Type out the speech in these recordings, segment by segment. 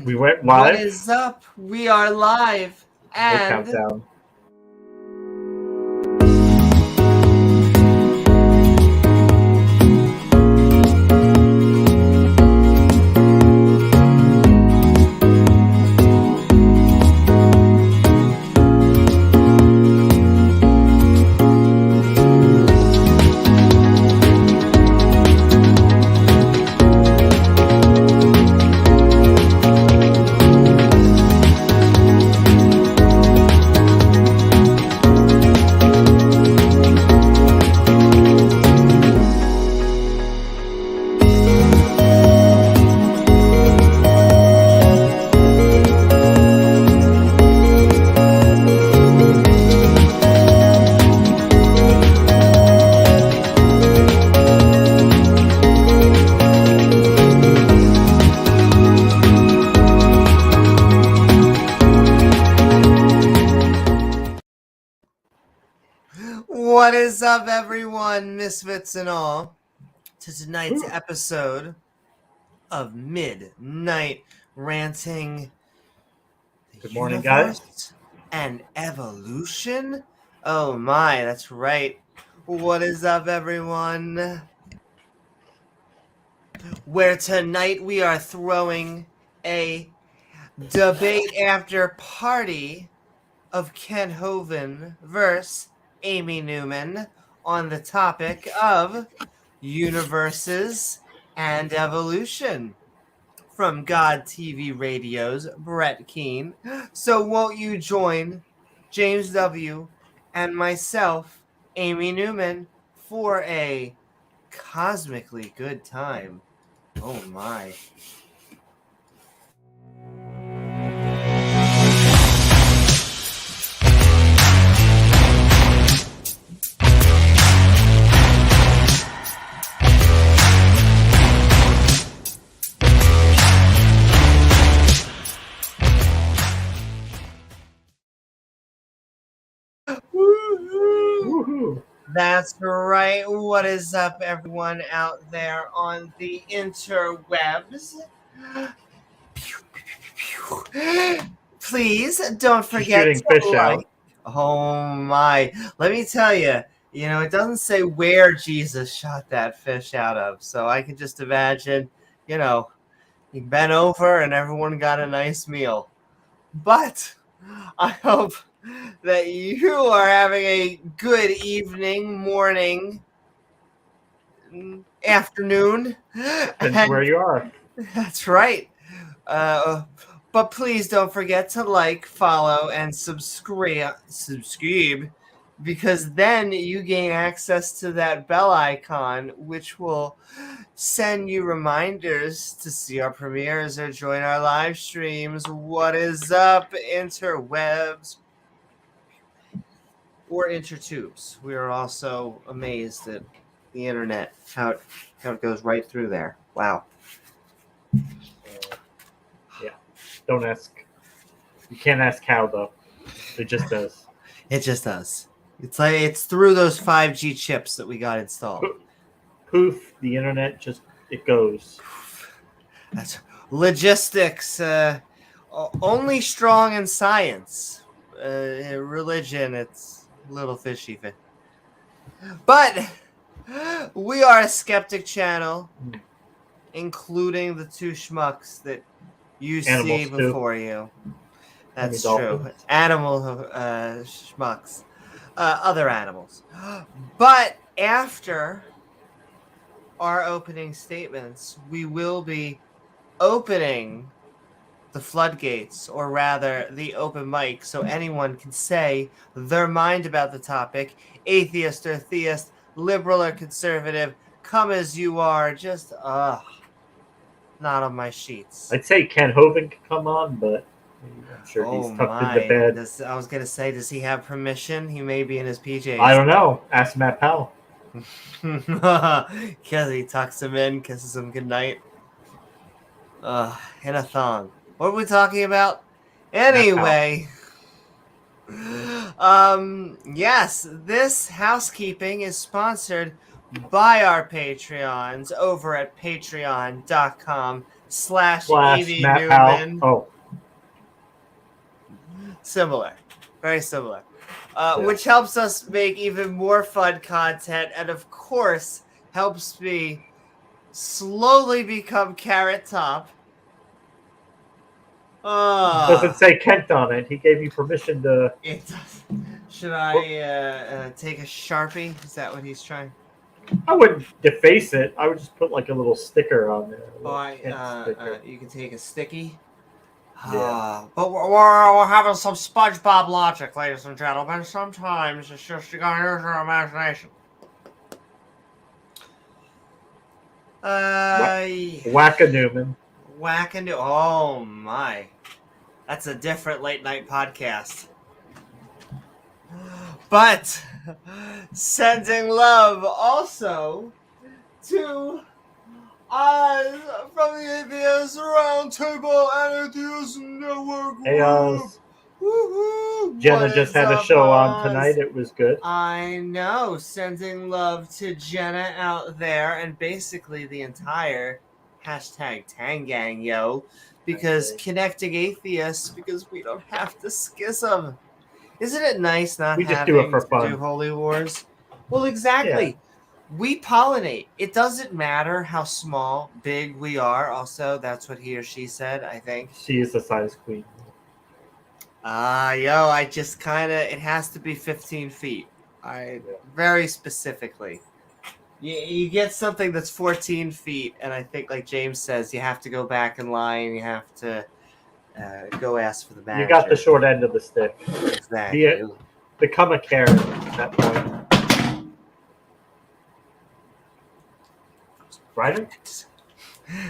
And We went live? What is up? We are live. No And countdown. what is up, everyone, misfits and all, to tonight's episode of Midnight Ranting. Good morning, guys. And evolution? Oh my, that's right. What is up, everyone? Where tonight we are throwing a debate after party of Ken Hovind vs. Amy Newman on the topic of universes and evolution from GodTvRadios Brett Keane. So won't you join James W. and myself, Amy Newman, for a cosmically good time? Oh my. Woohoo! That's right. What is up, everyone out there on the interwebs? Please don't forget Shooting to fish like. out. Oh my. Let me tell you, it doesn't say where Jesus shot that fish out of. So I can just imagine, he bent over and everyone got a nice meal. But I hope that you are having a good evening, morning, afternoon. Depends where you are. That's right. But please don't forget to like, follow, and subscribe, because then you gain access to that bell icon, which will send you reminders to see our premieres or join our live streams. What is up, interwebs? Or intertubes. We are also amazed at the internet, how it goes right through there. Wow. Yeah. Don't ask. You can't ask how, though. It just does. It just does. It's through those 5G chips that we got installed. Poof. The internet just, it goes. That's logistics. Only strong in science. Religion, it's a little fishy. But we are a skeptic channel, including the two schmucks that you see before you. That's true. Animal schmucks. Other animals. But after our opening statements, we will be opening the floodgates, or rather the open mic, so anyone can say their mind about the topic. Atheist or theist, liberal or conservative, come as you are, just not on my sheets. I'd say Ken Hovind could come on, but I'm sure he's tucked into bed. I was going to say, does he have permission? He may be in his PJs. I don't know. Ask Matt Powell. Because he tucks him in, kisses him goodnight. In a thong. What are we talking about? Anyway. Yes, this housekeeping is sponsored by our Patreons over at patreon.com/Amy Matt Powell. Newman. Oh, Similar. Very similar. Yeah. Which helps us make even more fun content and, of course, helps me slowly become Carrot Top. doesn't say Kent on it. He gave you permission to. It does. Should I take a Sharpie? Is that what he's trying? I wouldn't deface it. I would just put like a little sticker on there. You can take a sticky. Yeah. But we're having some SpongeBob logic, ladies and gentlemen. Sometimes it's just you gotta use your imagination. Wacka Newman. Wackanoo. Oh my. That's a different late night podcast. But sending love also to us from the Atheist Roundtable and Atheist Network. Hey, Woo-hoo. Jenna What just is had a up, show on Oz? tonight. It was good. I know. Sending love to Jenna out there and basically the entire hashtag Tangang, yo. Because connecting atheists, because we don't have to schism. Isn't it nice not We just having do it for to fun. do holy wars? Well, exactly. Yeah. We pollinate. It doesn't matter how small, big we are. Also, that's what he or she said, I think. She is the size queen. I just kind of, it has to be 15 feet. Very specifically. You get something that's 14 feet, and I think, like James says, you have to go back in line. You have to go ask for the manager. You got the short end of the stick. Exactly. Become a Karen at that point. Ryder?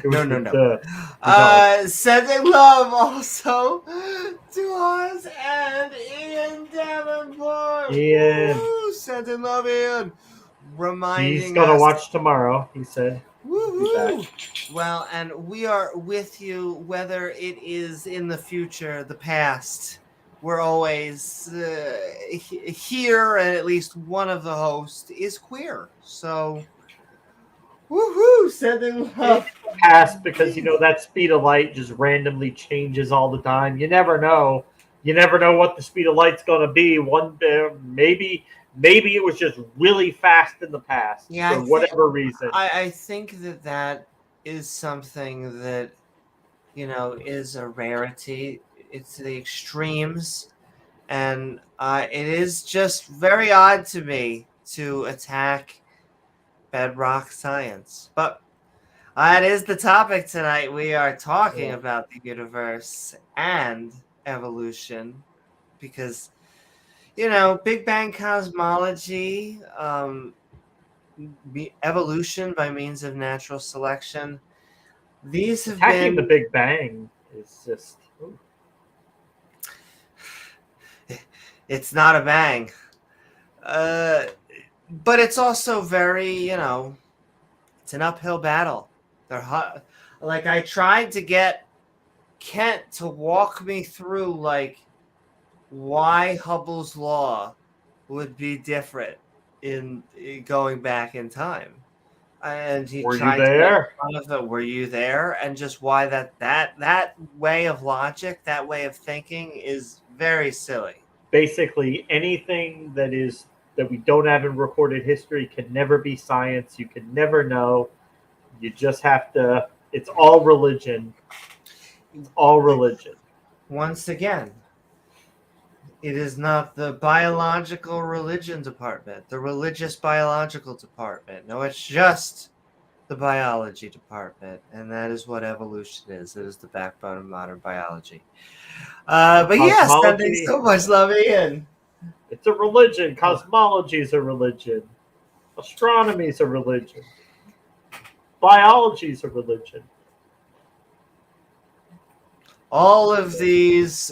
No. Sending love also to us and Ian Davenport. Ian. Woo, sending love, Ian. Reminding He's gonna us. watch tomorrow, he said. Woo-hoo. Well, and we are with you whether it is in the future, the past. We're always here, and at least one of the hosts is queer. So, woohoo! Sending love. Pass, because that speed of light just randomly changes all the time. You never know. You never know what the speed of light's going to be. Maybe it was just really fast in the past for whatever reason. I think that is something that is a rarity. It's the extremes, and it is just very odd to me to attack bedrock science, but. That is the topic tonight. We are talking about the universe and evolution because, Big Bang cosmology, evolution by means of natural selection. These have Attacking been... the Big Bang is just... Ooh. It's not a bang. But it's also very, it's an uphill battle. They're hot. Like, I tried to get Kent to walk me through, why Hubble's law would be different in going back in time. And he tried to make fun of it. Were you there? And just why that way of logic, that way of thinking is very silly. Basically, anything that we don't have in recorded history can never be science. You can never know. You just have to. It's all religion. It's all religion. Once again, it is not the biological religion department, the religious biological department. No, it's just the biology department, and that is what evolution is. It is the backbone of modern biology. But yes, sending so much love, Ian. It's a religion. Cosmology is a religion. Astronomy is a religion. Biology is a religion. All of these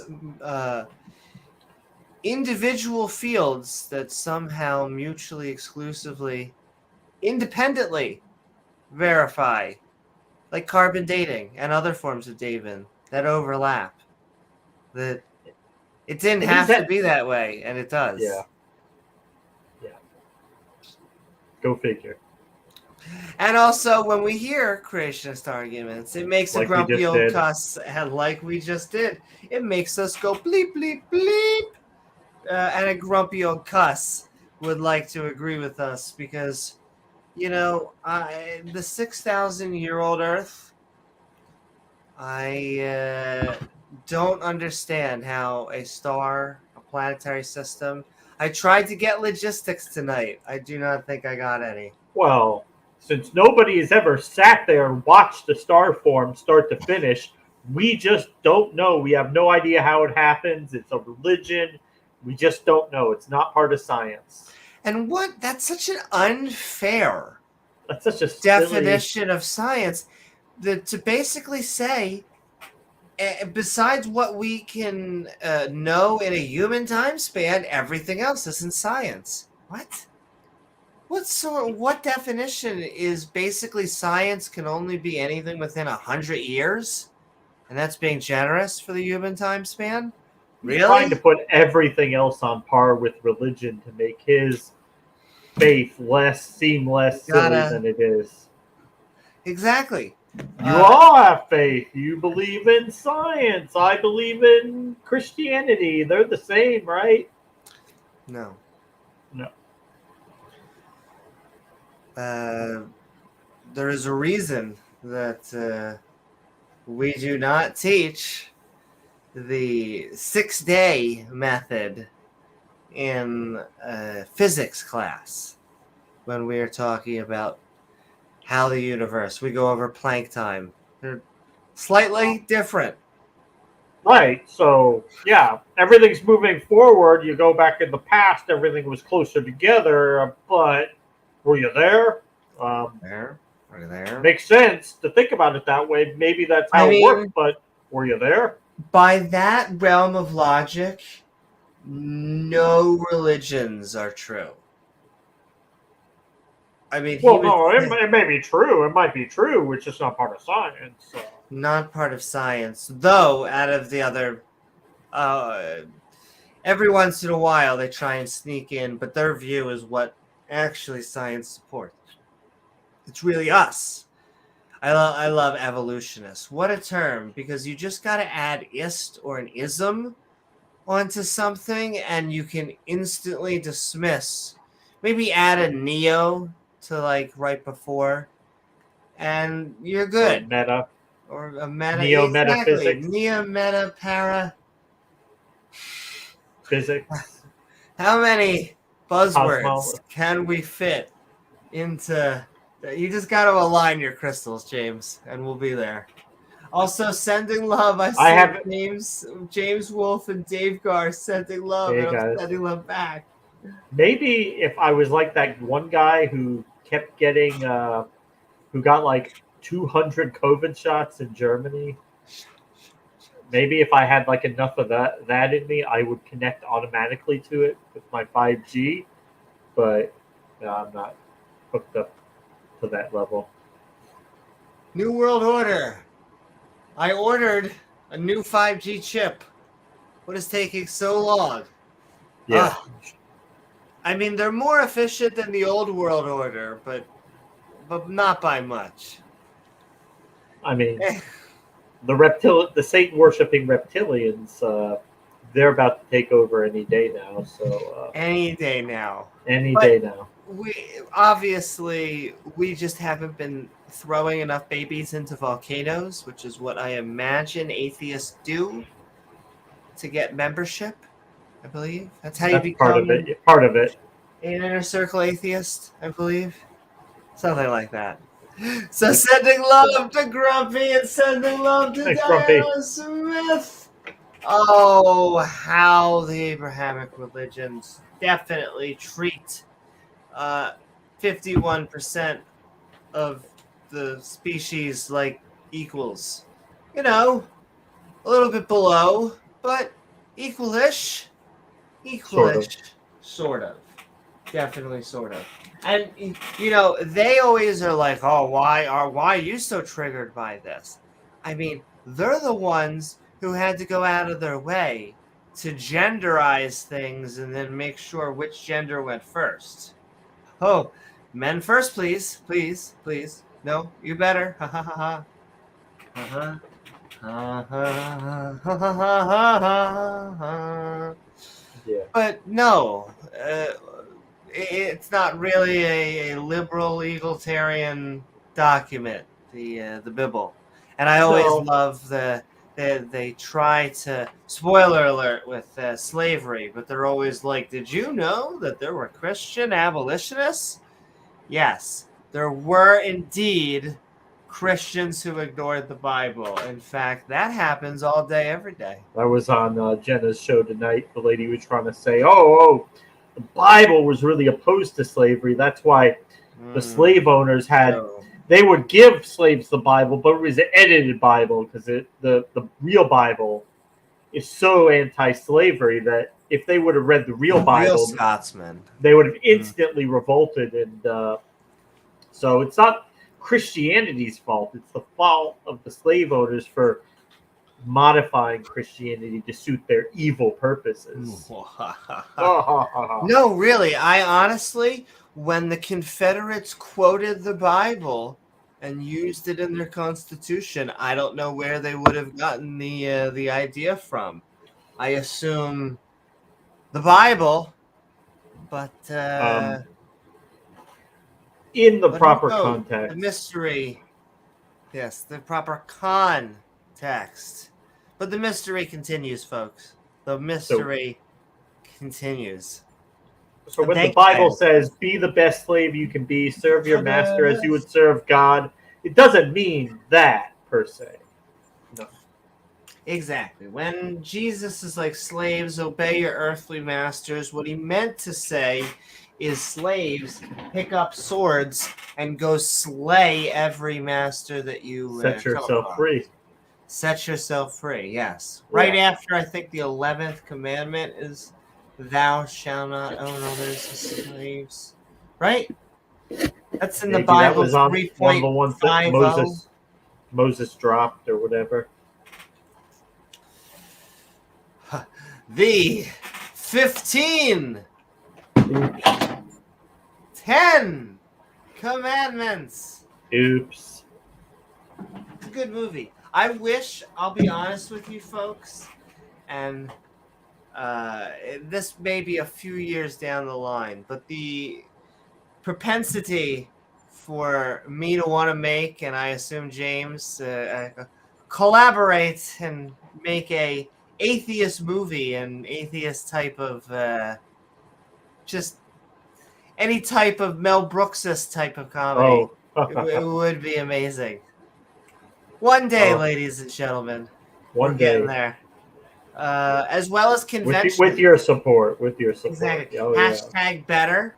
individual fields that somehow mutually exclusively, independently verify, like carbon dating and other forms of dating that overlap. That it didn't have to be that way, and it does. Yeah. Go figure. And also, when we hear creationist arguments, it makes a Like we grumpy just old did. cuss, and like we just did. It makes us go bleep, bleep, bleep. And a grumpy old cuss would like to agree with us because, the 6,000-year-old Earth, I don't understand how a star, a planetary system. I tried to get logistics tonight. I do not think I got any. Well, since nobody has ever sat there and watched the star form start to finish, we just don't know. We have no idea how it happens. It's a religion. We just don't know. It's not part of science. And that's such an unfair That's such a silly. definition of science to basically say, besides what we can know in a human time span, everything else isn't science. What? What definition is basically science can only be anything within 100 years? And that's being generous for the human time span? He's trying to Really? put everything else on par with religion to make his faith seem less silly Gotta. than it is. Exactly. You all have faith. You believe in science. I believe in Christianity. They're the same, right? No. No. There is a reason that we do not teach the 6-day method in physics class when we are talking about how the universe. We go over Planck time. They're slightly different. Right. So, yeah, everything's moving forward. You go back in the past, everything was closer together, but were you there? There. Are you there? Makes sense to think about it that way. Maybe that's I how it mean, worked, but were you there? by that realm of logic, no religions are true. I mean, he Well, was no, it may be true. It might be true. It's just not part of science. So. not part of science, though. Out of the other, uh, every once in a while they try and sneak in, but their view is what actually science supports. It's really us. I love evolutionists. What a term, because you just got to add ist or an ism onto something and you can instantly dismiss. Maybe add a neo to like right before and you're Or good. meta, Or a meta, neo exactly. metaphysics, Neo, meta, para. physics, How many buzzwords cosmo. can we fit into? You just got to align your crystals, James, and we'll be there. Also, sending love. I I see have. James Wolf and Dave Gar sending love, Hey and I'm guys, sending love back. maybe if I was like that one guy who kept getting, who got like 200 COVID shots in Germany. Maybe if I had like enough of that in me, I would connect automatically to it with my 5G. But no, I'm not hooked up to that level. New World Order. I ordered a new 5G chip. What is taking so long? Yeah, I mean, they're more efficient than the old World Order, but not by much. I mean the Satan worshipping reptilians, they're about to take over any day now. So Any day now. any But day now. we just haven't been throwing enough babies into volcanoes, which is what I imagine atheists do to get membership. I believe that's how you That's part of become it. Part of it. an inner circle atheist. I believe something like that. So sending love to Grumpy and sending love to Thanks, Grumpy. Diana Smith. Oh, how the Abrahamic religions definitely treat 51% of the species like equals. You know, a little bit below, but equalish. Sort of. Equalish. Sort of. Definitely sort of. And they always are like, "Oh, why are you so triggered by this?" I mean, they're the ones who had to go out of their way to genderize things and then make sure which gender went first. Oh, Men first, please. Please, please. No, you better. Ha ha ha ha. Uh-huh. Ha ha ha ha ha ha. Yeah. But no, it's not really a liberal egalitarian document, the Bible. And I always No. love they try to, spoiler alert, with slavery, but they're always like, did you know that there were Christian abolitionists? Yes, there were indeed Christians who ignored the Bible. In fact, that happens all day, every day. I was on Jenna's show tonight. The lady was trying to say, "Oh, the Bible was really opposed to slavery. That's why the slave owners had No. they would give slaves the Bible, but it was an edited Bible because the real Bible is so anti-slavery that if they would have read the real Real Bible, Scotsman. they would have instantly revolted. And so it's not Christianity's fault; it's the fault of the slave owners for modifying Christianity to suit their evil purposes. No, really. I honestly, when the Confederates quoted the Bible and used it in their Constitution, I don't know where they would have gotten the idea from. I assume the Bible, but In the but who proper knows? context. The mystery. Yes, the proper context. But the mystery continues, folks. The mystery continues. So when the Bible says, be the best slave you can be, serve your master as you would serve God, it doesn't mean that, per se. No. Exactly. When Jesus is like, slaves, obey your earthly masters, what he meant to say is, slaves, pick up swords and go slay every master that you set yourself free. Set yourself free, yes. Right after, I think, the 11th commandment is, thou shalt not own others as slaves. Right? That's in the Bible. That was on one of the ones that Moses dropped or whatever. The 15 10 Commandments. Oops. It's a good movie. I wish, I'll be honest with you folks, and this may be a few years down the line, but the propensity for me to want to make, and I assume James, collaborate and make a atheist movie, and atheist type of just any type of Mel Brooks's type of comedy. It would be amazing. One day, ladies and gentlemen, we're getting there. As well as convention. With your support. Exactly. Hashtag better.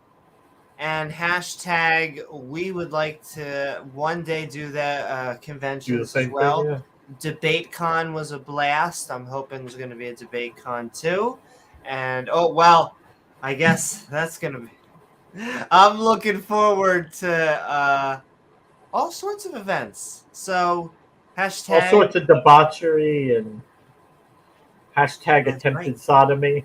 And hashtag we would like to one day do that conventions as well. Thing, yeah. Debate Con was a blast. I'm hoping there's going to be a Debate Con too. And I guess that's going to be. I'm looking forward to all sorts of events. So hashtag all sorts of debauchery and hashtag attempted sodomy.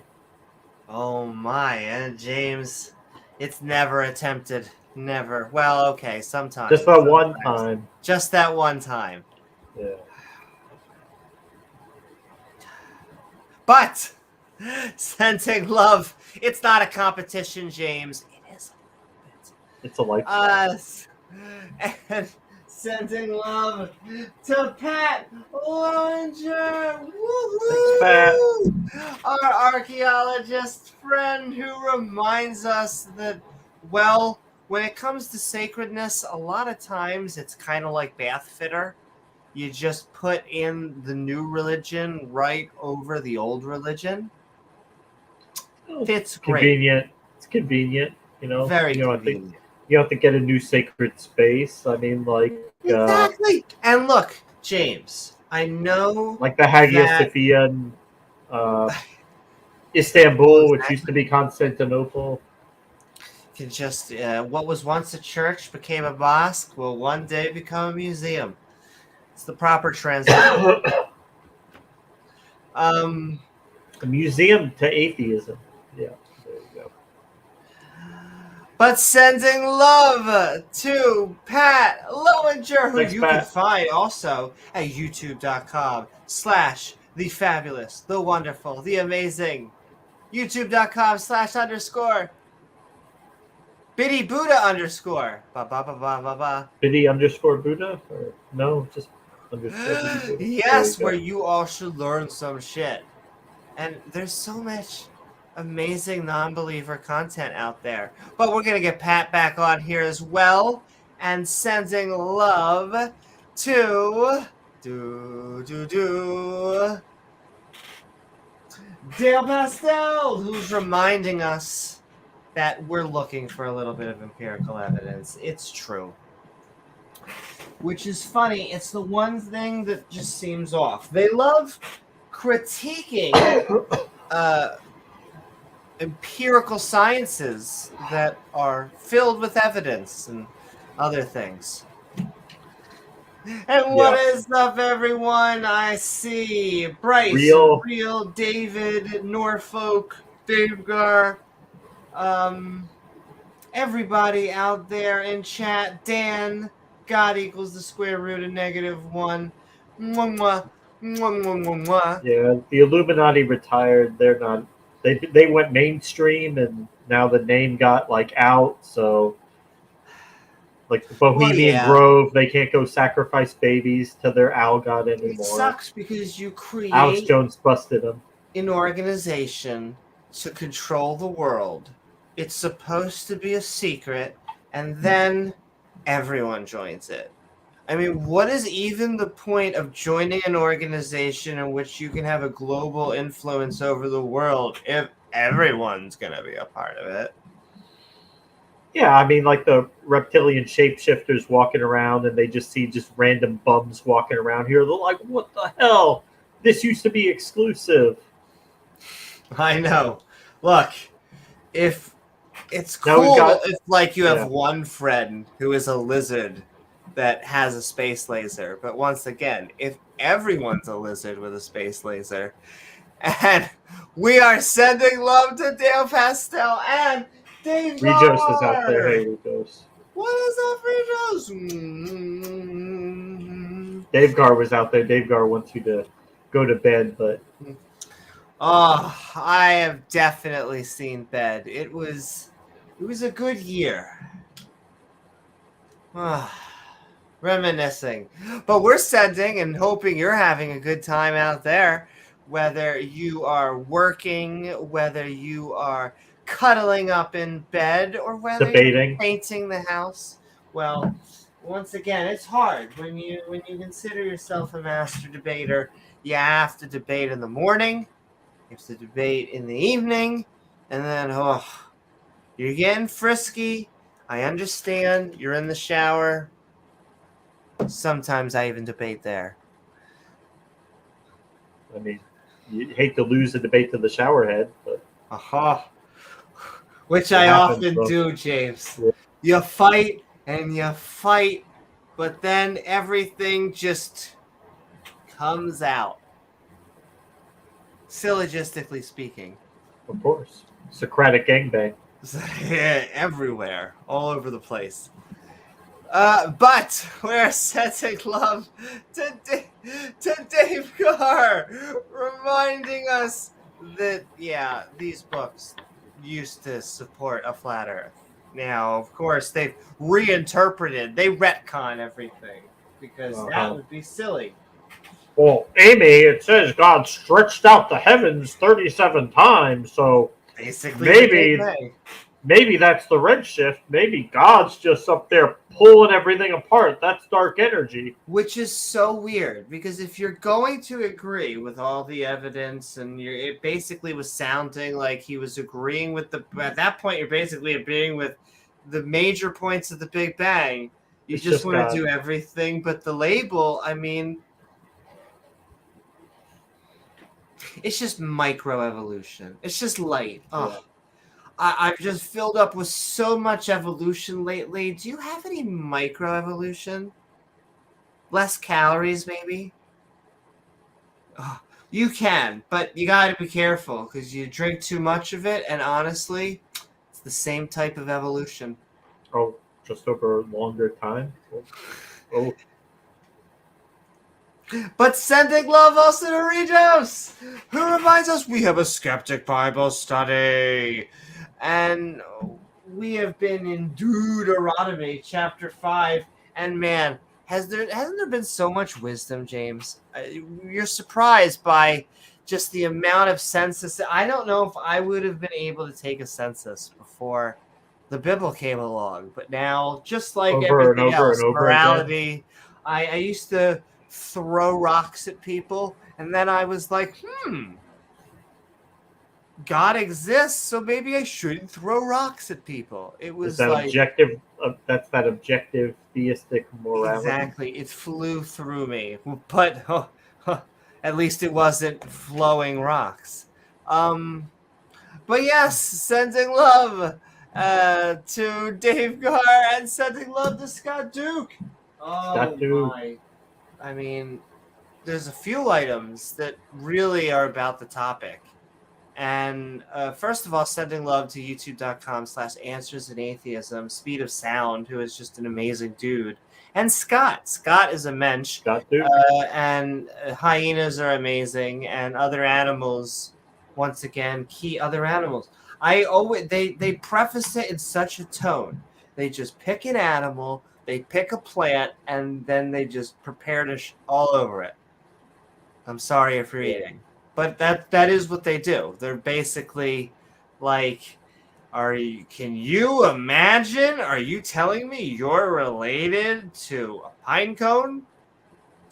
Oh my, and James, it's never attempted. Never. Well, okay, sometimes. Just that one time. Just that one time. Yeah. But sending love, it's not a competition, James. It is a little bit. It's a lifestyle. And sending love to Pat Loninger. Woo-hoo! Thanks, Pat. Our archaeologist friend who reminds us that, well, when it comes to sacredness, a lot of times it's kind of like bath fitter. You just put in the new religion right over the old religion. Fits great. Convenient. It's convenient, you know. Very convenient. You have to get a new sacred space. I mean, like exactly. And look, James, I know like the Hagia Sophia in Istanbul, which used to be Constantinople. Can just what was once a church became a mosque will one day become a museum. It's the proper transition. A museum to atheism. Yeah, there you go. But sending love to Pat Lowinger, who Thanks, you can Pat. find also at youtube.com/the fabulous, the wonderful, the amazing. youtube.com/_ Biddy Buddha _ ba ba ba ba ba ba. Biddy_Buddha? Or no, just underscore Biddy Buddha. There you Yes, go. where you all should learn some shit. And there's so much amazing non-believer content out there. But we're gonna get Pat back on here as well, and sending love to Dale Pastel, who's reminding us that we're looking for a little bit of empirical evidence. It's true. Which is funny. It's the one thing that just seems off. They love critiquing empirical sciences that are filled with evidence and other things. And what is up, everyone? I see Bryce, Real, David, Norfolk, Dave Gar, everybody out there in chat. Dan, God equals the square root of -1. Mwah, mwah, mwah, mwah, mwah, mwah. Yeah, the Illuminati retired. They're not. They went mainstream, and now the name got like out. So, like the Bohemian Grove, they can't go sacrifice babies to their owl god anymore. It sucks because you create Alex Jones busted them. An organization to control the world. It's supposed to be a secret, and then everyone joins it. I mean, what is even the point of joining an organization in which you can have a global influence over the world if everyone's going to be a part of it? Yeah, I mean, like the reptilian shapeshifters walking around, and they just see just random bums walking around here. They're like, what the hell? This used to be exclusive. I know. Look, if it's cool if like you have one friend who is a lizard that has a space laser, but once again, if everyone's a lizard with a space laser, and we are sending love to Dale Pastel and Dave Gar. Regos is out there. Hey, Regos. What is up, Regos? Dave Gar was out there. Dave Gar wants you to go to bed, but oh, I have definitely seen bed. It was a good year. Reminiscing. But we're sending and hoping you're having a good time out there, whether you are working, whether you are cuddling up in bed, or whether debating, you're painting the house. Well, once again, it's hard when you consider yourself a master debater. You have to debate in the morning, you have to debate in the evening, and then you're getting frisky. I understand. You're in the shower. Sometimes I even debate there. I mean, you hate to lose a debate to the showerhead, but which I often do, James. Yeah. You fight and you fight, but then everything just comes out. Syllogistically speaking. Of course. Socratic gangbang. Everywhere, all over the place. But we're sending love to Dave Gar, reminding us that, these books used to support a flat Earth. Now, of course, they've reinterpreted, they retcon everything, because that would be silly. Well, Amy, it says God stretched out the heavens 37 times, so basically maybe that's the redshift. Maybe God's just up there pulling everything apart. That's dark energy. Which is so weird, because if you're going to agree with all the evidence, and it basically was sounding like he was agreeing with at that point, you're basically agreeing with the major points of the Big Bang. You just want to do everything but the label. I mean, it's just microevolution. It's just light. Oh. I've just filled up with so much evolution lately. Do you have any microevolution? Less calories, maybe? Oh, you can, but you got to be careful because you drink too much of it, and honestly, it's the same type of evolution. Oh, just over a longer time. Oh. But sending love also to Regis, who reminds us we have a skeptic Bible study. And we have been in Deuteronomy chapter 5. And man, hasn't there been so much wisdom, James? You're surprised by just the amount of census. I don't know if I would have been able to take a census before the Bible came along. But now, just like Over and everything over else, and over again. morality, I used to throw rocks at people, and then I was like, God exists, so maybe I shouldn't throw rocks at people. It was that like objective. That's that objective theistic morality. exactly, it flew through me, but at least it wasn't flowing rocks. But yes, sending love to Dave Garr and sending love to Scott Duke. Scott Duke. My! I mean, there's a few items that really are about the topic. And first of all, sending love to youtube.com/answers in atheism, Speed of Sound, who is just an amazing dude. And Scott. Scott is a mensch. Scott Duke. And hyenas are amazing. And other animals, once again, key other animals. They preface it in such a tone. They just pick an animal, they pick a plant, and then they just prepare to all over it. I'm sorry if you're eating, but that is what they do. They're basically like, can you imagine? Are you telling me you're related to a pine cone?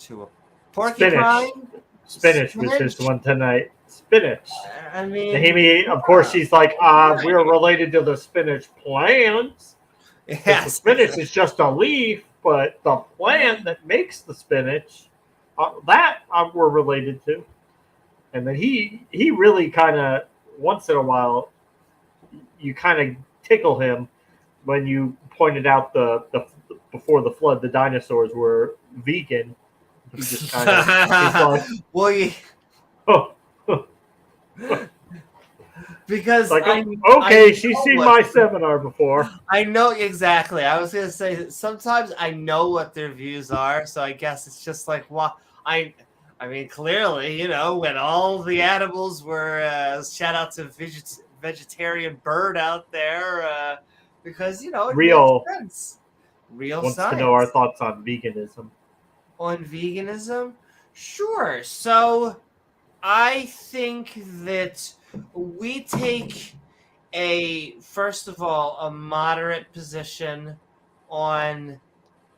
To a porcupine? Spinach was this one tonight. Spinach. I mean, Amy, of course, she's like, we're related to the spinach plants. yes. The spinach is just a leaf, but the plant that makes the spinach, that we're related to. And then he really kind of, once in a while, you kind of tickle him when you pointed out the before the flood, the dinosaurs were vegan. He just kind of, he's like, well, because like, she's seen my seminar before. I know exactly. I was gonna say sometimes I know what their views are, so I guess it's just like, well, I mean, clearly, when all the animals were shout out to vegetarian bird out there, because it Real makes sense. Real wants science. to know our thoughts on veganism. On veganism, sure. So I think that we take first of all, a moderate position on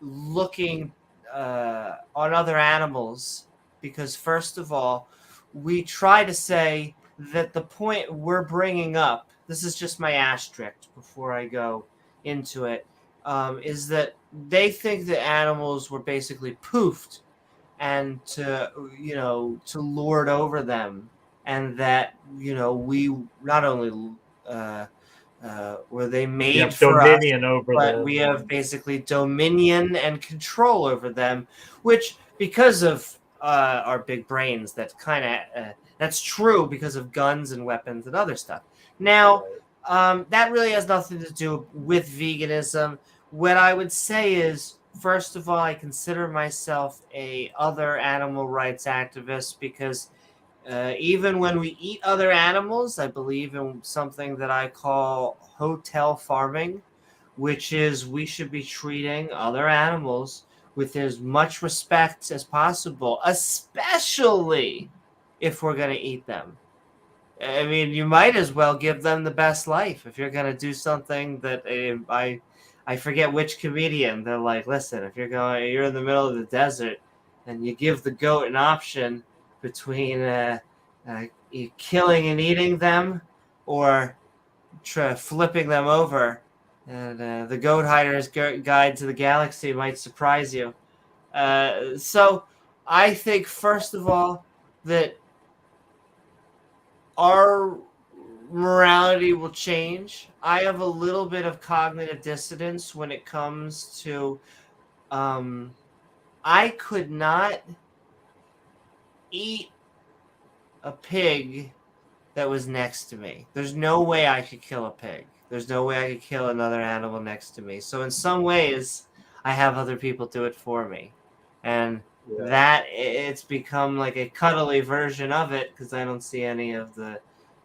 looking on other animals, because first of all, we try to say that the point we're bringing up, this is just my asterisk before I go into it, is that they think that animals were basically poofed and to lord over them, and that we not only were they made for us, but we have basically dominion and control over them, which because of our big brains, that's true because of guns and weapons and other stuff. Now that really has nothing to do with veganism. What I would say is, first of all, I consider myself a other animal rights activist because even when we eat other animals, I believe in something that I call hotel farming, which is we should be treating other animals with as much respect as possible, especially if we're going to eat them. I mean, you might as well give them the best life if you're going to do something that I forget which comedian. They're like, listen, if you're in the middle of the desert and you give the goat an option between killing and eating them or flipping them over, and the Goat Hider's Guide to the Galaxy might surprise you. So I think, first of all, that our morality will change. I have a little bit of cognitive dissonance when it comes to I could not eat a pig that was next to me. There's no way I could kill a pig. There's no way I could kill another animal next to me. So in some ways, I have other people do it for me, and that it's become like a cuddly version of it because I don't see any of the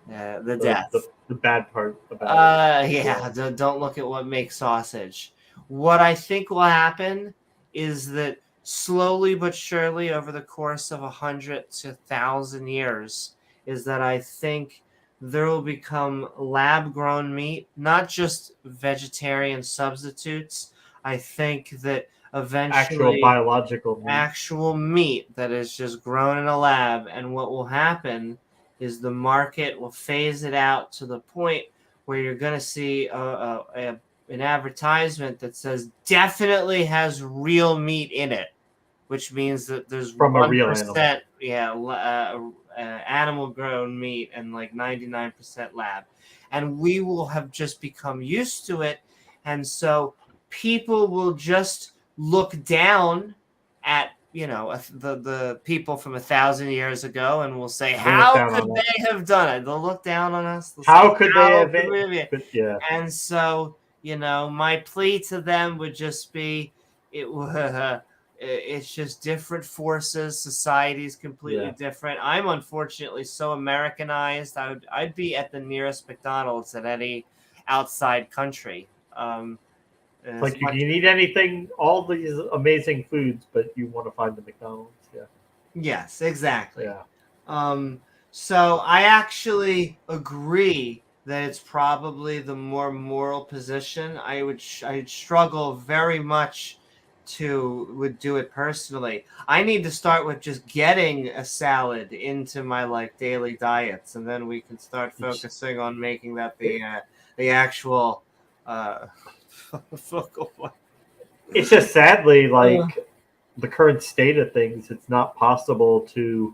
death. The bad part about it. Yeah. Don't look at what makes sausage. What I think will happen is that slowly but surely over the course of 100 to 1,000 years, is that I think there will become lab-grown meat, not just vegetarian substitutes. I think that Actual eventually biological meat. actual meat that is just grown in a lab, and what will happen is the market will phase it out to the point where you're going to see an advertisement that says definitely has real meat in it, which means that there's From 1%, a real animal. Animal grown meat and like 99% lab. And we will have just become used to it. And so people will just look down at, the people from 1,000 years ago and will say, how could they have done it? They'll look down on us. How could they have it? Yeah. And so, my plea to them would just be, it's just different forces. Society's completely different. I'm unfortunately so Americanized. I'd be at the nearest McDonald's at any outside country. Like you need anything, all these amazing foods, but you want to find the McDonald's. Yeah. Yes, exactly. Yeah. So I actually agree that it's probably the more moral position. I'd struggle very much would do it personally. I need to start with just getting a salad into my daily diets, and then we can start focusing on making that the actual focal point. It's just sadly the current state of things. It's not possible to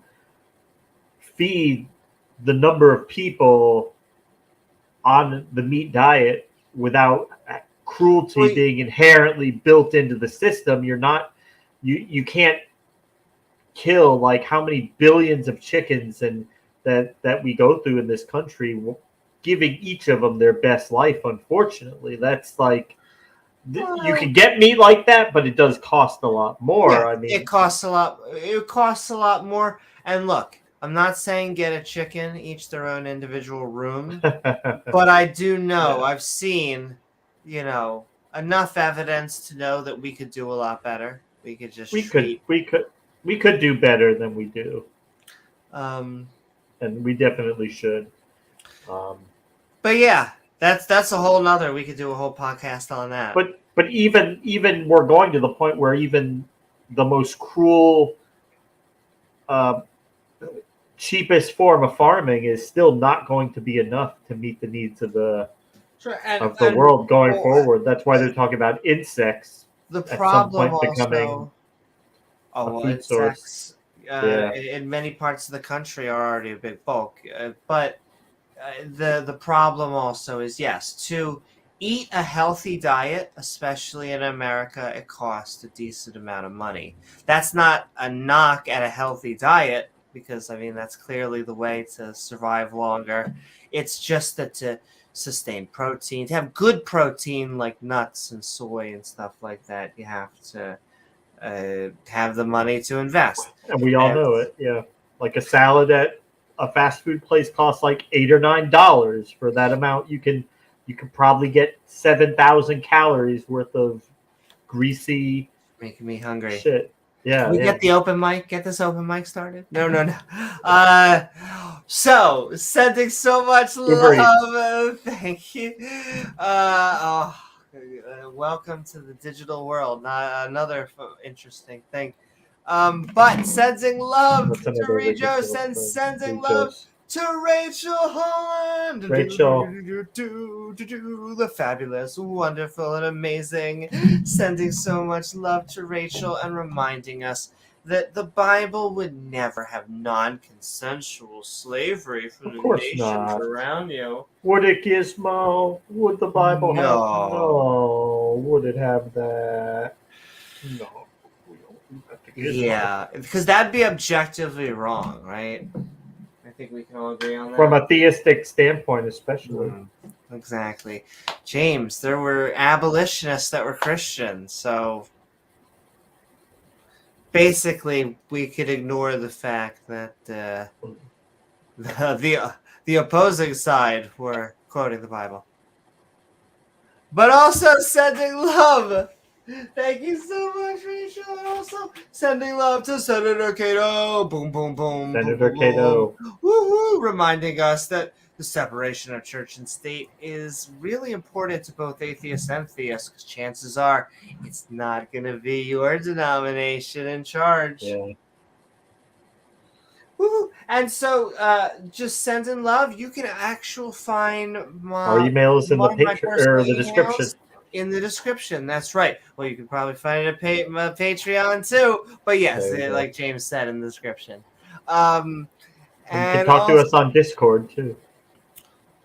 feed the number of people on the meat diet without cruelty being inherently built into the system. You can't kill how many billions of chickens and that we go through in this country, giving each of them their best life. Unfortunately, that's you can get meat like that, but it does cost a lot more. Yeah, I mean, it costs a lot. It costs a lot more. And look, I'm not saying get a chicken, each their own individual room, but I do know, I've seen, enough evidence to know that we could do a lot better. We could just we could do better than we do. And we definitely should. But yeah, that's a whole nother. We could do a whole podcast on that. But even we're going to the point where even the most cruel, cheapest form of farming is still not going to be enough to meet the needs of the world going forward. That's why they're talking about insects. The problem also, insects in many parts of the country are already a big bulk, but the problem also is, yes, to eat a healthy diet, especially in America, it costs a decent amount of money. That's not a knock at a healthy diet, because that's clearly the way to survive longer. It's just that to sustain protein, to have good protein like nuts and soy and stuff like that, you have to have the money to invest. And we all know it. Yeah, like a salad at a fast food place costs like $8 or $9. For that amount, you can probably get 7,000 calories worth of greasy, making me hungry shit. Yeah. Can we get the open mic? Get this open mic started? No. So sending so much love. Thank you. Welcome to the digital world. Another interesting thing. But sending love to Rachel, sending love to Rachel Holland. Rachel. The fabulous, wonderful, and amazing. Sending so much love to Rachel and reminding us that the Bible would never have non-consensual slavery for the nations around you. Would it, Gizmo? Would the Bible have? No. Would it have that? No. Yeah, because that'd be objectively wrong, right? I think we can all agree on that. From a theistic standpoint, especially. Exactly. James, there were abolitionists that were Christians, so basically we could ignore the fact that the opposing side were quoting the Bible. But also sending love. Thank you so much, Rachel. And also sending love to Senator Cato. Boom, boom, boom. Senator boom, boom, Cato. boom. Woo-hoo. Reminding us that the separation of church and state is really important to both atheists and theists, because chances are it's not going to be your denomination in charge. Yeah. Woo-hoo. And so just sending love. You can actually find Our email is in the the description. In the description, that's right. Well, you can probably find it at Patreon too. But yes, like James said in the description. And you can talk to us on Discord too.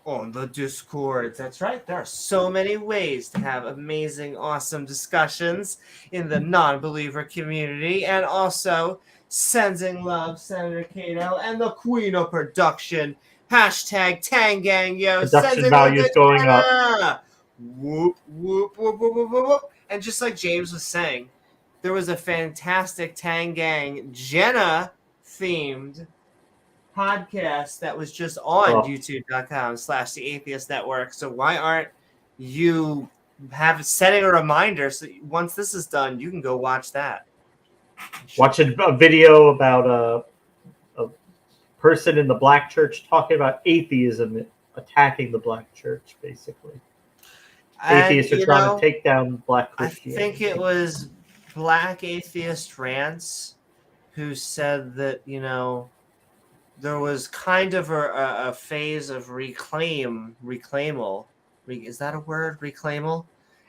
On the Discord, that's right. There are so many ways to have amazing, awesome discussions in the non-believer community, and also sending love, Senator Cato, and the Queen of Production. Hashtag Tangang, yo. Production values going up. Whoop, whoop, whoop, whoop, whoop, whoop, whoop. And just like James was saying, there was a fantastic Tangang Jenna themed podcast that was just on youtube.com/the Atheist Network. So why aren't you setting a reminder so once this is done, you can go watch that. Watch a video about a person in the black church talking about atheism attacking the black church, basically. Atheists are trying to take down black Christianity. I think it was Black Atheist Rants who said that, there was kind of a phase of reclaimal. Is that a word? Reclaimal?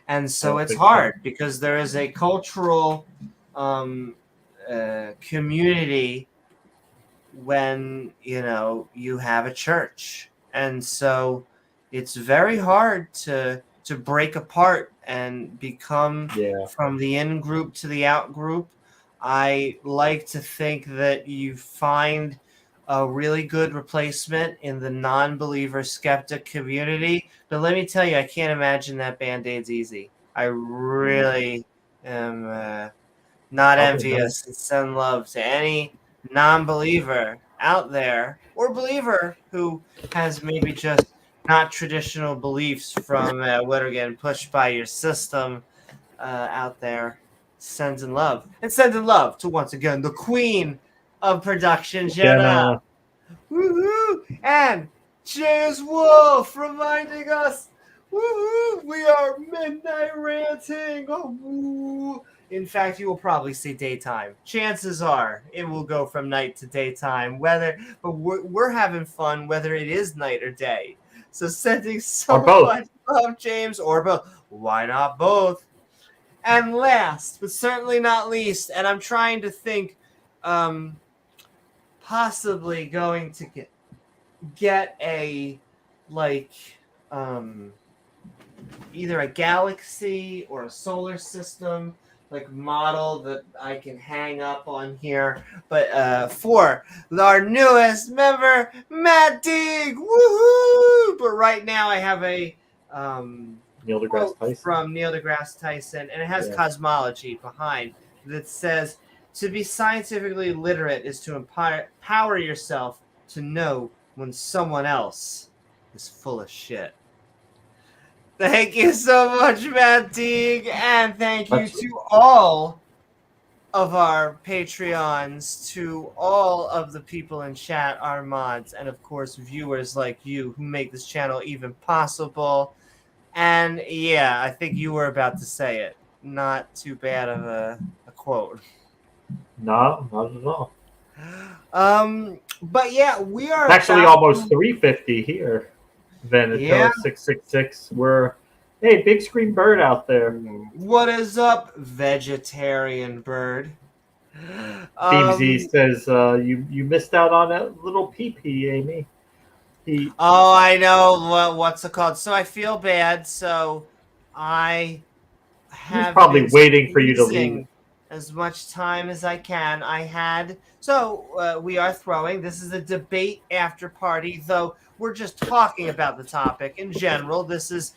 And so it's hard because there is a cultural community when, you have a church. And so it's very hard to break apart and become from the in group to the out group. I like to think that you find a really good replacement in the non-believer skeptic community. But let me tell you, I can't imagine that Band-Aid's easy. I really am not envious, and send love to any non-believer out there or believer who has maybe just not traditional beliefs from what are getting pushed by your system out there. Sending love. And sending love to, once again, the Queen of Production, Jenna. Woohoo! And James Wolf reminding us, woohoo! We are Midnight Ranting. Oh, woo. In fact, you will probably see daytime. Chances are it will go from night to daytime. But we're having fun whether it is night or day. So sending so much love, James, or both. Why not both? And last, but certainly not least, and I'm trying to think, possibly going to get a either a galaxy or a solar system model that I can hang up on here. But for our newest member, Matt Deeg, woohoo! But right now I have a Neil deGrasse Tyson. From Neil deGrasse Tyson, and it has cosmology behind that says, to be scientifically literate is to empower yourself to know when someone else is full of shit. Thank you so much, Matt Deeg, and thank you to all of our Patreons, to all of the people in chat, our mods, and of course viewers like you who make this channel even possible. And yeah, I think you were about to say it. Not too bad of a quote. No, not at all. But yeah, we are actually almost 350 here. Veneto 666. We're big screen bird out there. What is up, vegetarian bird? Beamsy says you missed out on that little pee-pee, Amy. Oh, I know. What's it called? So I feel bad. So I have probably waiting for you to leave. as much time as I can. So we are throwing. This is a debate after party, though we're just talking about the topic in general. This is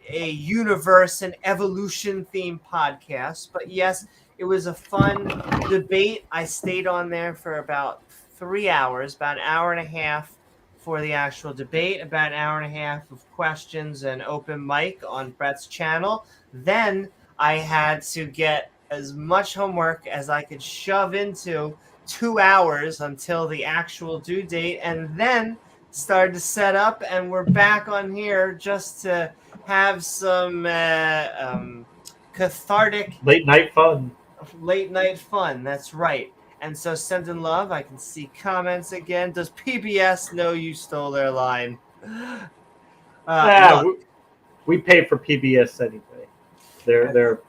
a universe and evolution themed podcast. But yes, it was a fun debate. I stayed on there for about 3 hours, about an hour and a half for the actual debate, about an hour and a half of questions and open mic on Brett's channel. Then I had to get as much homework as I could shove into 2 hours until the actual due date, and then started to set up, and we're back on here just to have some cathartic Late night fun. late night fun. That's right. And so sending love. I can see comments again. Does PBS know you stole their line? Look, We pay for PBS anyway. They're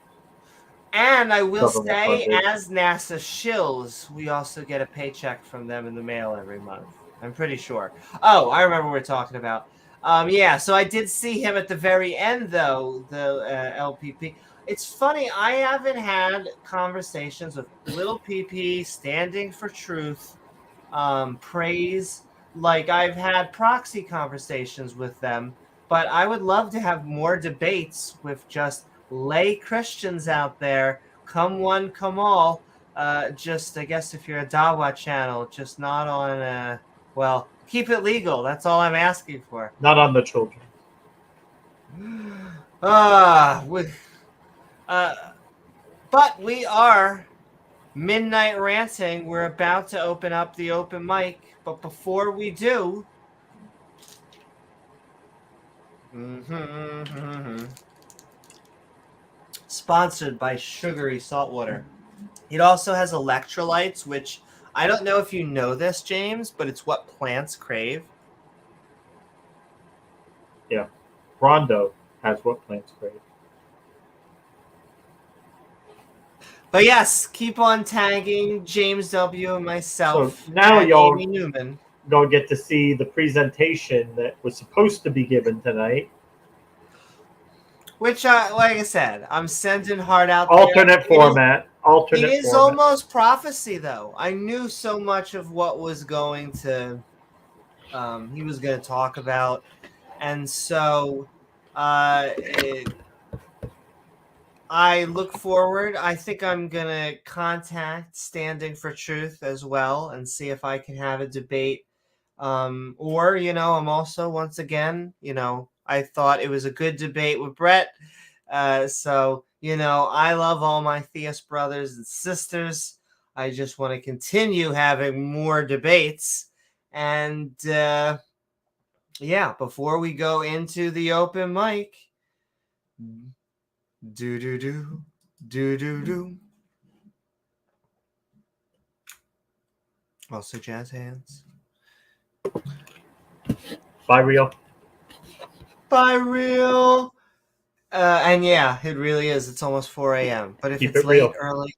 and I will government say, funded. as NASA shills, we also get a paycheck from them in the mail every month. I'm pretty sure. Oh, I remember what we're talking about. Yeah, so I did see him at the very end, though, the LPP. It's funny, I haven't had conversations with Little PP standing for truth, praise. Like, I've had proxy conversations with them, but I would love to have more debates with just lay Christians out there. Come one, come all. Just, I guess, if you're a Dawa channel, just not on, well, keep it legal. That's all I'm asking for. Not on the children. But we are Midnight Ranting. We're about to open up the open mic. But before we do, sponsored by Sugary Saltwater. It also has electrolytes, which I don't know if you know this, James, but it's what plants crave. Yeah. Rondo has what plants crave. But yes, keep on tagging James W. and myself. So now and y'all Amy Newman. Don't get to see the presentation that was supposed to be given tonight. Which, like I said, I'm sending heart out Alternate there. format. It is almost prophecy, though. I knew so much of what was going to, he was going to talk about. And so I look forward. I think I'm going to contact Standing for Truth as well and see if I can have a debate. Or, I'm also, once again, I thought it was a good debate with Brett. So, I love all my theist brothers and sisters. I just want to continue having more debates. And, yeah, before we go into the open mic, do. Also jazz hands. Bye, real. Bye, real. And yeah, it really is. It's almost 4 a.m. But if Keep it's it late, real. early.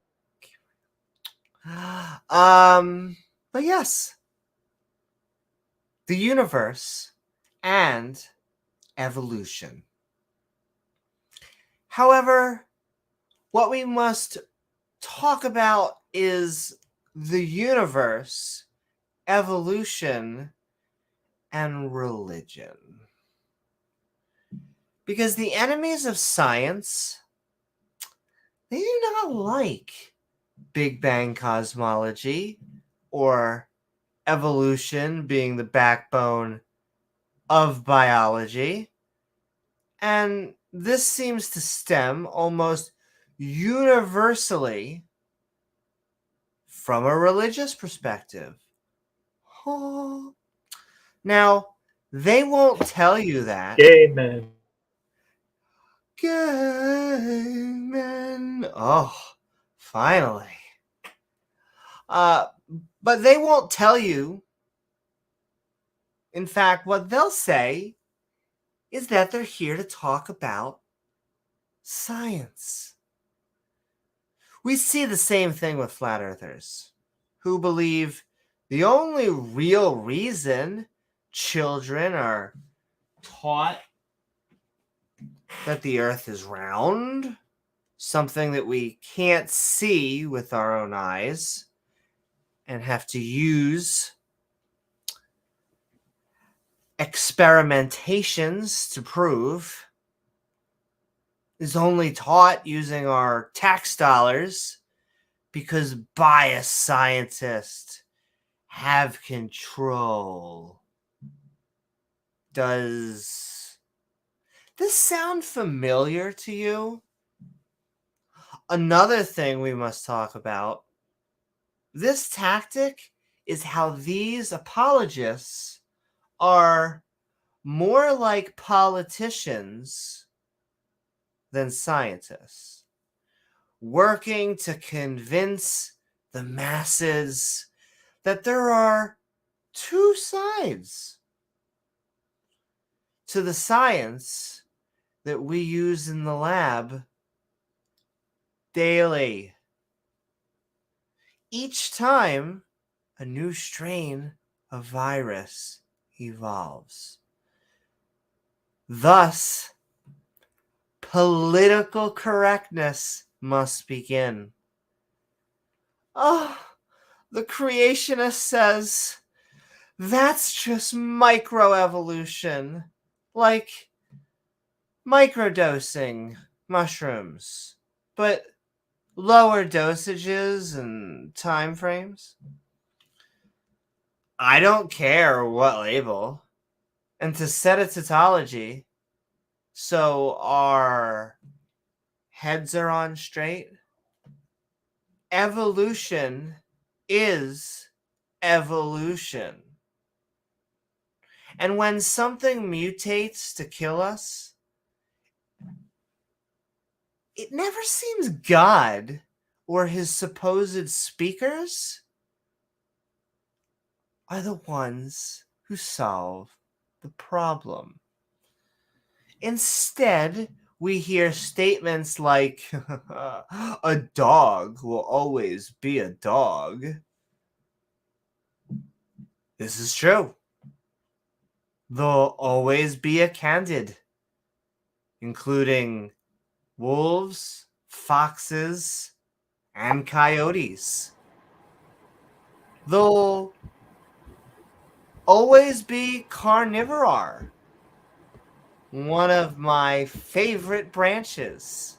But yes. The universe and evolution. However, what we must talk about is the universe, evolution, and religion. Because the enemies of science, they do not like Big Bang cosmology or evolution being the backbone of biology. And this seems to stem almost universally from a religious perspective. Oh. Now, they won't tell you that. Gay men. Gay men. Oh, finally. But they won't tell you. In fact, what they'll say is that they're here to talk about science. We see the same thing with flat earthers who believe the only real reason children are taught that the earth is round something that we can't see with our own eyes and have to use experimentations to prove, is only taught using our tax dollars because biased scientists have control. Does this sound familiar to you? Another thing we must talk about. This tactic is how these apologists are more like politicians than scientists, working to convince the masses that there are two sides to the science that we use in the lab daily. Each time a new strain of virus evolves. Thus, political correctness must begin. Oh, the creationist says that's just microevolution, like microdosing mushrooms, but lower dosages and time frames. I don't care what label. And to set a tautology so our heads are on straight, evolution is evolution. And when something mutates to kill us, it never seems God or his supposed speakers are the ones who solve the problem. Instead, we hear statements like, a dog will always be a dog. This is true. There'll always be a candid, including wolves, foxes, and coyotes. There'll always be carnivore, one of my favorite branches,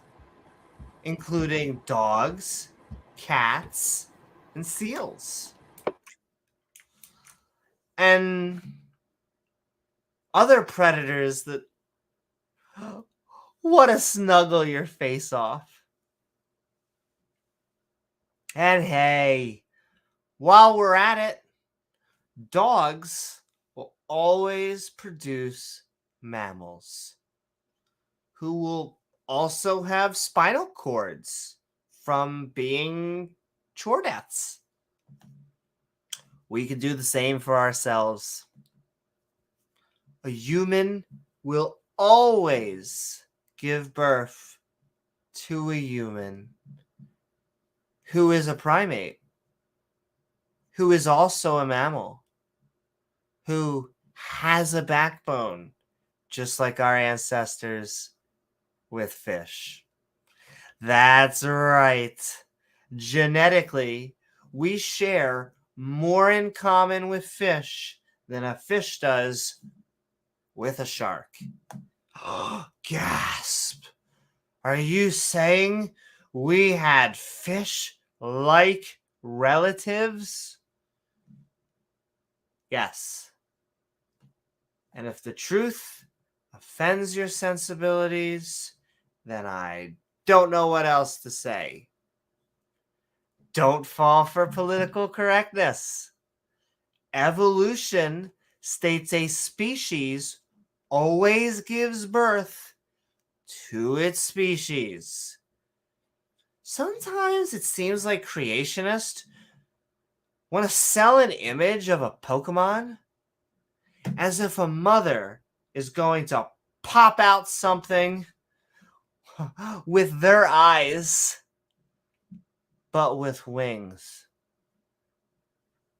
including dogs, cats, and seals. And other predators that want to snuggle your face off. And hey, while we're at it, dogs will always produce mammals who will also have spinal cords from being chordates. We can do the same for ourselves. A human will always give birth to a human who is a primate, who is also a mammal, who has a backbone, just like our ancestors with fish. That's right. Genetically, we share more in common with fish than a fish does with a shark. Gasp! Are you saying we had fish-like relatives? Yes. And if the truth offends your sensibilities, then I don't know what else to say. Don't fall for political correctness. Evolution states a species always gives birth to its species. Sometimes it seems like creationists want to sell an image of a Pokemon as if a mother is going to pop out something with their eyes, but with wings.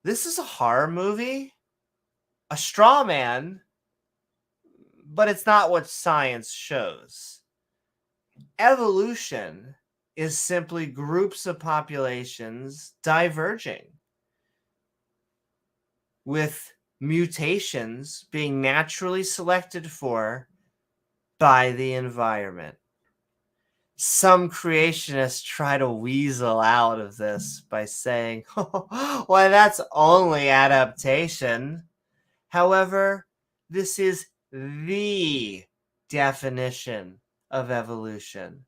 This is a horror movie, a straw man, but it's not what science shows. Evolution is simply groups of populations diverging, with mutations being naturally selected for by the environment. Some creationists try to weasel out of this by saying, oh, well, that's only adaptation. However, this is the definition of evolution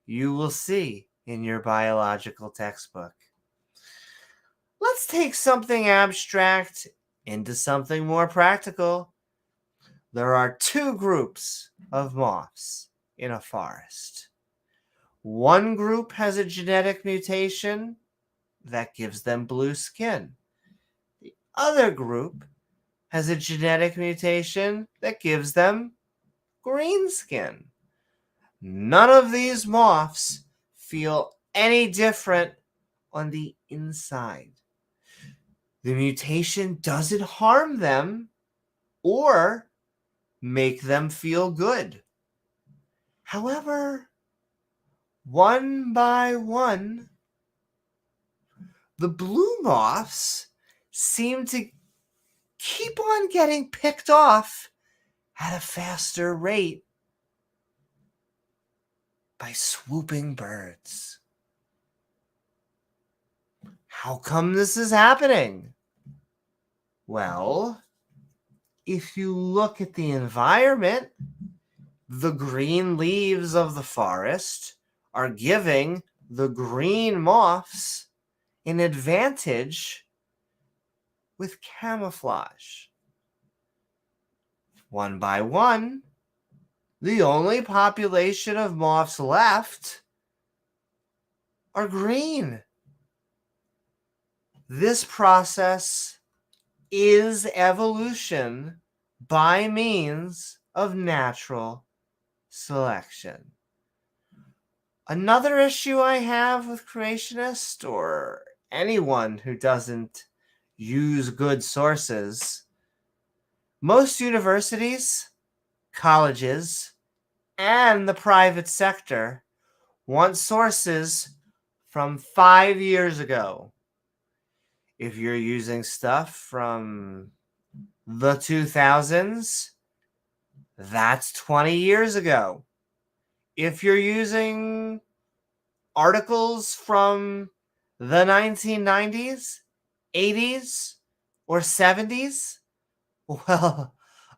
you will see in your biological textbook. Let's take something abstract into something more practical. There are two groups of moths in a forest. One group has a genetic mutation that gives them blue skin. The other group has a genetic mutation that gives them green skin. None of these moths feel any different on the inside. The mutation doesn't harm them or make them feel good. However, one by one, the blue moths seem to keep on getting picked off at a faster rate by swooping birds. How come this is happening? Well, if you look at the environment, the green leaves of the forest are giving the green moths an advantage with camouflage. One by one, the only population of moths left are green. This process is evolution by means of natural selection. Another issue I have with creationists or anyone who doesn't use good sources, most universities, colleges, and the private sector want sources from 5 years ago. If you're using stuff from the 2000s, that's 20 years ago. If you're using articles from the 1990s, 80s, or 70s, well,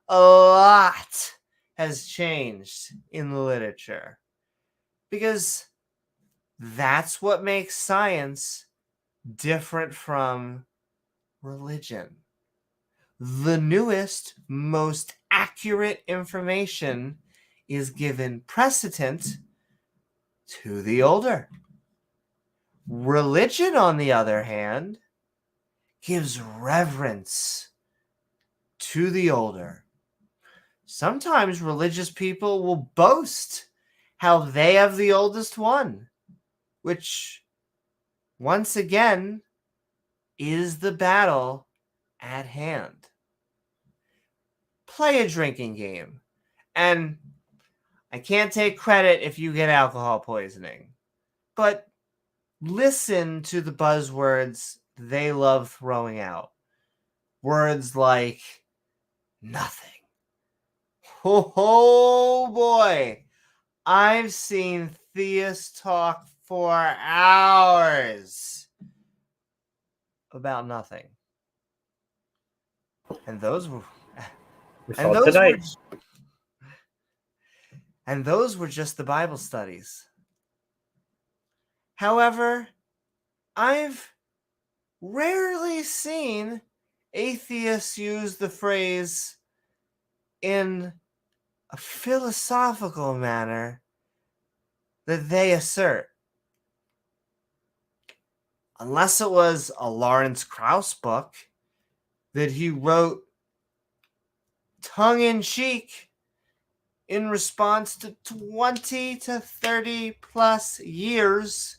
a lot has changed in the literature. Because that's what makes science different from religion. The newest, most accurate information is given precedent to the older. Religion, on the other hand, gives reverence to the older. Sometimes religious people will boast how they have the oldest one, which, once again, is the battle at hand. Play a drinking game, and I can't take credit if you get alcohol poisoning, but listen to the buzzwords they love throwing out. Words like nothing. Oh boy, I've seen theists talk for hours about nothing. And those were those were just the Bible studies. However, I've rarely seen atheists use the phrase in a philosophical manner that they assert. Unless it was a Lawrence Krauss book that he wrote tongue-in-cheek in response to 20 to 30 plus years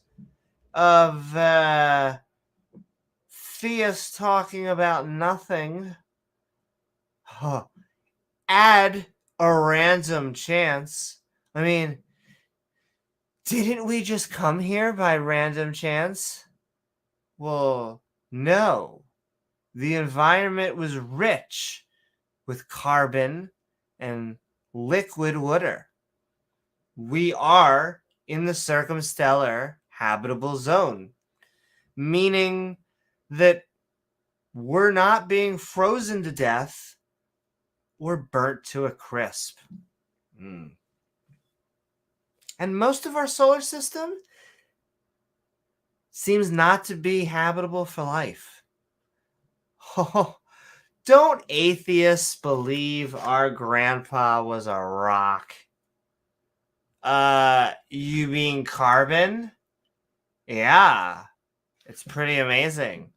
of theists talking about nothing. Add a random chance. I mean, Didn't we just come here by random chance? Well, no. The environment was rich with carbon and liquid water. We are in the circumstellar habitable zone, meaning that we're not being frozen to death or burnt to a crisp. And most of our solar system seems not to be habitable for life. Oh, don't atheists believe our grandpa was a rock? You mean carbon? Yeah, it's pretty amazing.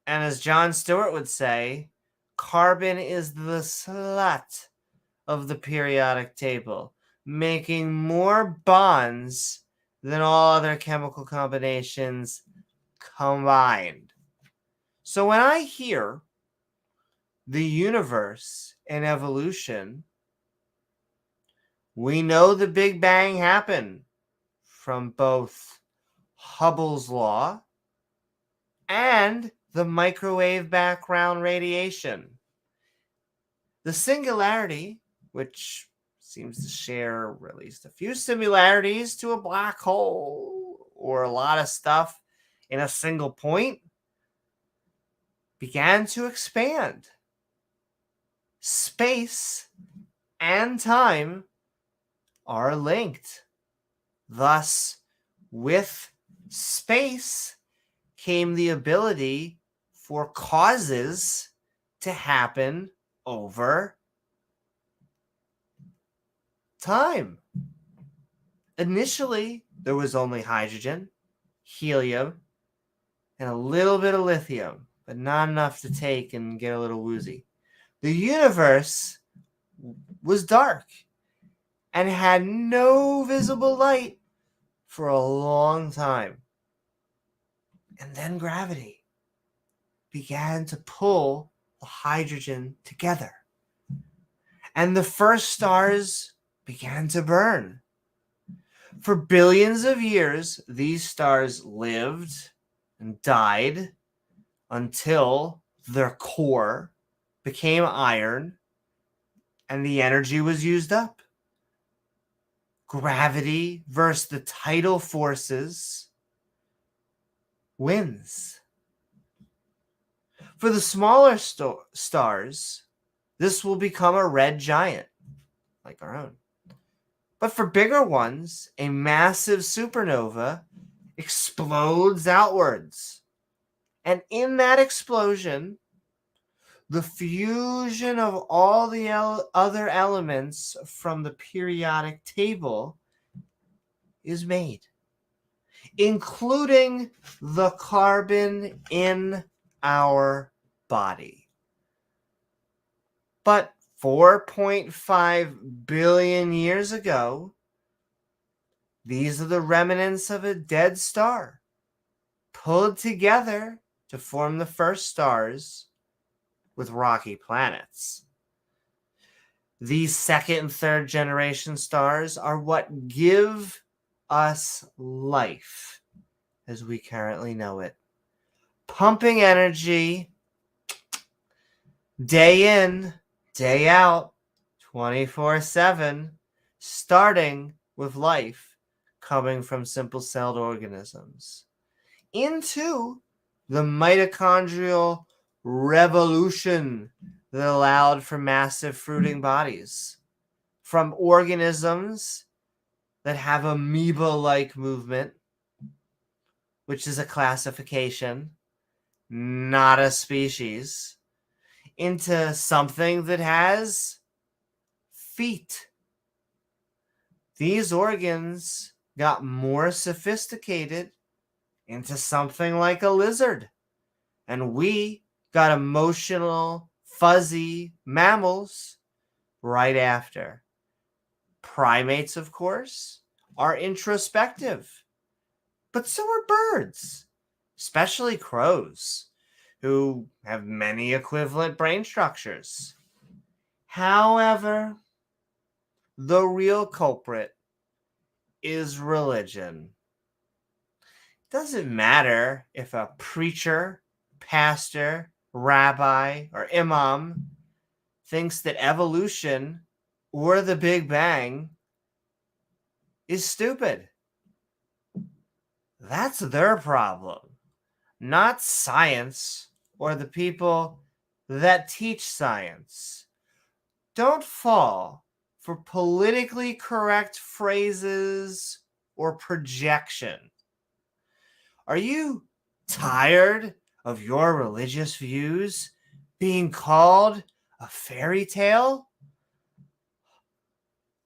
And as Jon Stewart would say, carbon is the slut of the periodic table, making more bonds than all other chemical combinations combined. So when I hear the universe and evolution, we know the Big Bang happened from both Hubble's law and the microwave background radiation. The singularity, which seems to share at least a few similarities to a black hole or a lot of stuff in a single point, began to expand. Space and time are linked. Thus, with space came the ability for causes to happen over time. Initially, there was only hydrogen, helium, and a little bit of lithium, but not enough to take and get a little woozy. The universe was dark and had no visible light for a long time. And then gravity began to pull the hydrogen together. And the first stars began to burn. For billions of years, these stars lived and died until their core became iron and the energy was used up. Gravity versus the tidal forces wins. For the smaller stars, this will become a red giant, like our own. But for bigger ones, a massive supernova explodes outwards. And in that explosion, the fusion of all the other elements from the periodic table is made, including the carbon in our body. But 4.5 billion years ago, these are the remnants of a dead star, pulled together to form the first stars with rocky planets. These second and third generation stars are what give us life as we currently know it, pumping energy day in, day out, 24/7, starting with life coming from simple-celled organisms into the mitochondrial revolution that allowed for massive fruiting bodies from organisms that have amoeba-like movement, which is a classification, not a species, into something that has feet. These organs got more sophisticated into something like a lizard. And we got emotional, fuzzy mammals right after. Primates, of course, are introspective. But so are birds, especially crows, who have many equivalent brain structures. However, the real culprit is religion. Doesn't matter if a preacher, pastor, rabbi, or imam thinks that evolution or the Big Bang is stupid. That's their problem, not science or the people that teach science. Don't fall for politically correct phrases or projection. Are you tired of your religious views being called a fairy tale?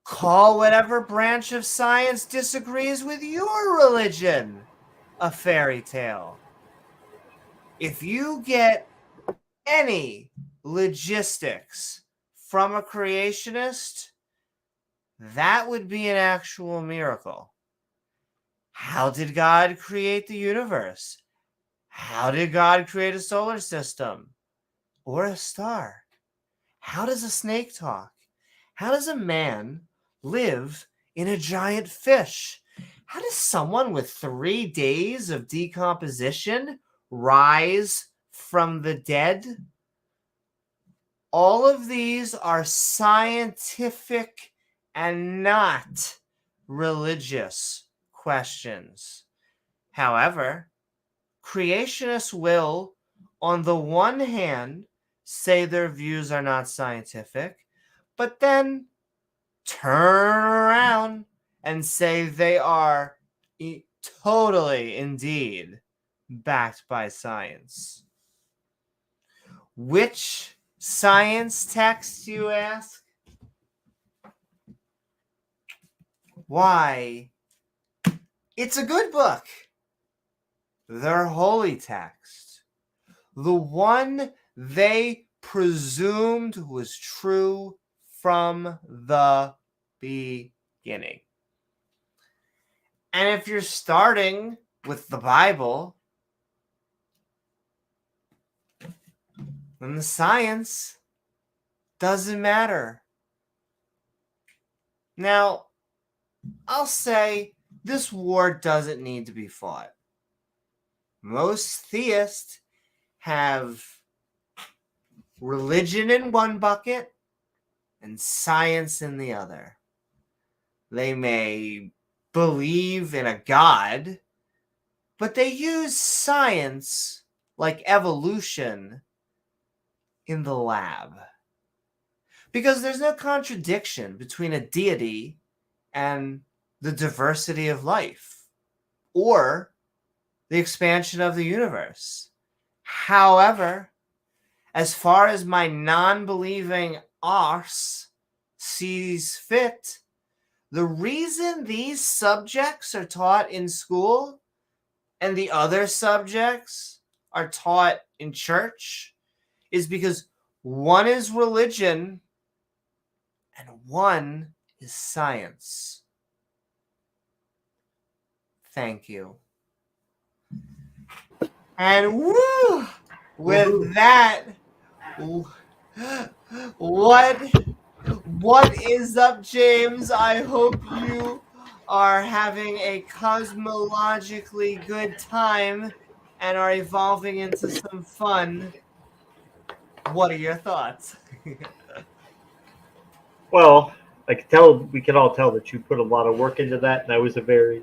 Call whatever branch of science disagrees with your religion a fairy tale. If you get any logistics from a creationist, that would be an actual miracle. How did God create the universe? How did God create a solar system or a star? How does a snake talk? How does a man live in a giant fish? How does someone with 3 days of decomposition rise from the dead? All of these are scientific and not religious questions. However, creationists will, on the one hand, say their views are not scientific, but then turn around and say they are totally, indeed, backed by science. Which science text, you ask? Why, it's a good book. Their holy text. The one they presumed was true from the beginning. And if you're starting with the Bible, then the science doesn't matter. Now, I'll say this war doesn't need to be fought. Most theists have religion in one bucket and science in the other. They may believe in a God, but they use science like evolution in the lab. Because there's no contradiction between a deity and the diversity of life or the expansion of the universe. However, as far as my non-believing arse sees fit, the reason these subjects are taught in school and the other subjects are taught in church is because one is religion and one is science. Thank you. And woo! With that, what is up, James? I hope you are having a cosmologically good time and are evolving into some fun. What are your thoughts? Well, I can tell, we can all tell that you put a lot of work into that, and that was a very,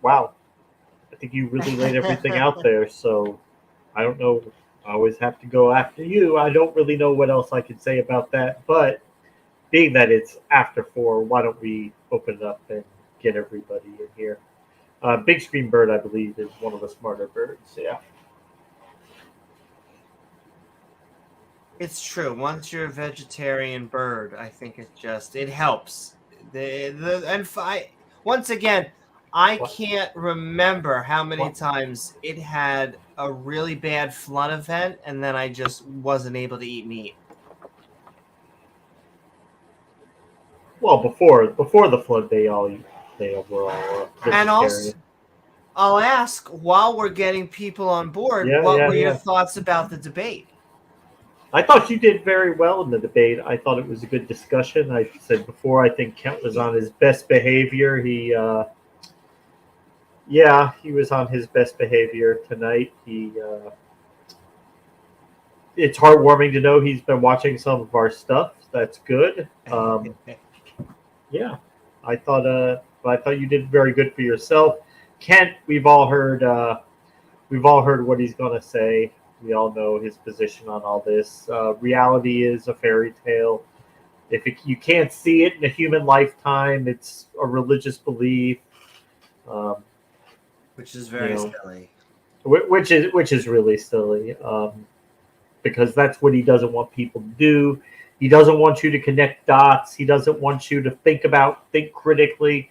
wow. I think you really laid everything out there, so I don't know. I always have to go after you. I don't really know what else I can say about that, but being that it's after 4, why don't we open it up and get everybody in here? Big Screen Bird, I believe, is one of the smarter birds, yeah. It's true. Once you're a vegetarian bird, I think it helps. Once again, I can't remember how many times it had a really bad flood event, and then I just wasn't able to eat meat. Well, before the flood, they were all vegetarian. And also, I'll ask while we're getting people on board, what were your thoughts about the debate? I thought you did very well in the debate. I thought it was a good discussion. I said before, I think Kent was on his best behavior. He was on his best behavior tonight. It's heartwarming to know he's been watching some of our stuff. That's good. Yeah, I thought you did very good for yourself. Kent, we've all heard what he's going to say. We all know his position on all this. Reality is a fairy tale. You can't see it in a human lifetime, it's a religious belief, which is very silly. Which is really silly, because that's what he doesn't want people to do. He doesn't want you to connect dots. He doesn't want you to think critically.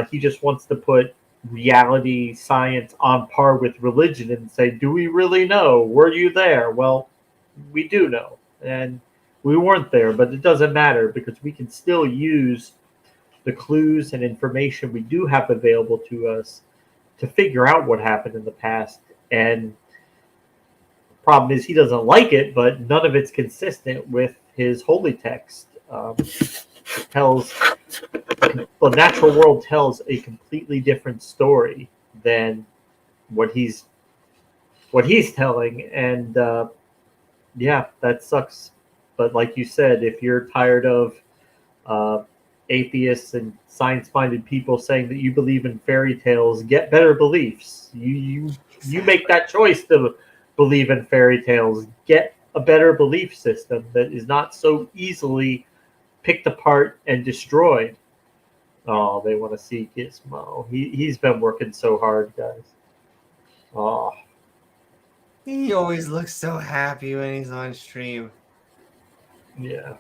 He just wants to put reality science on par with religion and say, do we really know? Were you there? Well, we do know. And we weren't there, but it doesn't matter because we can still use the clues and information we do have available to us to figure out what happened in the past. And the problem is he doesn't like it, but none of it's consistent with his holy text. The natural world tells a completely different story than what he's telling, and that sucks. But like you said, if you're tired of atheists and science-minded people saying that you believe in fairy tales, get better beliefs. You make that choice to believe in fairy tales. Get a better belief system that is not so easily picked apart and destroyed. Oh, they want to see Gizmo. He's been working so hard, guys. Oh, he always looks so happy when he's on stream. Yeah.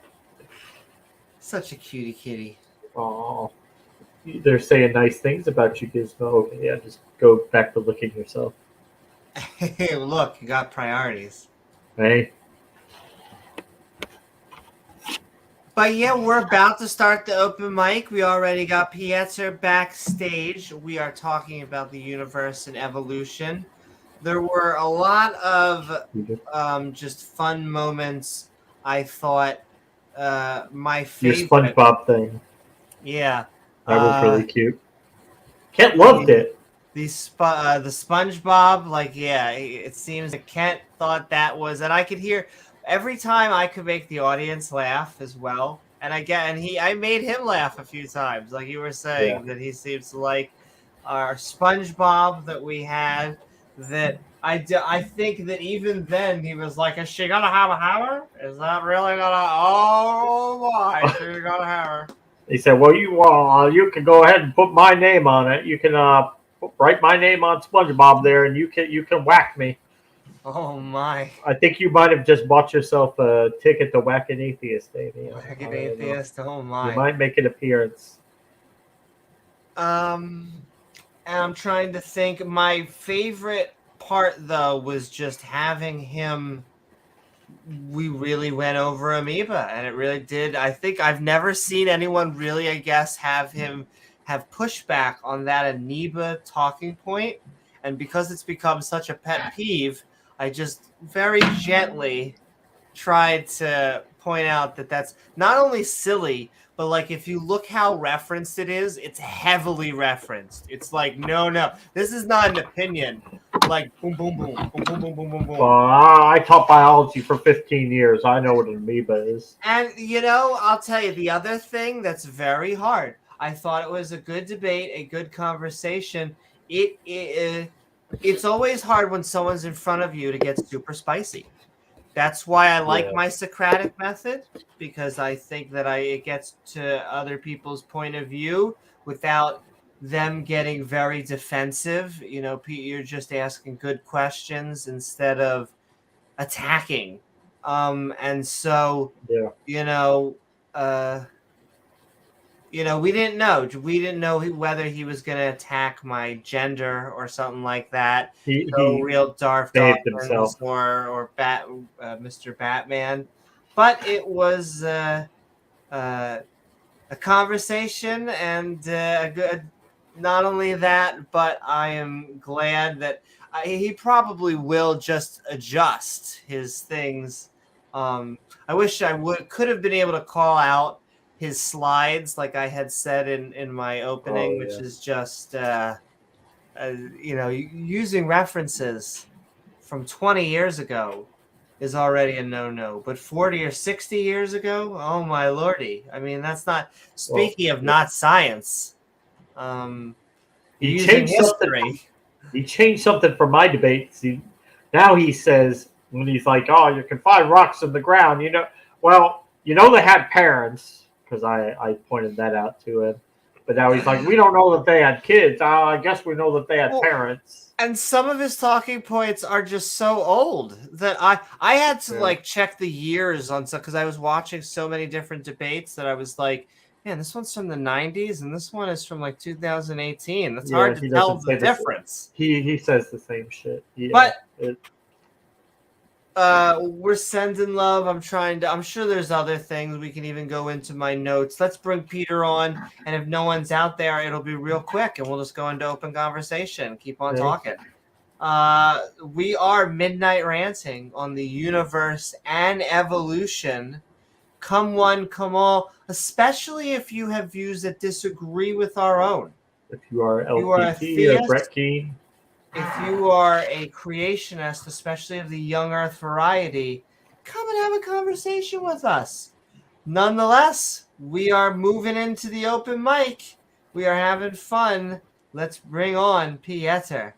Such a cutie kitty. Oh, they're saying nice things about you, Gizmo. Okay, yeah, just go back to licking yourself. Hey, look, you got priorities. Hey. But yeah, we're about to start the open mic. We already got Pietro backstage. We are talking about the universe and evolution. There were a lot of just fun moments. I thought my favorite. Your SpongeBob thing. Yeah. That was really cute. Kent loved it. The SpongeBob, it seems that Kent thought that was, and I could hear every time I could make the audience laugh as well. And I made him laugh a few times, like you were saying, that he seems to like our SpongeBob that we had. That I think that even then he was like, "Is she gonna have a hammer? Is that really gonna? Oh my, she's gonna have her." He said, "Well, you can go ahead and put my name on it. You can write my name on SpongeBob there, and you can whack me." Oh my! I think you might have just bought yourself a ticket to Whack an Atheist, Amy. Whack an Atheist. Oh my! You might make an appearance. And I'm trying to think. My favorite part, though, was just having him. We really went over Amoeba, and it really did. I think I've never seen anyone really, I guess, have him have pushback on that Amoeba talking point. And because it's become such a pet peeve, I just very gently tried to point out that that's not only silly, but like if you look how referenced it is, it's heavily referenced. It's like, no, this is not an opinion. Like boom, boom, boom, boom, boom, boom, boom, boom, boom. I taught biology for 15 years. I know what an amoeba is. And I'll tell you the other thing that's very hard. I thought it was a good debate, a good conversation. It's always hard when someone's in front of you to get super spicy. That's why I like my Socratic method, because I think that it gets to other people's point of view without them getting very defensive. You're just asking good questions instead of attacking. And so, we didn't know whether he was going to attack my gender or something like that. He real Darth himself or Mr. Batman, but it was a conversation and a good. Not only that, but I am glad that he probably will just adjust his things I wish I could have been able to call out his slides like I had said in my opening, which is just using references from 20 years ago is already a no-no, but 40 or 60 years ago, oh my lordy! I mean, that's not speaking of not science. He Using changed history. something. He changed something from my debates. Now he says when he's like, "Oh, you can find rocks in the ground," Well, they had parents because I pointed that out to him. But now he's like, "We don't know that they had kids. I guess we know that they had parents." And some of his talking points are just so old that I had to like check the years on stuff because I was watching so many different debates that I was like, man, this one's from the 90s and this one is from like 2018. That's hard to tell the difference. He says the same shit. But we're sending love. I'm sure there's other things we can even go into my notes. Let's bring Peter on, and if no one's out there, it'll be real quick and we'll just go into open conversation. Keep on talking. We are Midnight Ranting on the universe and evolution. Come one, come all, especially if you have views that disagree with our own. If you are LPT or Brett Keane. If you are a creationist, especially of the young earth variety, come and have a conversation with us. Nonetheless, we are moving into the open mic. We are having fun. Let's bring on Pieter.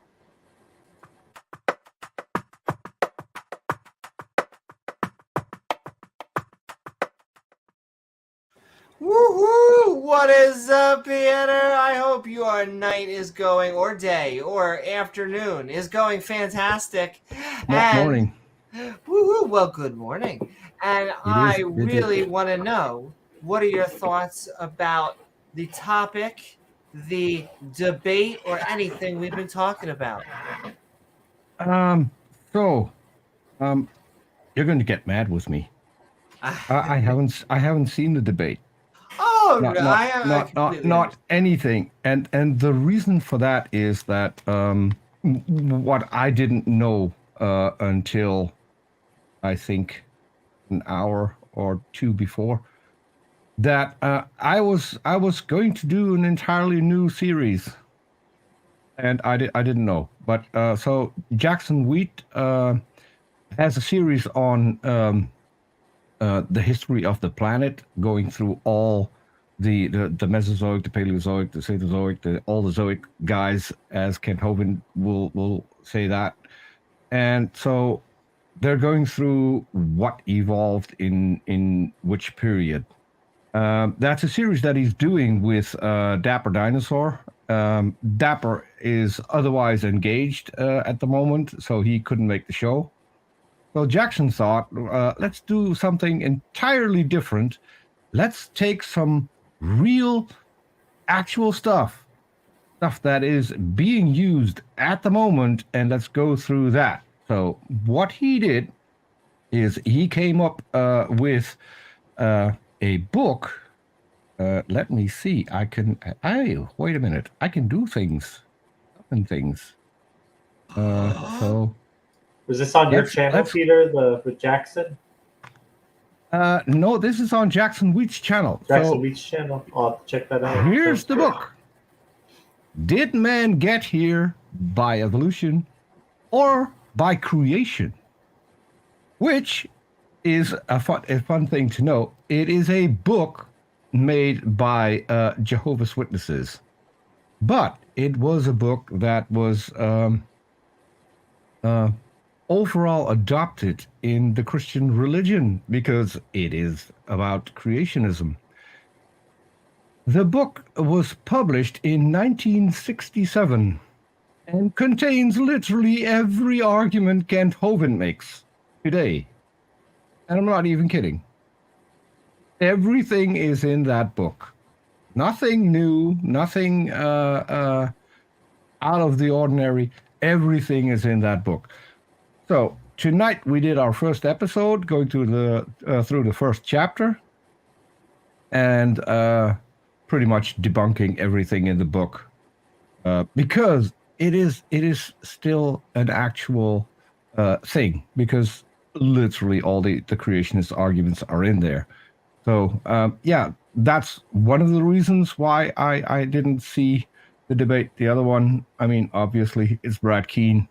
Woohoo! What is up, Pieter? I hope your night is going, or day, or afternoon is going fantastic. Morning. Woohoo! Well, good morning. And I really want to know, what are your thoughts about the topic, the debate, or anything we've been talking about? You're going to get mad with me. I haven't seen the debate. Oh, not anything. And the reason for that is that what I didn't know until I think an hour or two before that I was going to do an entirely new series, and I didn't know. But so Jackson Wheat has a series on the history of the planet, going through all the Mesozoic, the Paleozoic, the Cenozoic, all the Zoic guys, as Kent Hovind will say that. And so they're going through what evolved in which period. That's a series that he's doing with Dapper Dinosaur. Dapper is otherwise engaged at the moment, so he couldn't make the show. So Jackson thought, let's do something entirely different. Let's take some real, actual stuff that is being used at the moment, and let's go through that. So what he did is he came up with a book. Let me see. Wait a minute. I can do things. So. Was this on your channel, Peter, with Jackson? No, this is on Jackson Wheat's channel. Wheat's channel. I'll have to check that out. Here's the book. Did man get here by evolution or by creation? Which is a fun thing to know. It is a book made by Jehovah's Witnesses. But it was a book that was overall adopted in the Christian religion because it is about creationism. The book was published in 1967 and contains literally every argument Kent Hovind makes today. And I'm not even kidding. Everything is in that book. Nothing new, nothing out of the ordinary. Everything is in that book. So tonight we did our first episode, going through the first chapter, and pretty much debunking everything in the book, because it is still an actual thing. Because literally all the creationist arguments are in there. So yeah, that's one of the reasons why I didn't see the debate. The other one, I mean, obviously, is Brett Keane.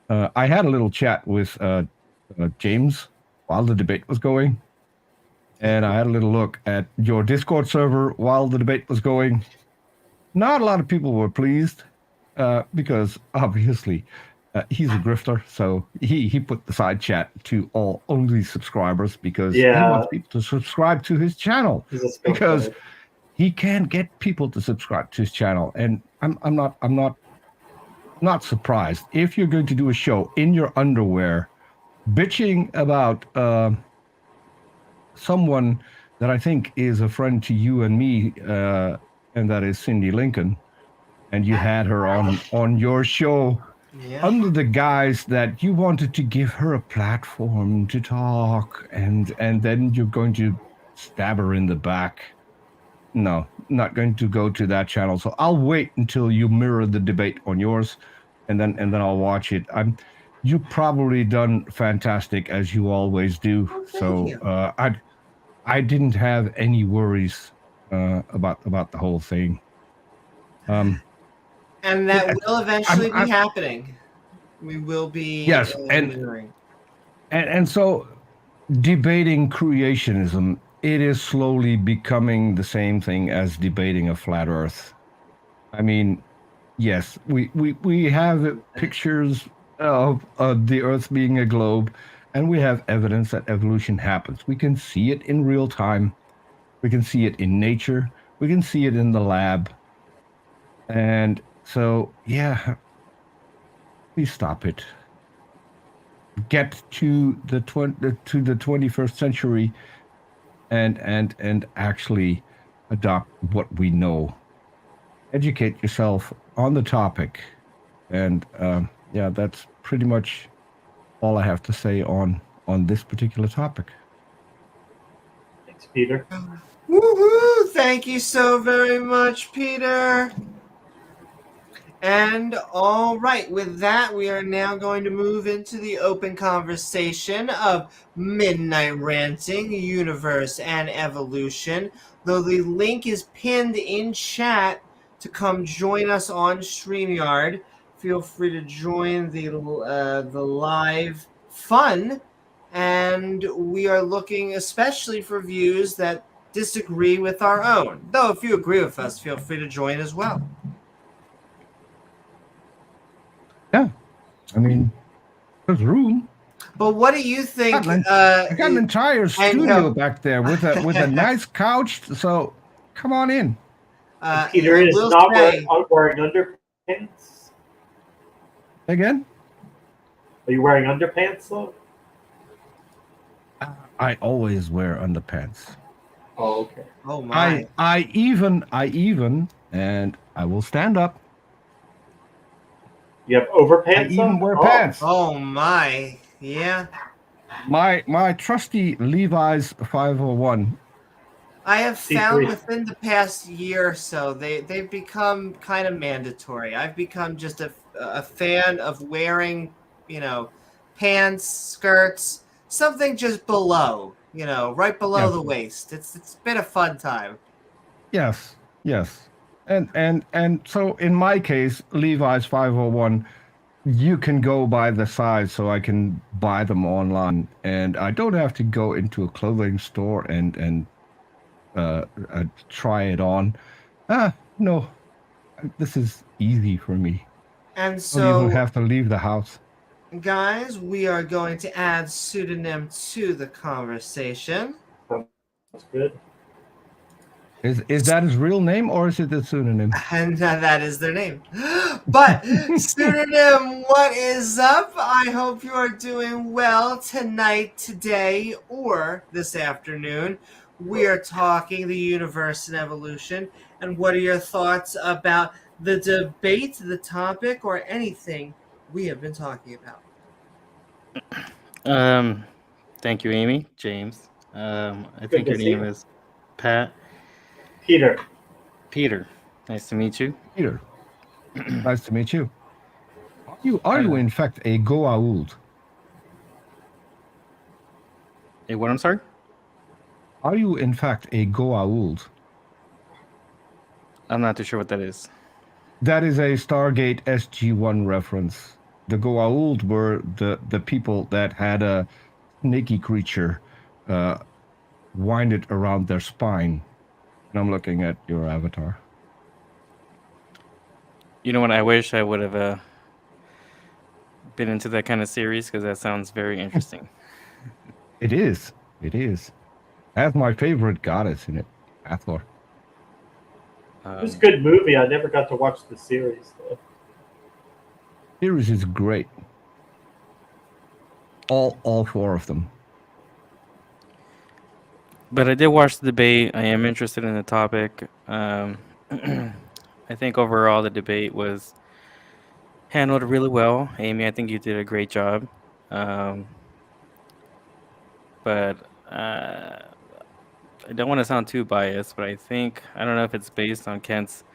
I had a little chat with James while the debate was going, and I had a little look at your Discord server while the debate was going. Not a lot of people were pleased because obviously he's a grifter, so he put the side chat to all only subscribers because he wants people to subscribe to his channel because he can't get people to subscribe to his channel, and I'm not surprised if you're going to do a show in your underwear bitching about someone that I think is a friend to you and me, and that is Cindy Lincoln, and you had her on your show under the guise that you wanted to give her a platform to talk, and then you're going to stab her in the back. No, not going to go to that channel. So I'll wait until you mirror the debate on yours, and then I'll watch it. You've probably done fantastic as you always do. So I didn't have any worries about the whole thing. And that will eventually be happening. We will be mirroring. And so debating creationism, it is slowly becoming the same thing as debating a flat Earth. I mean, yes, we have pictures of the Earth being a globe, and we have evidence that evolution happens. We can see it in real time. We can see it in nature. We can see it in the lab. And so, yeah, please stop it. Get to the 21st century and actually adopt what we know. Educate yourself on the topic. And yeah, that's pretty much all I have to say on this particular topic. Thanks, Peter. Woohoo! Thank you so very much, Peter. And all right, with that, we are now going to move into the open conversation of Midnight Ranting, Universe, and Evolution. Though the link is pinned in chat to come join us on StreamYard, feel free to join the live fun. And we are looking especially for views that disagree with our own. Though if you agree with us, feel free to join as well. Yeah, I mean, there's room. But what do you think? I got an entire studio back there with a nice couch. So come on in. Peter is not wearing underpants. Again? Are you wearing underpants though? I always wear underpants. Oh, okay. Oh my! I even, and I will stand up. You have overpants. I even wear pants. Oh my! Yeah. My trusty Levi's 501. I have found within the past year or so they've become kind of mandatory. I've become just a fan of wearing, pants, skirts, something just below, right below the waist. It's been a fun time. Yes. And so in my case, Levi's 501, you can go by the size, so I can buy them online, and I don't have to go into a clothing store and try it on. No, this is easy for me. And so I don't even have to leave the house. Guys, we are going to add pseudonym to the conversation. That's good. Is that his real name, or is it a pseudonym? And that is their name. But pseudonym, what is up? I hope you are doing well tonight, today, or this afternoon. We are talking the universe and evolution. And what are your thoughts about the debate, the topic, or anything we have been talking about? Thank you, Amy. James. I think your name is Pat. Peter. Nice to meet you. Peter. Nice to meet you. Are you in fact a Goa'uld? What? I'm sorry. Are you in fact a Goa'uld? I'm not too sure what that is. That is a Stargate SG-1 reference. The Goa'uld were the people that had a snaky creature winded around their spine. And I'm looking at your avatar. You know what? I wish I would have been into that kind of series because that sounds very interesting. It is. It is. That's my favorite goddess in it, Hathor. It was a good movie. I never got to watch the series, though. Series is great. All four of them. But I did watch the debate. I am interested in the topic. I think overall the debate was handled really well. Amy, I think you did a great job. But I don't want to sound too biased, but I don't know if it's based on Kent's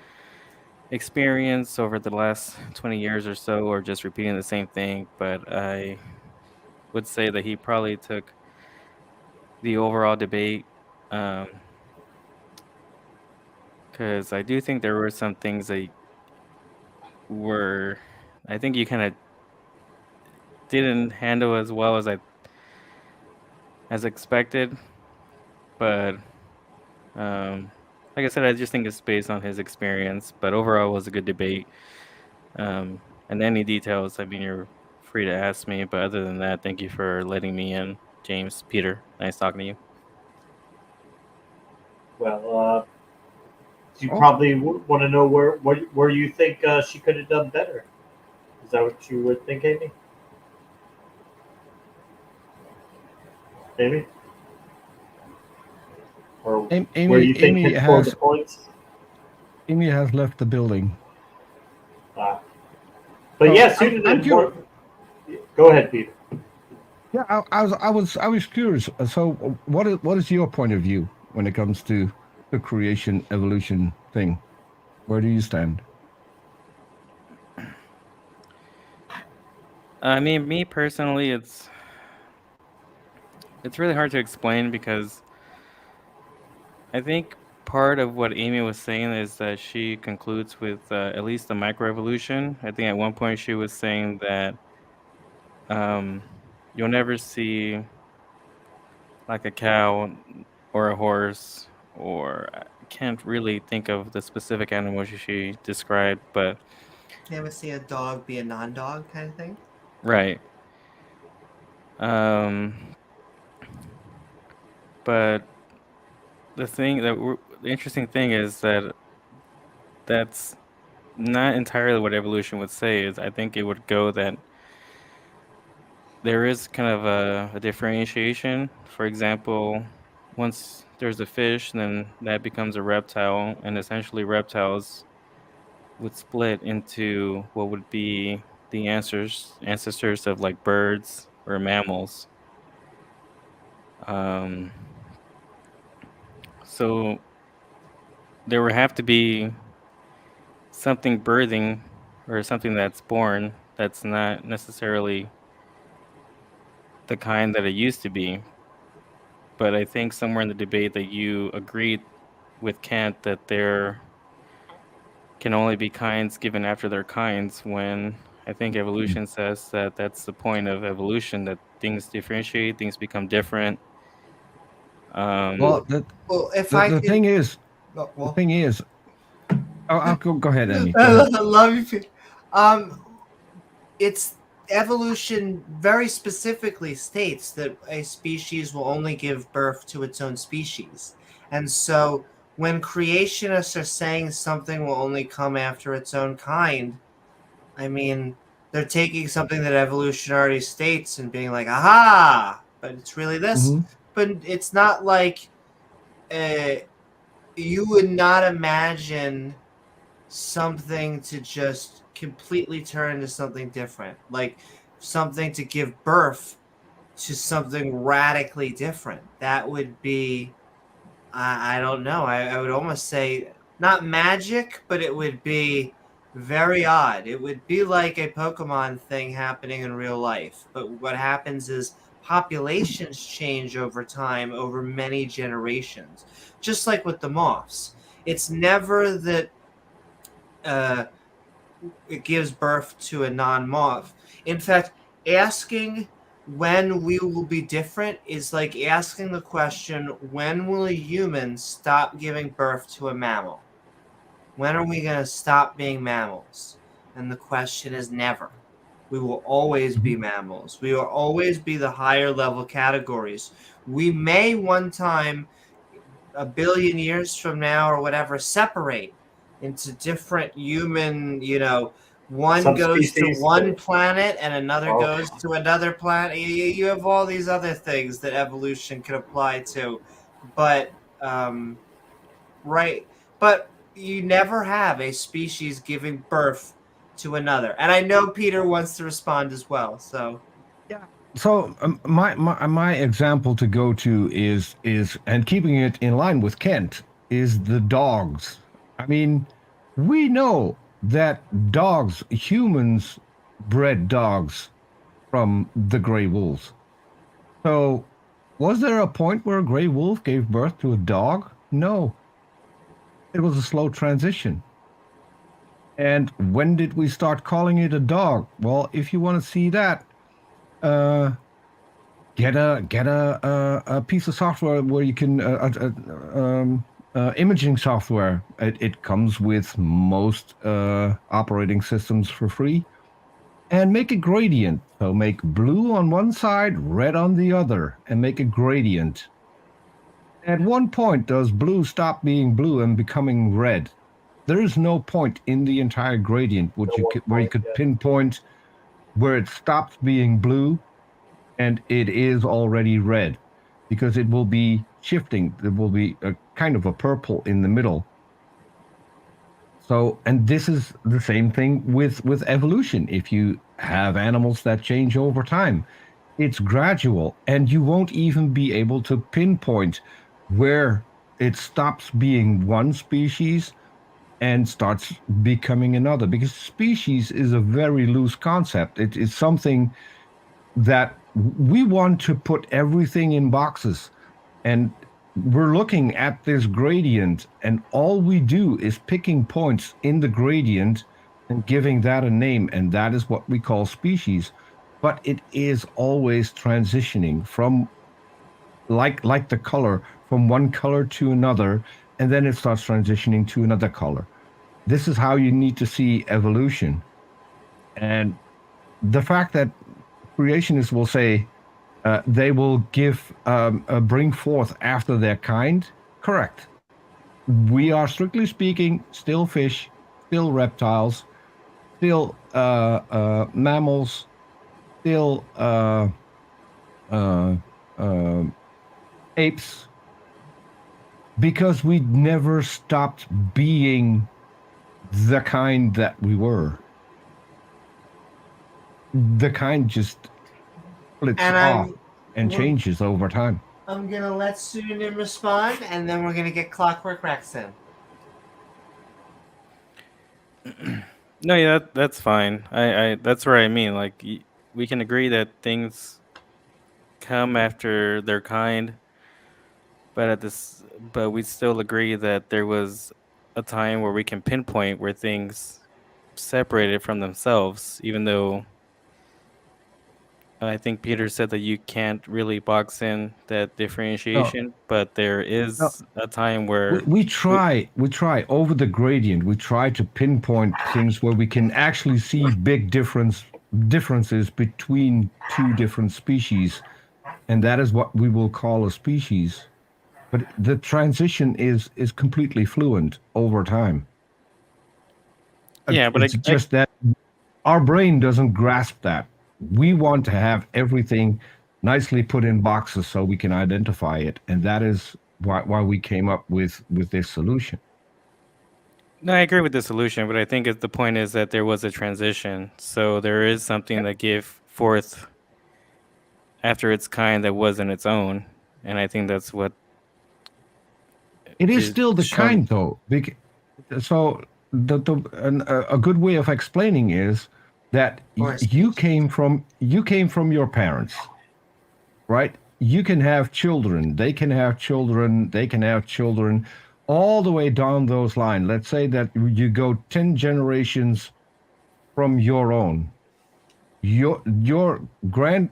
experience over the last 20 years or so, or just repeating the same thing. But I would say that he probably took the overall debate, because I do think there were some things that were, I think you kind of didn't handle as well as expected. But like I said, I just think it's based on his experience. But overall, it was a good debate. And any details, I mean, you're free to ask me. But other than that, thank you for letting me in, James, Peter. Nice talking to you. Well, you probably want to know where you think she could have done better. Is that what you would think, Amy? Amy? Or Amy, where you think Amy Kent scored has the points? Amy has left the building. But yeah, pseudonym. Go ahead, Peter. Yeah, I was curious. So, what is your point of view when it comes to the creation evolution thing? Where do you stand? I mean, me personally, it's really hard to explain because I think part of what Amy was saying is that she concludes with at least the microevolution. I think at one point she was saying that you'll never see like a cow or a horse, or I can't really think of the specific animal she described, but You ever see a dog be a non-dog kind of thing? right. But the interesting thing is that that's not entirely what evolution would say. Is I think it would go that there is kind of a differentiation. For example, once there's a fish, then that becomes a reptile, and essentially reptiles would split into what would be the ancestors of like birds or mammals. So there would have to be something birthing or something that's born that's not necessarily the kind that it used to be. But I think somewhere in the debate that you agreed with Kant that there can only be kinds given after their kinds, when I think evolution says that that's the point of evolution, that things differentiate, things become different. Well, the thing is, I'll go ahead, Amy. I love you. It's evolution very specifically states that a species will only give birth to its own species. And so when creationists are saying something will only come after its own kind, I mean, they're taking something that evolution already states and being like, aha, but it's really this. Mm-hmm. But it's not like you would not imagine something to just completely turn into something different, like something to give birth to something radically different. That would be, I don't know, I would almost say not magic, but it would be very odd. It would be like a Pokemon thing happening in real life. But what happens is populations change over time, over many generations. Just like with the moths, it's never that it gives birth to a non-moth. In fact, asking when we will be different is like asking the question, when will a human stop giving birth to a mammal? When are we going to stop being mammals? And the question is never. We will always be mammals. We will always be the higher level categories. We may one time, a billion years from now or whatever, separate into different human, one goes to Subspecies. one planet and another Oh. goes to another planet. You have all these other things that evolution could apply to. But, right. But you never have a species giving birth to another. And I know Peter wants to respond as well. So Yeah. So my example to go to is and keeping it in line with Kent is the dogs. I mean, we know that humans bred dogs from the gray wolves. So was there a point where a gray wolf gave birth to a dog? No. It was a slow transition. And when did we start calling it a dog? Well, if you want to see that, get a piece of software where you can imaging software. It comes with most operating systems for free, and make a gradient. So make blue on one side, red on the other, and make a gradient. At one point, does blue stop being blue and becoming red? There is no point in the entire gradient where you could pinpoint where it stops being blue and it is already red, because it will be shifting. There will be a kind of a purple in the middle. So, and this is the same thing with evolution. If you have animals that change over time, it's gradual, and you won't even be able to pinpoint where it stops being one species and starts becoming another, because species is a very loose concept. It is something that we want to put everything in boxes, and we're looking at this gradient, and all we do is picking points in the gradient and giving that a name, and that is what we call species. But it is always transitioning from like the color, from one color to another, and then it starts transitioning to another color. This is how you need to see evolution. And the fact that creationists will say they will bring forth after their kind, correct. We are, strictly speaking, still fish, still reptiles, still mammals, still apes, because we never stopped being the kind that we were. The kind just splits off and changes over time. I'm going to let Pseudonym respond, and then we're going to get Clockwork Rex in. No, yeah, that's fine. I that's what I mean. Like, we can agree that things come after their kind, but we still agree that there was a time where we can pinpoint where things separated from themselves, even though I think Peter said that you can't really box in that differentiation, but there is a time where we try over the gradient. We try to pinpoint things where we can actually see big differences between two different species, and that is what we will call a species. But the transition is completely fluent over time. Yeah, but it's just that our brain doesn't grasp that. We want to have everything nicely put in boxes so we can identify it, and that is why we came up with this solution. No, I agree with the solution, but I think the point is that there was a transition. So there is something that gave forth after its kind that wasn't its own, and I think that's what it is still the kind, though. So a good way of explaining is that you came from your parents, right? You can have children. They can have children. They can have children, all the way down those lines. Let's say that you go 10 generations from your own. Your great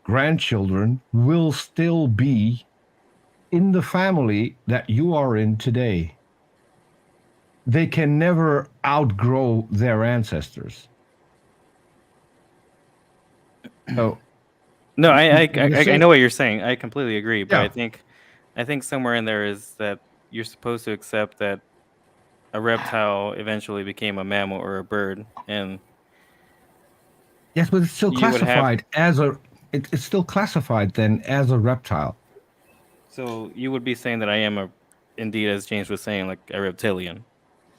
grandchildren will still be in the family that you are in today. They can never outgrow their ancestors. So No, I the same- know what you're saying. I completely agree, but Yeah. I think somewhere in there is that you're supposed to accept that a reptile eventually became a mammal or a bird, and Yes, but it's still you would have. classified as a. It's still classified then as a reptile. So you would be saying that I am indeed, as James was saying, like a reptilian,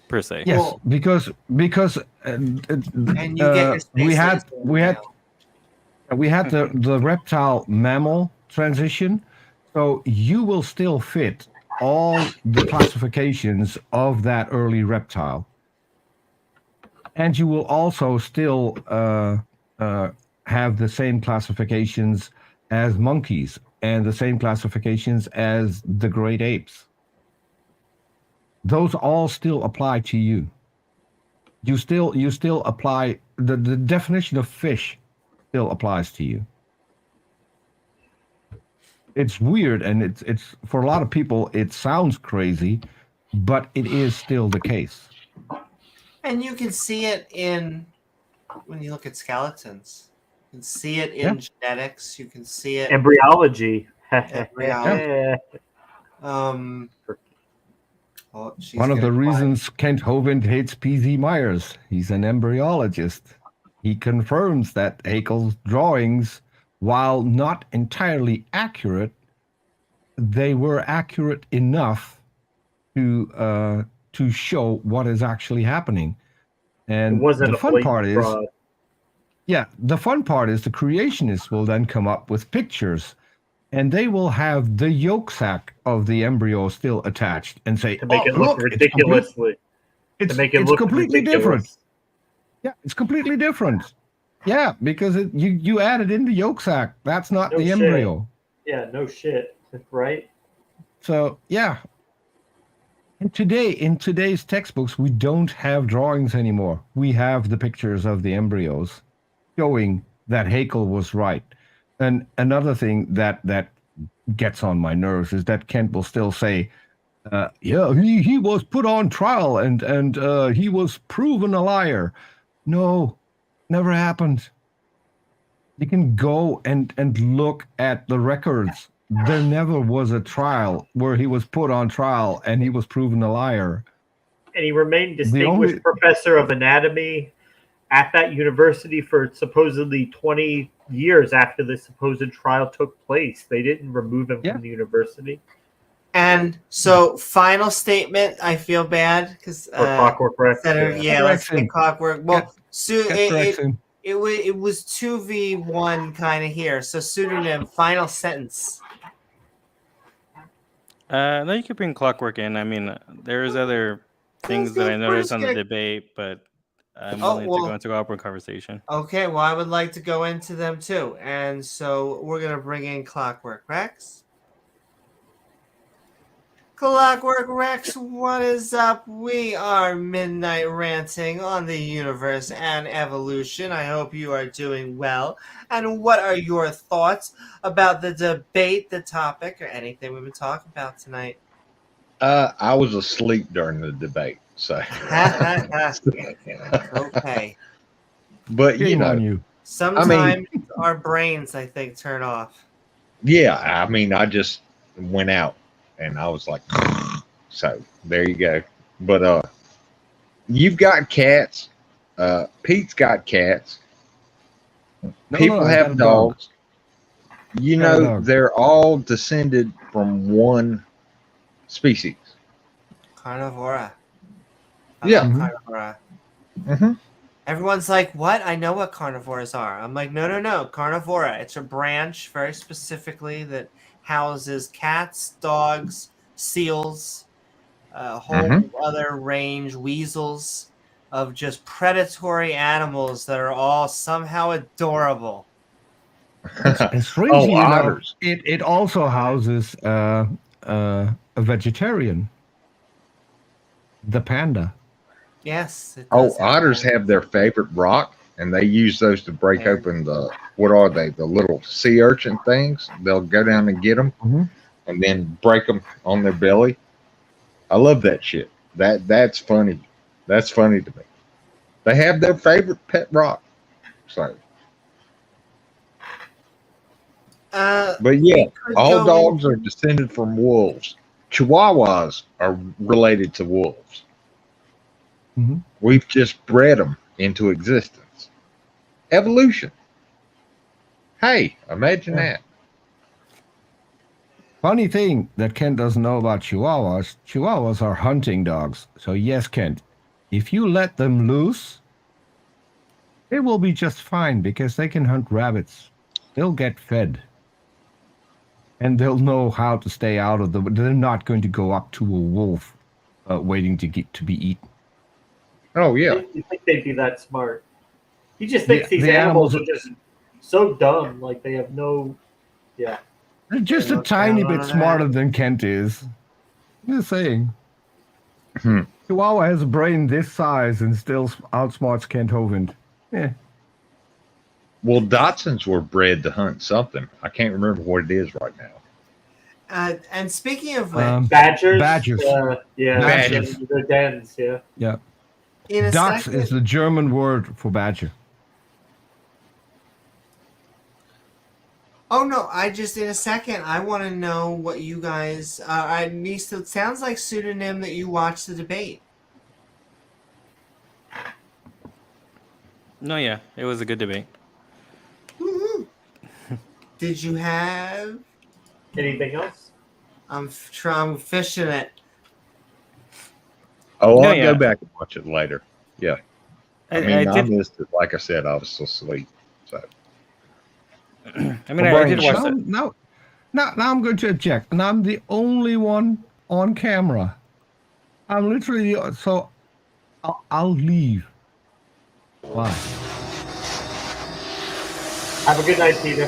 per se. Yes, Well, because and you get your we space had laser we had now. we had the reptile mammal transition, so you will still fit all the classifications of that early reptile, and you will also still have the same classifications as monkeys and the same classifications as the great apes. Those all still apply to you. You still apply the definition of fish still applies to you. It's weird, and it's for a lot of people it sounds crazy, but it is still the case. And you can see it when you look at skeletons. You can see it in genetics. You can see it Embryology. embryology. One of the reasons Kent Hovind hates P.Z. Myers. He's an embryologist. He confirms that Haeckel's drawings, while not entirely accurate, they were accurate enough to show what is actually happening. And It wasn't the a fun blatant part is, fraud. the fun part is the creationists will then come up with pictures, and they will have the yolk sac of the embryo still attached and say, To make it look look, ridiculously. it's To make it look completely ridiculous. different. Yeah, it's completely different. Yeah, because you added in the yolk sac. That's not No the shit. embryo. Yeah, no shit. Right? So yeah. And in today's textbooks, we don't have drawings anymore. We have the pictures of the embryos showing that Haeckel was right. And another thing that gets on my nerves is that Kent will still say, yeah, he was put on trial and he was proven a liar. No, never happened. You can go and look at the records. There never was a trial where he was put on trial and he was proven a liar. And he remained distinguished professor of anatomy at that university for supposedly 20 years after the supposed trial took place. They didn't remove him from the university. And so, final statement. I feel bad because Clockwork Rex. Let's get Clockwork. Well, it was 2v1 kind of here. So, pseudonym. Final sentence. No, you could bring Clockwork in. I mean, there's other things that I noticed on the debate, but I'm willing to go into open conversation. Okay, well, I would like to go into them too. And so we're going to bring in Clockwork Rex. Clockwork Rex, what is up? We are Midnight Ranting on the universe and evolution. I hope you are doing well. And what are your thoughts about the debate, the topic, or anything we've been talking about tonight? I was asleep during the debate, so. Okay. But you know, sometimes our brains, I think, turn off. Yeah, I mean, I just went out and I was like, so there you go. But you've got cats. Pete's got cats. People have dogs. You know, they're all descended from one species. Carnivora. Yeah. Carnivora. Mm-hmm. Everyone's like, what? I know what carnivores are. I'm like, no. Carnivora. It's a branch very specifically that houses cats, dogs, seals, a whole other range, weasels of just predatory animals that are all somehow adorable. And strangely enough, otters. it also houses a vegetarian, the panda. Yes. It Oh, does have otters that. have their favorite rock, and they use those to break Fair. open what are they? The little sea urchin things. They'll go down and get them, Mhm. and then break them on their belly. I love that shit. That's funny. That's funny to me. They have their favorite pet rock. So, but yeah, We could all go dogs into. are descended from wolves. Chihuahuas are related to wolves. Mhm. We've just bred them into existence. Evolution. Hey, imagine Yeah. that. Funny thing that Kent doesn't know about Chihuahuas are hunting dogs. So yes, Kent, if you let them loose, they will be just fine because they can hunt rabbits. They'll get fed. And they'll know how to stay out of the. They're not going to go up to a wolf waiting to get to be eaten. Oh yeah. You think they'd be that smart? He just The, thinks these the animals animals are just so dumb. Like they have no. Yeah. are just a No tiny doubt bit on smarter that. than Kent is. I'm just saying. Hmm. Chihuahua has a brain this size and still outsmarts Kent Hovind. Yeah. Well, Dachshunds were bred to hunt something. I can't remember what it is right now. And speaking of which, Badgers. Badgers. Yeah. Badgers. Yeah, their dens. Yeah. Yeah. in a Dachs second, is the German word for badger. oh no, I just in a second I want to know what you guys. I Nisa, it sounds like pseudonym that you watched the debate. No, yeah, it was a good debate. Woo-hoo. Did you have? Anything else? I'm fishing it. Oh, No, I'll go yeah, back and watch it later. Yeah. I I mean, I did. missed it. Like I said, I was asleep. So I mean, my I brain did watch Now, that. now, now I'm going to object. And I'm the only one on camera. I'm literally so I'll leave. Why? Have a good night, Peter.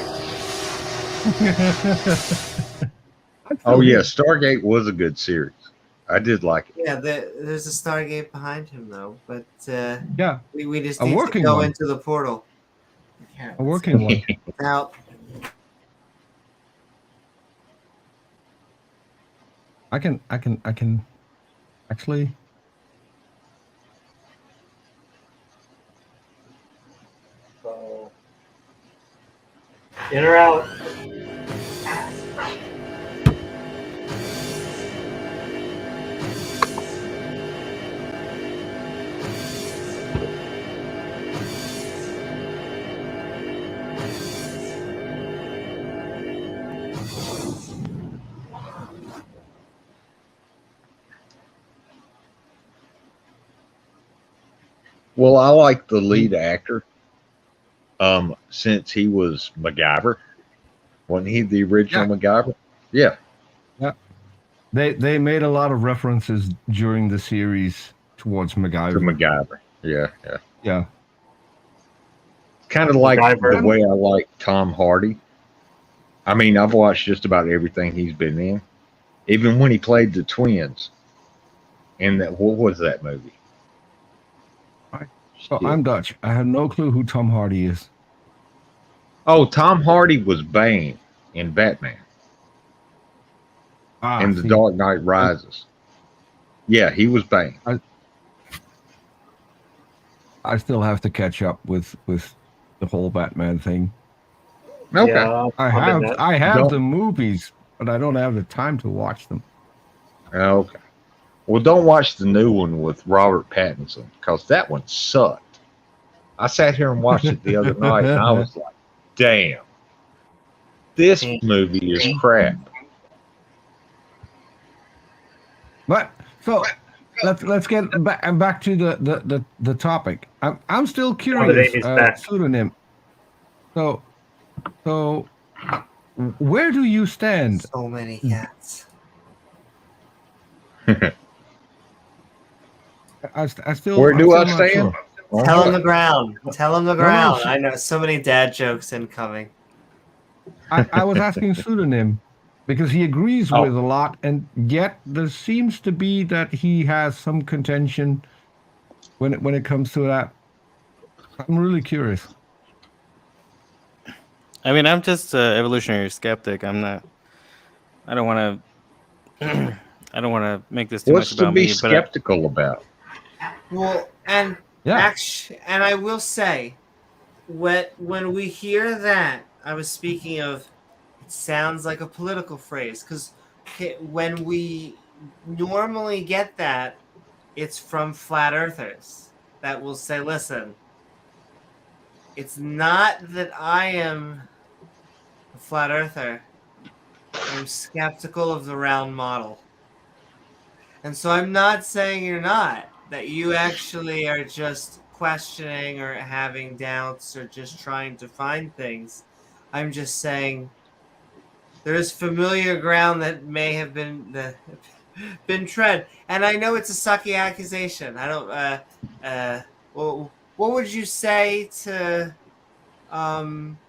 Oh yeah, Stargate was a good series. I did like it. Yeah, there's a Stargate behind him though, but Yeah, we just a need to working go one. into the portal. Yeah, A working one. now. I can actually. So, in or out? Well, I like the lead actor. Since he was MacGyver, wasn't he the original Yeah. MacGyver? Yeah. Yeah. They made a lot of references during the series towards To MacGyver. MacGyver. Yeah, yeah. Yeah. Kind of like MacGyver. the way I like Tom Hardy. I mean, I've watched just about everything he's been in, even when he played the twins. In that, what was that movie? So Shit. I'm Dutch. I have no clue who Tom Hardy is. Oh, Tom Hardy was Bane in Batman in The See, Dark Knight Rises. Yeah, he was Bane. I still have to catch up with the whole Batman thing. Okay. Yeah, I'm in that. I have Don't- the movies, but I don't have the time to watch them. Okay. Well, don't watch the new one with Robert Pattinson because that one sucked. I sat here and watched it the other night and I was like, damn, this movie is crap. But so let's get back to the topic. I'm still curious. Amy's back. Pseudonym. So where do you stand? So many cats. I still. Where I'm do still I not stand? sure. Tell him the ground. Tell him the No, ground. so- I know so many dad jokes incoming. I was asking pseudonym because he agrees Oh. with a lot, and yet there seems to be that he has some contention when it comes to that. I'm really curious. I mean, I'm just an evolutionary skeptic. I'm not. I don't want to. I don't want to make this too much What's to about be me, but skeptical about? Well, and Yeah. and I will say, when we hear that, I was speaking of. It sounds like a political phrase because when we normally get that, it's from flat earthers that will say, "Listen, it's not that I am a flat earther. I'm skeptical of the round model." And so I'm not saying you're not, that you actually are just questioning or having doubts or just trying to find things. I'm just saying there is familiar ground that may have been tread. And I know it's a sucky accusation. I don't well, what would you say to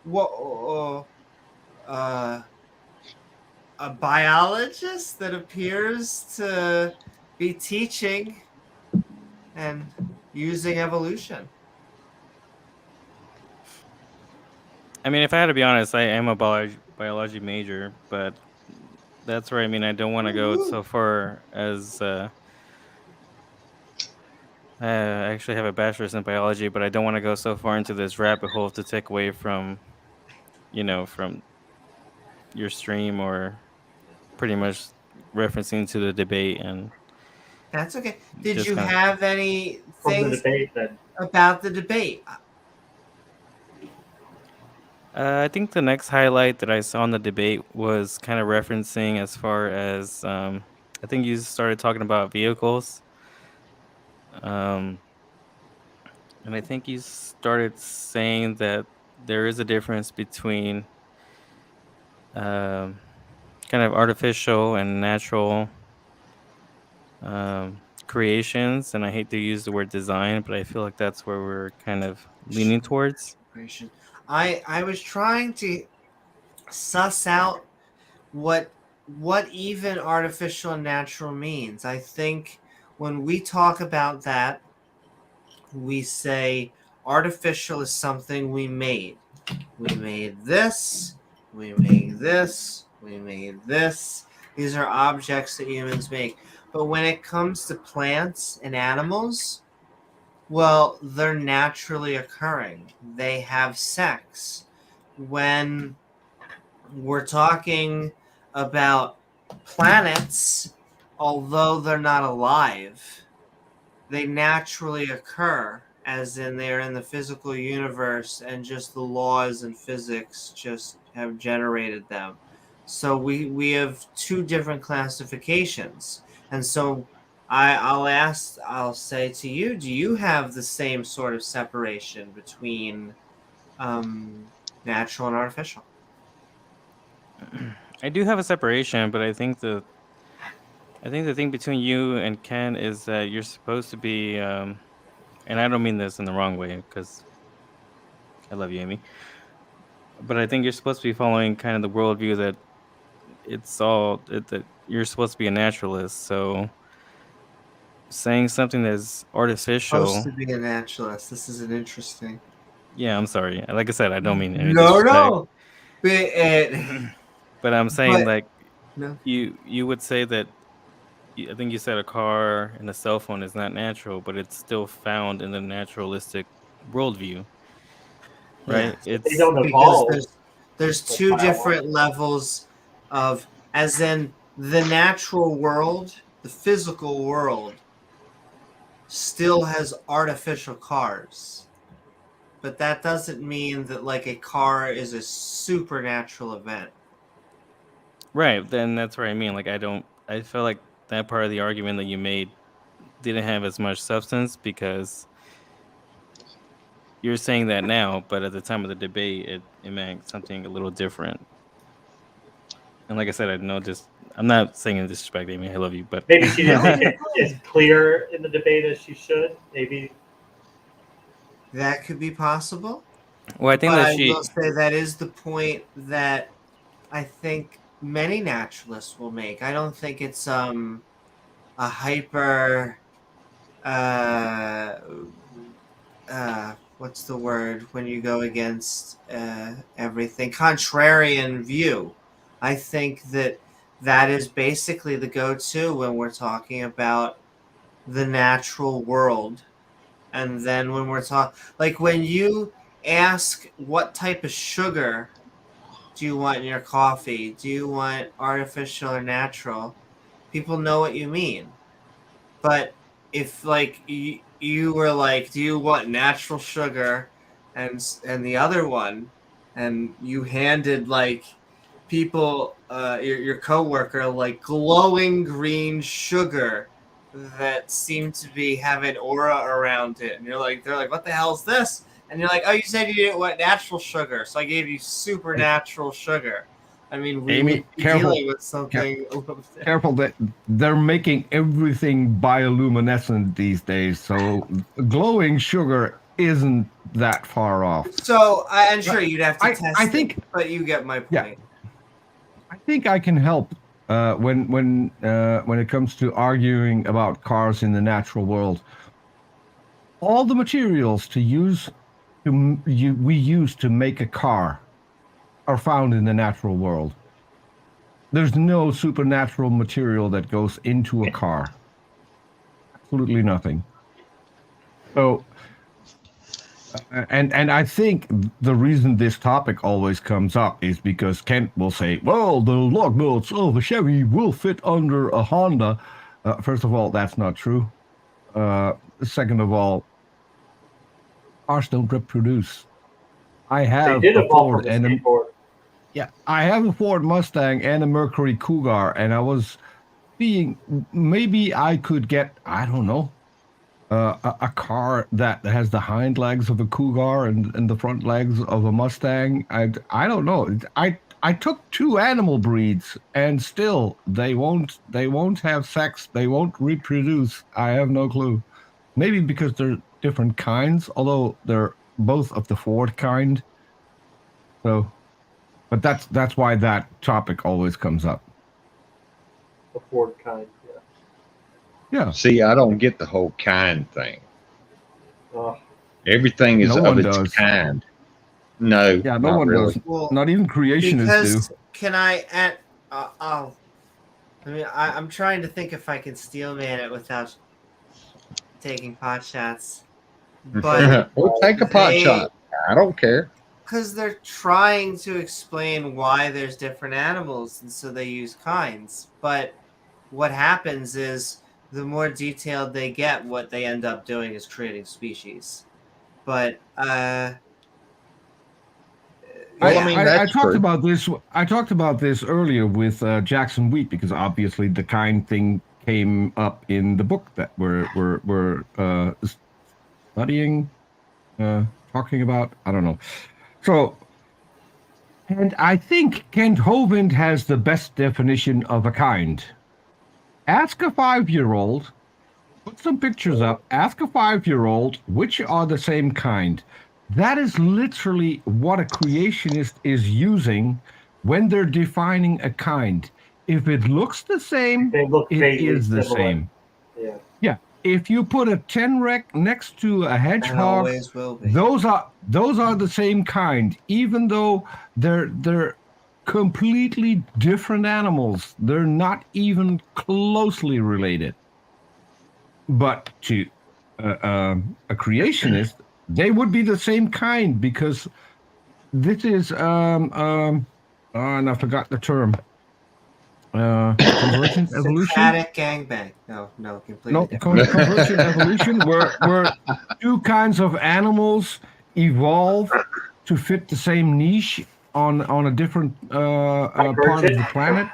what a biologist that appears to be teaching and using evolution? I mean, if I had to be honest, I am a biology major, but that's where I mean I don't want to go so far as I actually have a bachelor's in biology, but I don't want to go so far into this rabbit hole to take away from from your stream or pretty much referencing to the debate and That's okay. Did just you kind of. have any From the things debate, then. about the debate? I think the next highlight that I saw in the debate was kind of referencing as far as I think you started talking about vehicles, um, and I think you started saying that there is a difference between um, kind of artificial and natural creations. And I hate to use the word design, but I feel like that's where we're kind of leaning towards. I was trying to suss out what even artificial and natural means. I think when we talk about that, we say artificial is something we made. We made this, we made this, we made this. These are objects that humans make. But when it comes to plants and animals, well, they're naturally occurring. They have sex. When we're talking about planets, although they're not alive, they naturally occur, as in they're in the physical universe, and just the laws and physics just have generated them. So we have two different classifications, and so I'll say to you, do you have the same sort of separation between natural and artificial? I do have a separation, but I think the thing between you and Ken is that you're supposed to be, and I don't mean this in the wrong way because I love you, Amy, but I think you're supposed to be following kind of the worldview that that you're supposed to be a naturalist. So saying something that's Supposed artificial, to be a naturalist. This is an interesting. yeah, I'm sorry. Like I said, I don't mean any No, disrespect, no. But, but I'm saying but like no. you would say that I think you said a car and a cell phone is not natural, but it's still found in the naturalistic worldview, Yeah, right? But they It's don't because evolve there's with two biology. different levels of, as in the natural world, the physical world still has artificial cars, but that doesn't mean that like a car is a supernatural event. right. Then that's what I mean. Like I feel like that part of the argument that you made didn't have as much substance because you're saying that now, but at the time of the debate, it meant something a little different. And like I said, I know just I'm not saying in disrespect, Amy. I love you, but Maybe she didn't make it as clear in the debate as she should. Maybe That could be possible. Well, I think But that I she. will say that is the point that I think many naturalists will make. I don't think it's a hyper uh what's the word when you go against everything, contrarian view. I think that that is basically the go-to when we're talking about the natural world. And then when we're talking, like when you ask what type of sugar do you want in your coffee, do you want artificial or natural, people know what you mean. But if like you were like, do you want natural sugar, and the other one, and you handed like people your coworker like glowing green sugar that seemed to be have an aura around it, and they're like, what the hell is this? And you're like, oh, you said you didn't want natural sugar, so I gave you supernatural sugar. I mean, we would Amy, be careful. dealing with something a little bit. Careful that they're making everything bioluminescent these days, so glowing sugar isn't that far off. So I'm sure you'd have to I test think, it, but you get my yeah, point. I think I can help when it comes to arguing about cars in the natural world. All the materials we use to make a car are found in the natural world. There's no supernatural material that goes into a car. Absolutely nothing. So, and I think the reason this topic always comes up is because Kent will say, well, the lug nuts of a Chevy will fit under a Honda. First of all, that's not true. Second of all, cars don't reproduce. I They have did a evolve Ford from a and a, skateboard. yeah, I have a Ford Mustang and a Mercury Cougar, and I was seeing maybe I could get, I don't know, a car that has the hind legs of a Cougar and the front legs of a Mustang. I don't know. I took two animal breeds and still they won't have sex. They won't reproduce. I have no clue. Maybe because they're different kinds, although they're both of the Ford kind. So, but that's why that topic always comes up. The Ford kind, yeah. Yeah. See, I don't get the whole kind thing. Uh, Everything is No of one its does. kind. No, Yeah, no not one really. does. Well, Not even creationists do. because can I at I'll I mean I'm trying to think if I can steelman it without taking pot shots. But We'll take a pot they shot. I don't care. because they're trying to explain why there's different animals, and so they use kinds. But what happens is the more detailed they get, what they end up doing is creating species. But Well, I yeah, mean, I that's talked true. about this. I talked about this earlier with Jackson Wheat because obviously the kind thing came up in the book that we're studying, talking about. I don't know. So, and I think Kent Hovind has the best definition of a kind. Ask a 5-year-old. Put some pictures up. Ask a 5-year-old which are the same kind. That is literally what a creationist is using when they're defining a kind. If it looks the same, they look it vaguely is the similar. same. Yeah. Yeah. If you put a tenrec next to a and hedgehog, always will be. those are the same kind, even though they're completely different animals. They're not even closely related. But to a creationist, they would be the same kind because this is and I forgot the term. Convergent evolution. Syncretic gangbang. No, completely No, different. convergent evolution, where two kinds of animals evolve to fit the same niche on a different part of the planet.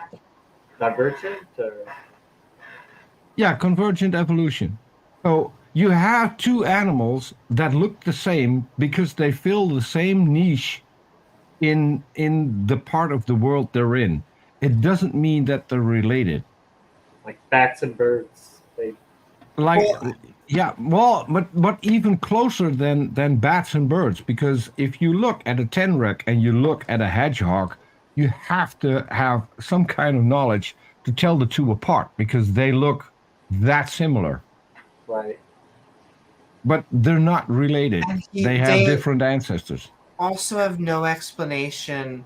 Divergent? Yeah, convergent evolution. So you have two animals that look the same because they fill the same niche in the part of the world they're in. It doesn't mean that they're related. Like bats and birds. They like Well, yeah, well, but even closer than bats and birds, because if you look at a tenrec and you look at a hedgehog, you have to have some kind of knowledge to tell the two apart because they look that similar, Right. but they're not related. and They have they different ancestors. also have no explanation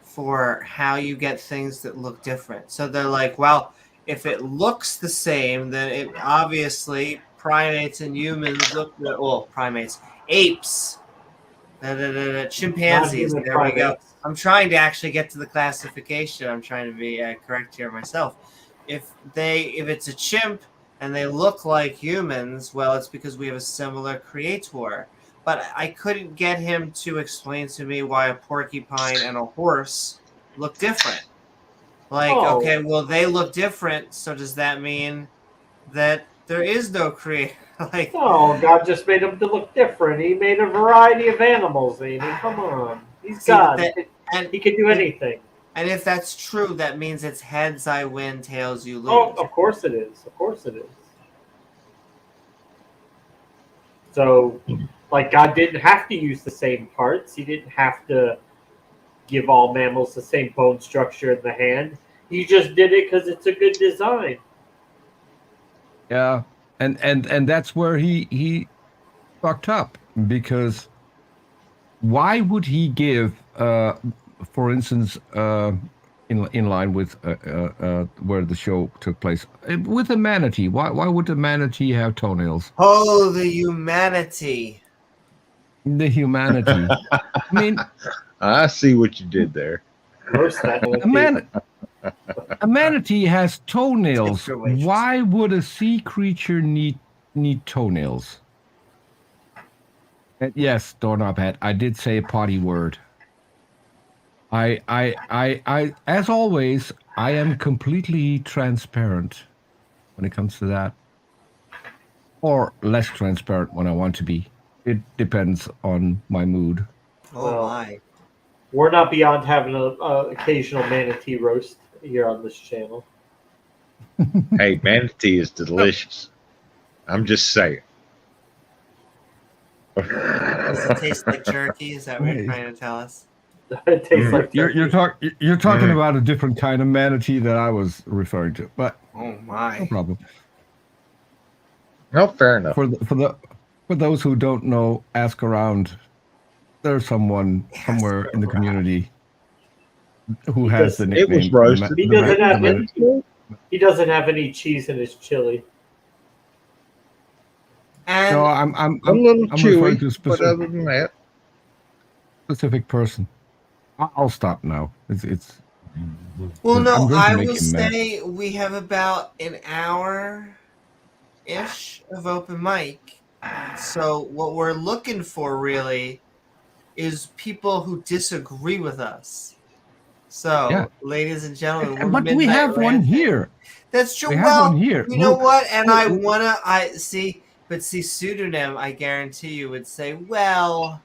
for how you get things that look different. So they're like, well, if it looks the same, then it obviously primates and humans look well, primates, apes, chimpanzees. Non-human There we go. primates. I'm trying to actually get to the classification. I'm trying to be correct here myself. If it's a chimp and they look like humans, well, it's because we have a similar creator. But I couldn't get him to explain to me why a porcupine and a horse look different. Like, Oh. okay, well, they look different, so does that mean that there is no creator? Like, No, God just made them to look different. He made a variety of animals, Amy. Come on. He's see, God. and He can do anything. And if that's true, that means it's heads I win, tails you lose. Oh, of course it is. Of course it is. So, like, God didn't have to use the same parts. He didn't have to give all mammals the same bone structure in the hand. He just did it because it's a good design. Yeah, and that's where he fucked up, because why would he give, for instance, in line with where the show took place, with a manatee? Why would the manatee have toenails? Oh, the humanity. The humanity. I mean, I see what you did there. Roast that whole a manatee has toenails. Situation. Why would a sea creature need toenails? Yes, doorknob hat. I did say a potty word. I, as always, I am completely transparent when it comes to that, or less transparent when I want to be. It depends on my mood. Oh Well, my. We're not beyond having an occasional manatee roast here on this channel. Hey, manatee is delicious. I'm just saying. Does it taste like jerky? Is that what you're Hey. trying to tell us? It tastes like You're turkey. you're talking about a different kind of manatee that I was referring to, but Oh no my. problem. No, fair enough. For those who don't know, ask around. There's someone somewhere in the community who has the It was nickname. roasted. He doesn't have any. He doesn't have any cheese in his chili. And No, I'm A little referring chewy, to a but other than that, specific person. I'll stop now. It's well, I'm no, going to I make will him mad. say we have about an hour-ish of open mic. So what we're looking for really is people who disagree with us. So, Yeah. ladies and gentlemen, we're But we Midnight have one Ranting. here. That's true. We have Well, one here. you know what? And I we're- wanna, but pseudonym, I guarantee you would say, well,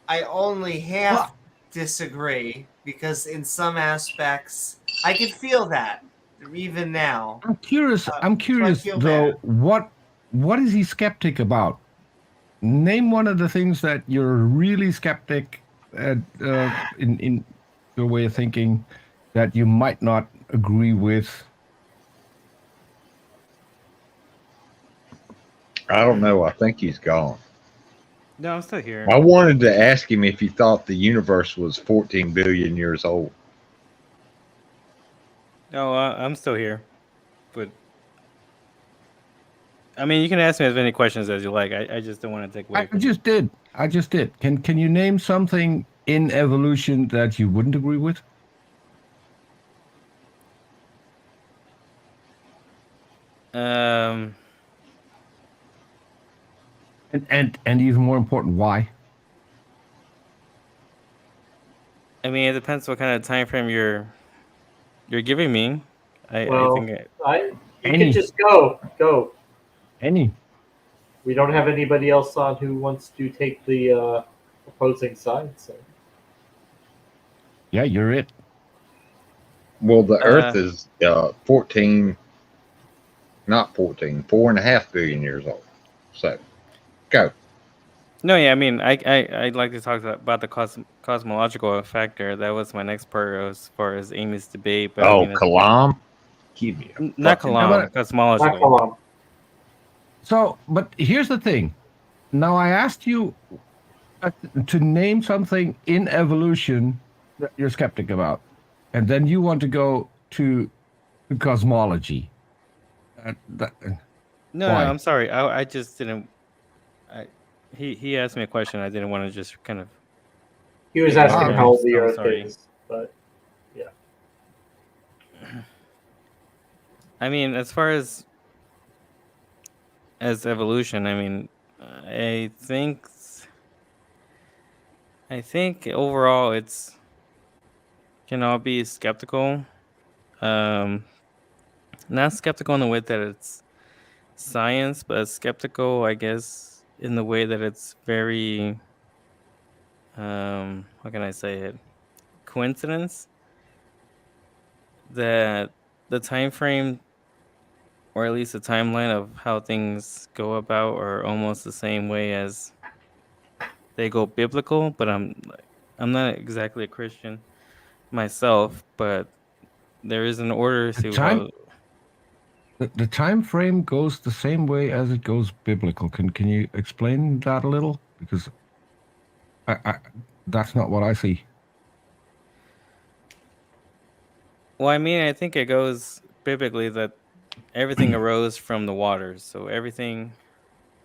I only half Well- disagree because in some aspects I can feel that even now. I'm curious. I'm so I curious feel though. bad. What is he skeptic about? Name one of the things that you're really skeptic at, in your way of thinking that you might not agree with. I don't know. I think he's gone. No, I'm still here. I wanted to ask him if he thought the universe was 14 billion years old. No, I'm still here. But I mean, you can ask me as many questions as you like. I just don't want to take away I from just did. I just did. Can you name something in evolution that you wouldn't agree with? Um, And even more important, why? I mean, it depends what kind of time frame you're giving me. I Well, think you Any. can just go. Any? We don't have anybody else on who wants to take the opposing side. So Yeah, you're it. Well, the Earth is 14 not 14, 4.5 billion years old. So, go. No, yeah, I mean, I'd like to talk about the cosmological factor. That was my next part as far as Amy's debate. But I Oh, mean, Kalam? Give me a not fucking Kalam, Not cosmologically. Kalam. So, but here's the thing. Now, I asked you to name something in evolution that you're skeptic about, and then you want to go to cosmology. No, Why? I'm sorry. I just didn't. He asked me a question. I didn't want to just kind of. He was ignore asking him, how old so the I'm Earth sorry. is, but I mean, as far as evolution, I mean, I think overall it's can all be skeptical. Not skeptical in the way that it's science, but skeptical, I guess, in the way that it's very how can I say it? Coincidence that the time frame or at least the timeline of how things go about are almost the same way as they go biblical, but I'm not exactly a Christian myself, but there is an order The to how. the time frame goes the same way as it goes biblical. Can you explain that a little? Because I that's not what I see. Well, I mean, I think it goes biblically that everything arose from the waters. So everything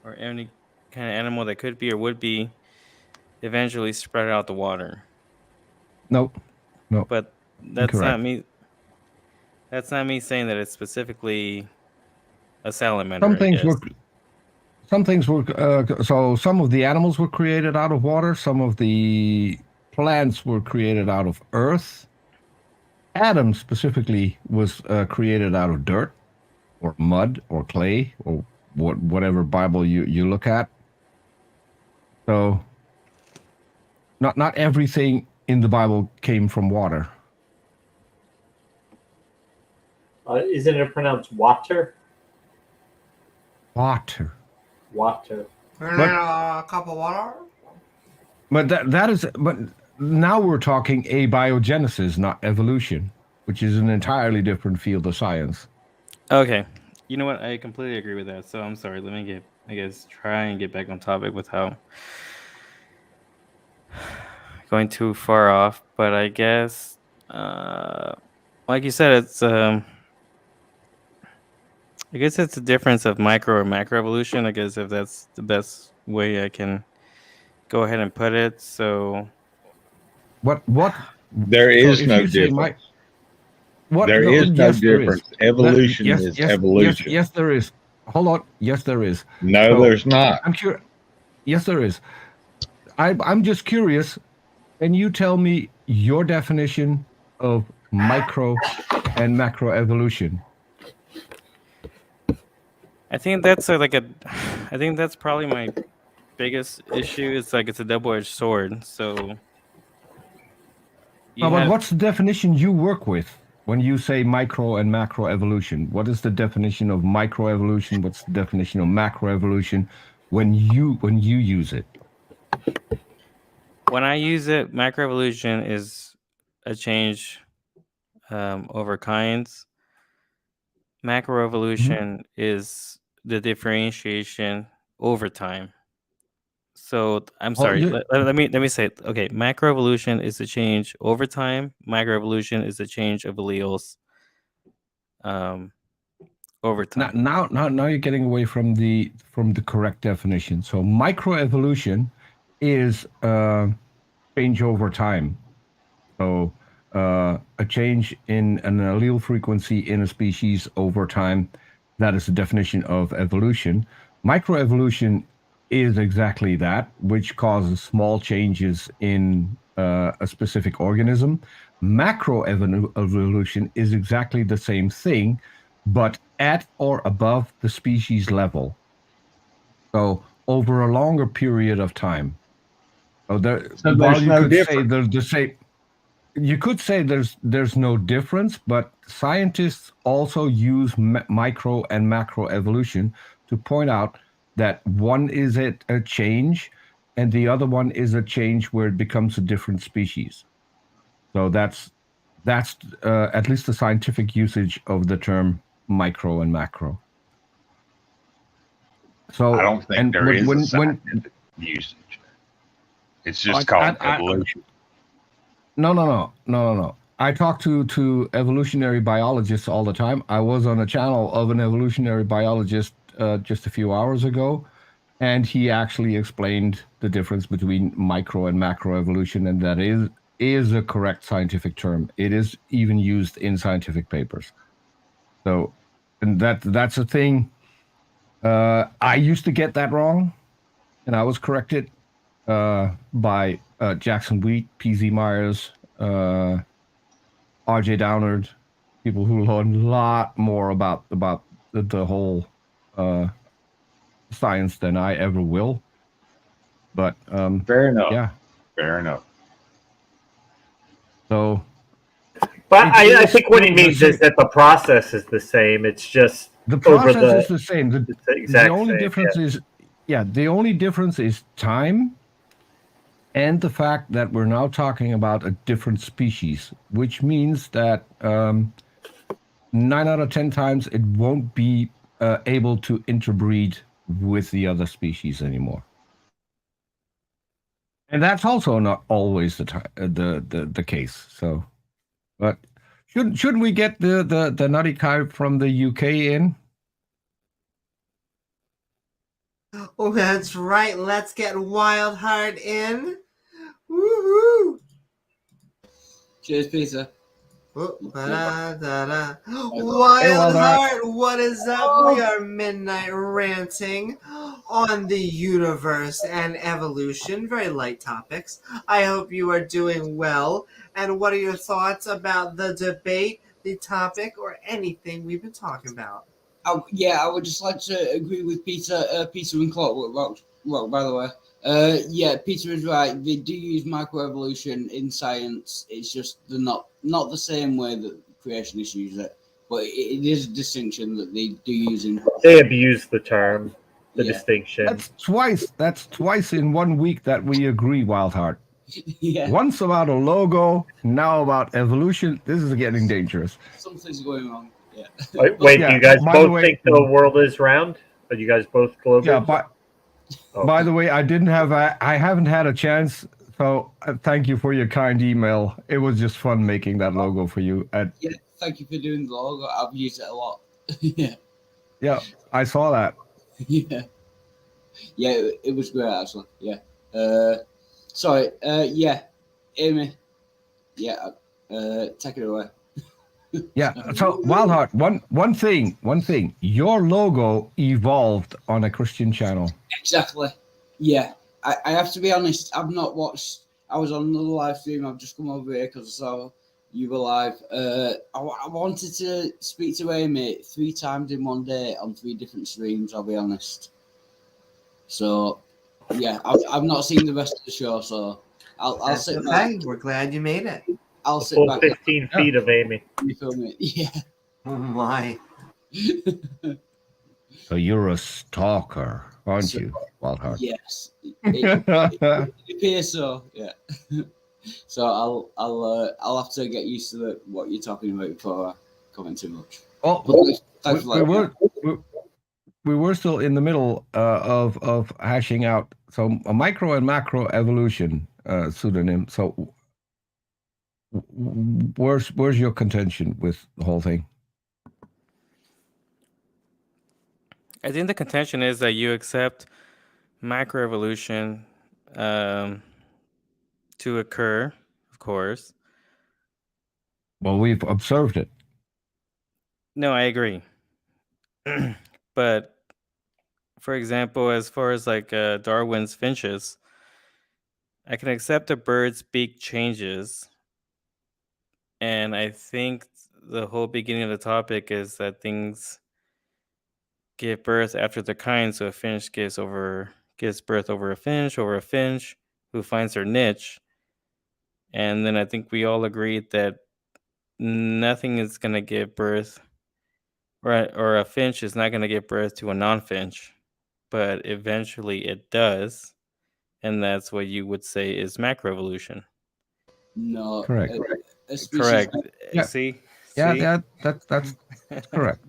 or any kind of animal that could be or would be eventually spread out the water. No, But that's not incorrect. me. That's not me saying that it's specifically a salamander, Some I things guess. were so some of the animals were created out of water. Some of the plants were created out of earth. Adam specifically was created out of dirt or mud or clay or whatever Bible you look at. So not everything in the Bible came from water. isn't it pronounced water? Water. Water. And then a cup of water. But but now we're talking abiogenesis, not evolution, which is an entirely different field of science. Okay. You know what? I completely agree with that. So I'm sorry. Let me try and get back on topic without going too far off. But I guess, like you said, I guess it's a difference of micro or macro evolution. I guess if that's the best way I can go ahead and put it. So What? There So is if no you say difference. what? There is no Yes, there is. difference. Evolution Yes, is yes, evolution. yes, there is. Hold on. Yes, there is. No, So, there's not. I'm curious. Yes, there is. I'm just curious. Can you tell me your definition of micro and macro evolution? I think that's I think that's probably my biggest issue. It's like it's a double-edged sword. So you But have what's the definition you work with when you say micro and macro evolution? What is the definition of micro evolution? What's the definition of macro evolution when you use it? when I use it, macroevolution is a change over kinds. Macroevolution is the differentiation over time. So I'm Well, sorry. Let me say it. Okay, macroevolution is a change over time. Microevolution is a change of alleles over time. Now you're getting away from the correct definition. So microevolution is change over time. So a change in an allele frequency in a species over time. That is the definition of evolution. Microevolution is exactly that, which causes small changes in a specific organism. Macroevolution is exactly the same thing, but at or above the species level. So over a longer period of time. So So there's no difference. Say there's the same. you could say there's no difference, but scientists also use micro and macro evolution to point out that one is a change and the other one is a change where it becomes a different species. So that's at least the scientific usage of the term micro and macro. So I don't think and there is a when scientific usage. It's just called evolution. No. I talk to evolutionary biologists all the time. I was on a channel of an evolutionary biologist just a few hours ago, and he actually explained the difference between micro and macro evolution, and that is a correct scientific term. It is even used in scientific papers. So, and that's a thing. I used to get that wrong, and I was corrected by Jackson Wheat, P.Z. Myers, R.J. Downard, people who learn a lot more about the whole science than I ever will. But Fair enough. yeah. Fair enough. So, but I think what he means is that the process is the same. It's just the process is the same. The only same, difference is the only difference is time. And the fact that we're now talking about a different species, which means that 9 out of 10 times it won't be able to interbreed with the other species anymore. And that's also not always the case. So, but shouldn't we get the nutty Kai from the UK in? Oh, that's right. Let's get Wildheart in. Woohoo! Cheers, Peter. Wildheart, what is up? We are Midnight Ranting on the universe and evolution. Very light topics. I hope you are doing well. And what are your thoughts about the debate, the topic, or anything we've been talking about? I would just like to agree with Peter and Clockwork Rock, by the way. Peter is right. They do use microevolution in science. It's just they're not the same way that creationists use it. But it is a distinction that they do use in. They abuse the term, the distinction. That's twice in 1 week that we agree, Wildheart. Yeah. Once about a logo, now about evolution. This is getting dangerous. Something's going wrong. Yeah. Wait, do you guys both think the world is round? Are you guys both global? Yeah, by the way, I haven't had a chance. So thank you for your kind email. It was just fun making that logo for you. Yeah, thank you for doing the logo. I've used it a lot. Yeah. Yeah, I saw that. Yeah. Yeah, it was great actually. Yeah. Sorry. Yeah, Amy. Yeah. Take it away. Yeah. So Wildheart, one thing. Your logo evolved on a Christian channel. Exactly. Yeah. I have to be honest. I've not watched. I was on another live stream. I've just come over here because I saw you were live. I wanted to speak to Amy 3 times in one day on 3 different streams. I'll be honest. So, yeah, I've not seen the rest of the show. So I'll sit back. We're glad you made it. I'll sit back. 15 feet of Amy. You feel me? Yeah. Oh my. So you're a stalker, aren't you, Wildheart? Yes. It appears so. Yeah. So I'll have to get used to what you're talking about before I comment too much. Oh, we were still in the middle of hashing out. So a micro and macro evolution pseudonym. So where's your contention with the whole thing? I think the contention is that you accept macroevolution to occur, of course. Well, we've observed it. No, I agree. But for example, as far as like Darwin's finches, I can accept a bird's beak changes. And I think the whole beginning of the topic is that things give birth after their kind. So a finch gives birth over a finch who finds their niche. And then I think we all agreed that nothing is going to give birth, or a finch is not going to give birth to a non-finch, but eventually it does. And that's what you would say is macroevolution. No, Correct. a species. Correct. Yeah. See? Yeah, that's correct.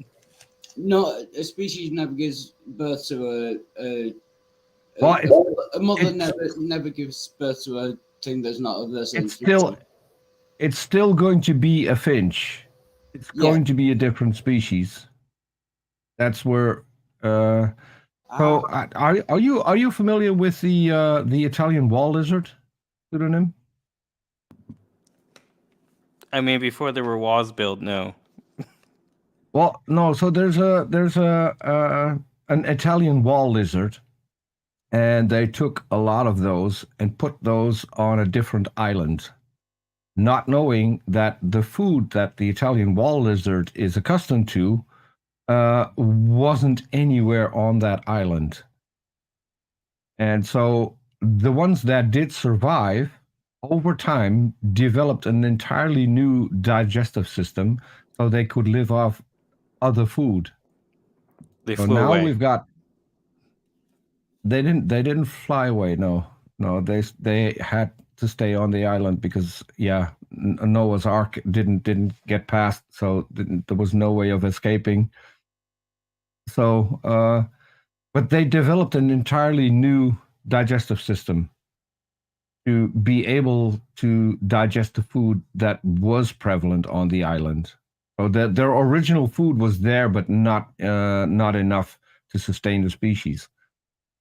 No, a species never gives birth to Well, a mother it's- never gives birth to a thing that's not of the same species. It's still going to be a finch. It's going to be a different species. That's where. So, are you familiar with the Italian wall lizard pseudonym? I mean, before there were walls built, no. Well, no. So there's an Italian wall lizard, and they took a lot of those and put those on a different island, not knowing that the food that the Italian wall lizard is accustomed to wasn't anywhere on that island. And so the ones that did survive over time developed an entirely new digestive system so they could live off other food. They So flew now away. we've got they didn't fly away, no. They had to stay on the island because Noah's Ark didn't get past, so there was no way of escaping. So but they developed an entirely new digestive system to be able to digest the food that was prevalent on the island. So their original food was there, but not enough to sustain the species.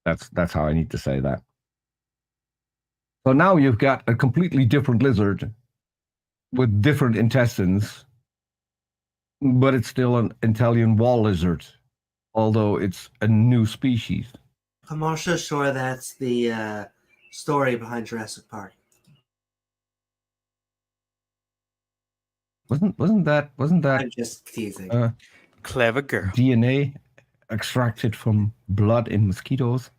That's how I need to say that. So now you've got a completely different lizard with different intestines, but it's still an Italian wall lizard, although it's a new species. I'm also sure that's the story behind Jurassic Park. Wasn't that I'm just teasing. Clever girl. DNA extracted from blood in mosquitoes?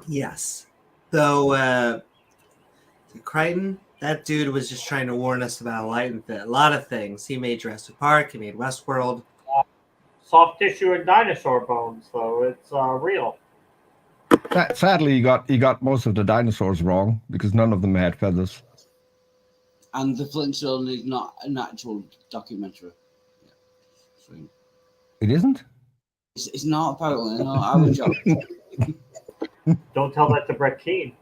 Yes. Though Crichton, that dude was just trying to warn us about a lot of things. He made Jurassic Park. He made Westworld. Soft tissue and dinosaur bones, though. It's real. Sadly, he got most of the dinosaurs wrong because none of them had feathers. And the Flintstone is not an actual documentary. Yeah. So It isn't? it's not, apparently. No, I was joking. Don't tell that to Brett Keane.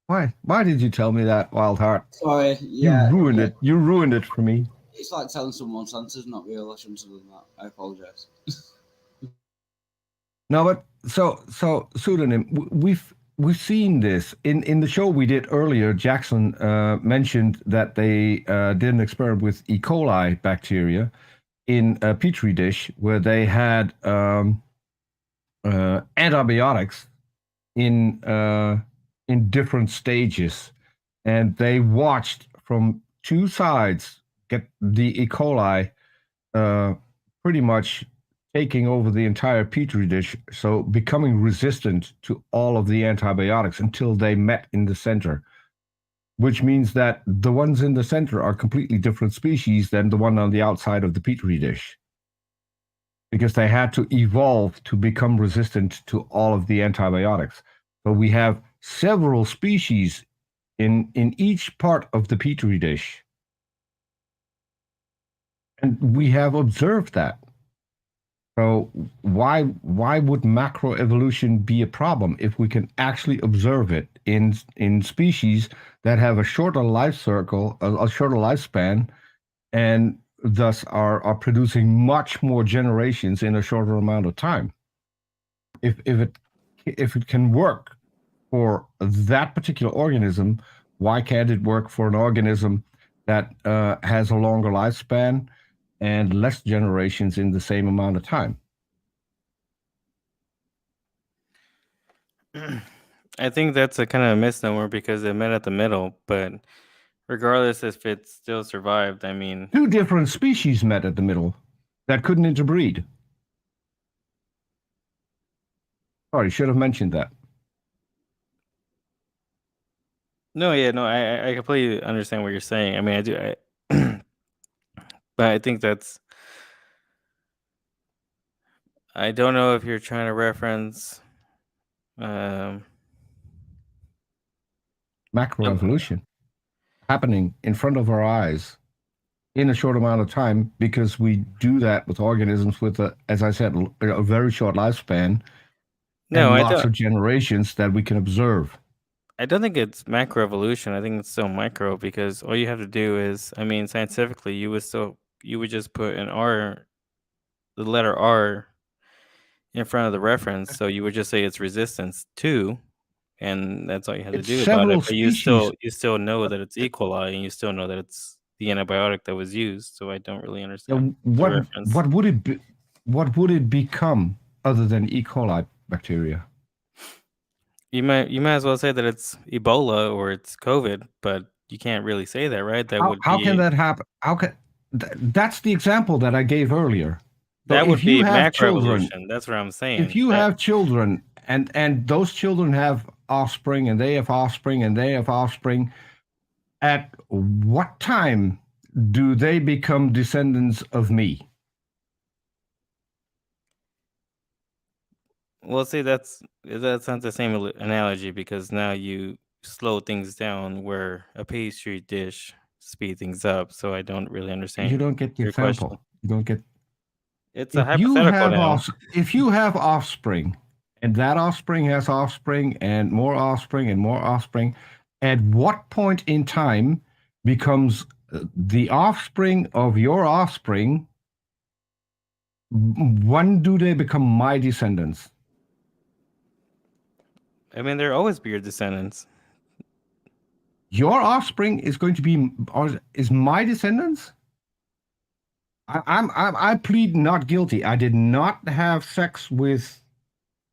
Why did you tell me that, Wild Heart? Sorry, yeah. You ruined it. You ruined it for me. It's like telling someone Santa's not real. I shouldn't have done that. I apologize. No, but so pseudonym. We've seen this in the show we did earlier. Jackson mentioned that they did an experiment with E. coli bacteria in a petri dish where they had antibiotics in different stages, and they watched from two sides get the E. coli pretty much taking over the entire petri dish, so becoming resistant to all of the antibiotics until they met in the center, which means that the ones in the center are completely different species than the one on the outside of the petri dish, because they had to evolve to become resistant to all of the antibiotics. So we have several species in each part of the petri dish, and we have observed that. So why would macroevolution be a problem if we can actually observe it in species that have a shorter life cycle, a shorter lifespan, and thus are producing much more generations in a shorter amount of time? If it can work for that particular organism, why can't it work for an organism that has a longer lifespan and less generations in the same amount of time? I think that's a kind of a misnomer because it met at the middle, but regardless if it still survived, I mean... Two different species met at the middle that couldn't interbreed. Sorry, should have mentioned that. No, yeah, no, I completely understand what you're saying. I mean, I do, but I think that's. I don't know if you're trying to reference. Um, Macroevolution happening in front of our eyes in a short amount of time, because we do that with organisms with, as I said, a very short lifespan no, and I lots don't. of generations that we can observe. I don't think it's macroevolution. I think it's still micro, because all you have to do is, I mean, scientifically, you would just put an R, the letter R, in front of the reference, so you would just say it's resistance to, and that's all you have to It's do about it. several But species. you still know that it's E. coli, and you still know that it's the antibiotic that was used. So I don't really understand the reference. What would it be? What would it become other than E. coli bacteria? You might as well say that it's Ebola or it's COVID, but you can't really say that, right? That would How can be that happen? How can that's the example that I gave earlier. So that would if you be have children, macroevolution. That's what I'm saying. if you That, have children and those children have offspring and they have offspring and they have offspring, at what time do they become descendants of me? well, see, that's not the same analogy, because now you slow things down where a pastry dish speed things up. So I don't really understand You don't get the your question. example. You don't get. It's a hypothetical now. If you have offspring, and that offspring has offspring and more offspring and more offspring, at what point in time becomes the offspring of your offspring? When do they become my descendants? I mean, there always be your descendants. Your offspring is going to be, or is my descendants? I plead not guilty. I did not have sex with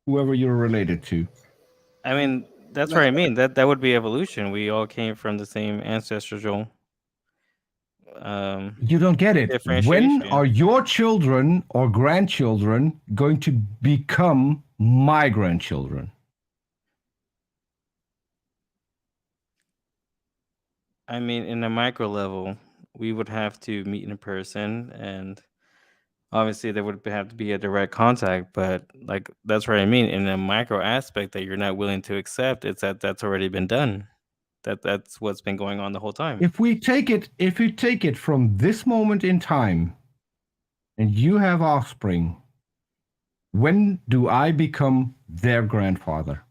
whoever you're related to. I mean, that's what I mean. That would be evolution. We all came from the same ancestral. You don't get it. When differentiation. are your children or grandchildren going to become my grandchildren? I mean, in a micro level, we would have to meet in person, and obviously there would have to be a direct contact. But like, that's what I mean. In a micro aspect that you're not willing to accept, it's that's already been done. That's what's been going on the whole time. If we take it from this moment in time, and you have offspring, when do I become their grandfather?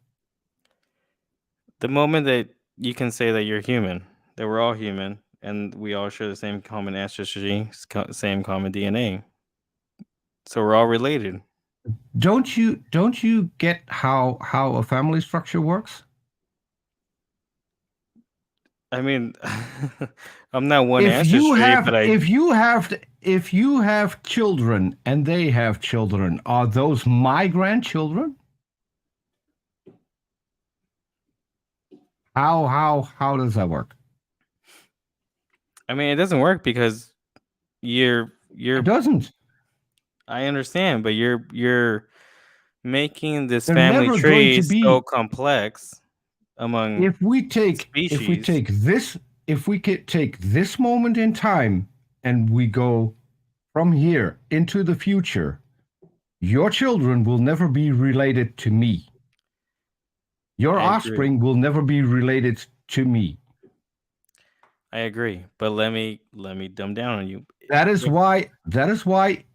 The moment that you can say that you're human, that we're all human, and we all share the same common ancestry, same common DNA, so we're all related. Don't you get how a family structure works? I mean, I'm not one If you ancestry, have but I. if you have children and they have children, are those my grandchildren? How does that work? I mean, it doesn't work because you're. It doesn't. I understand, but you're making this They're family never tree going to be. so complex among If we take species. if we could take this moment in time and we go from here into the future, your children will never be related to me. Your I agree. offspring will never be related to me. I agree, but let me dumb down on you. That is why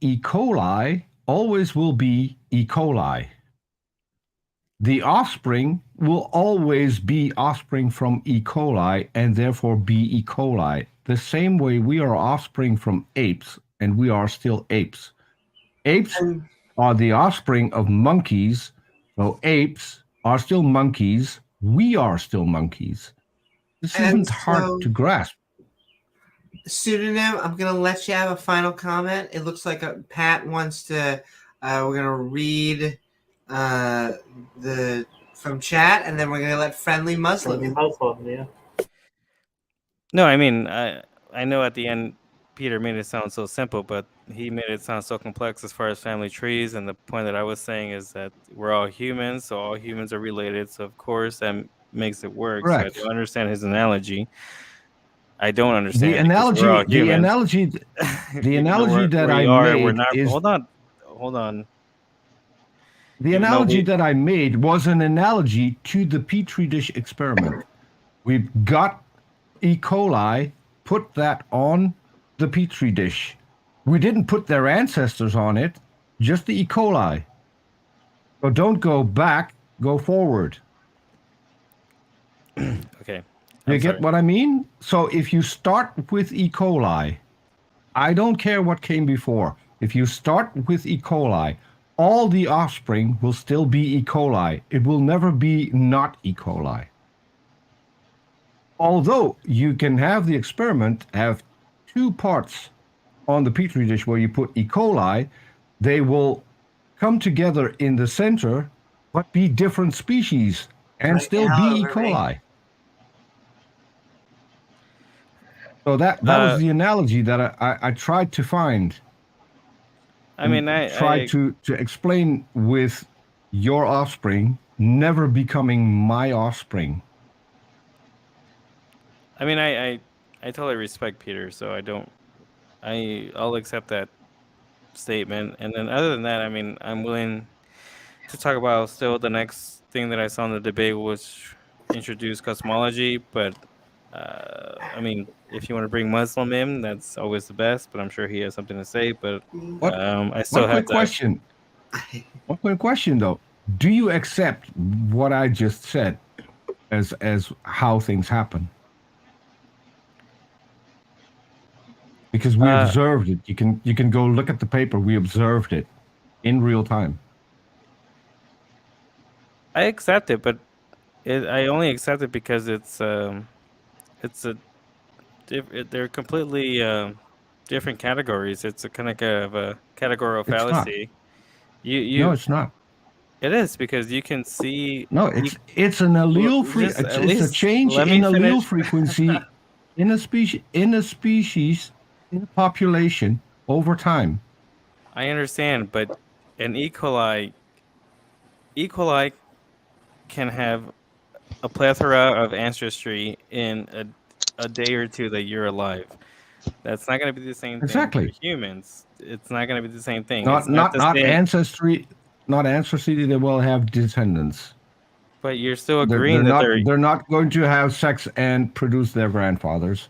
E. coli always will be E. coli. The offspring will always be offspring from E. coli and therefore be E. coli. The same way we are offspring from apes and we are still apes. Apes are the offspring of monkeys, so apes are still monkeys. We are still monkeys. This isn't hard to grasp. Pseudonym, I'm going to let you have a final comment. It looks like Pat wants to, we're going to read from chat, and then we're going to let Friendly Muslim. Yeah. No, I mean, I know at the end, Peter made it sound so simple, but he made it sound so complex as far as family trees. And the point that I was saying is that we're all humans, so all humans are related. So of course, makes it work. Correct. So I do understand his analogy. I don't understand The it because we're all analogy, humans. the Even though analogy that we're I we're made not. is Hold on. the Even though analogy that I made was an analogy to the petri dish experiment. We've got E. coli, put that on the petri dish. We didn't put their ancestors on it, just the E. coli. So don't go back, go forward. Okay. You get what I mean? So if you start with E. coli, I don't care what came before. If you start with E. coli, all the offspring will still be E. coli. It will never be not E. coli. Although you can have the experiment have 2 parts on the petri dish where you put E. coli, they will come together in the center, but be different species and still be E. coli. So that was the analogy that I tried to find. I mean, tried to explain with your offspring never becoming my offspring. I mean, I totally respect Peter, so I'll accept that statement. And then other than that, I mean, I'm willing to talk about still the next thing that I saw in the debate was introduce cosmology, but I mean, if you want to bring Muslim in, that's always the best, but I'm sure he has something to say. But I still One quick question. One quick question though. Do you accept what I just said as how things happen? Because we observed it. You can go look at the paper. We observed it in real time. I accept it, but I only accept it because they're completely different categories. It's a kind of a categorical fallacy. No, it's not. It is because you can see. No, it's an allele it's a change in allele frequency in a species in a population over time. I understand, but an E. coli can have a plethora of ancestry in a day or two that you're alive. That's not going to be the same thing for humans. It's not going to be the same thing. Not ancestry. Not ancestry. They will have descendants. But you're still agreeing they're not going to have sex and produce their grandfathers.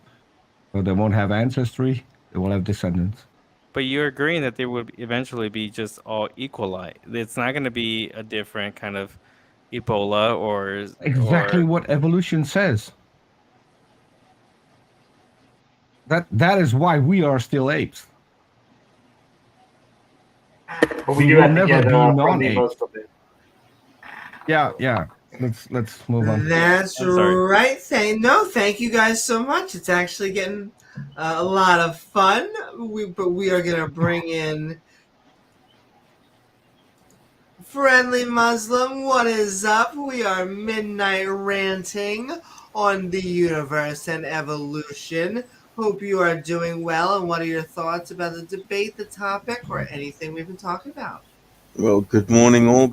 So they won't have ancestry. They will have descendants. But you're agreeing that they would eventually be just all equali. It's not going to be a different kind of Ebola or exactly what evolution says. That is why we are still apes. But we do have to get from the most of it. Yeah. Let's move on. That's right. Thank you guys so much. It's actually getting a lot of fun. But we are gonna bring in Friendly Muslim. What is up? We are Midnight Ranting on the universe and evolution. Hope you are doing well. And what are your thoughts about the debate, the topic, or anything we've been talking about? Well, good morning all.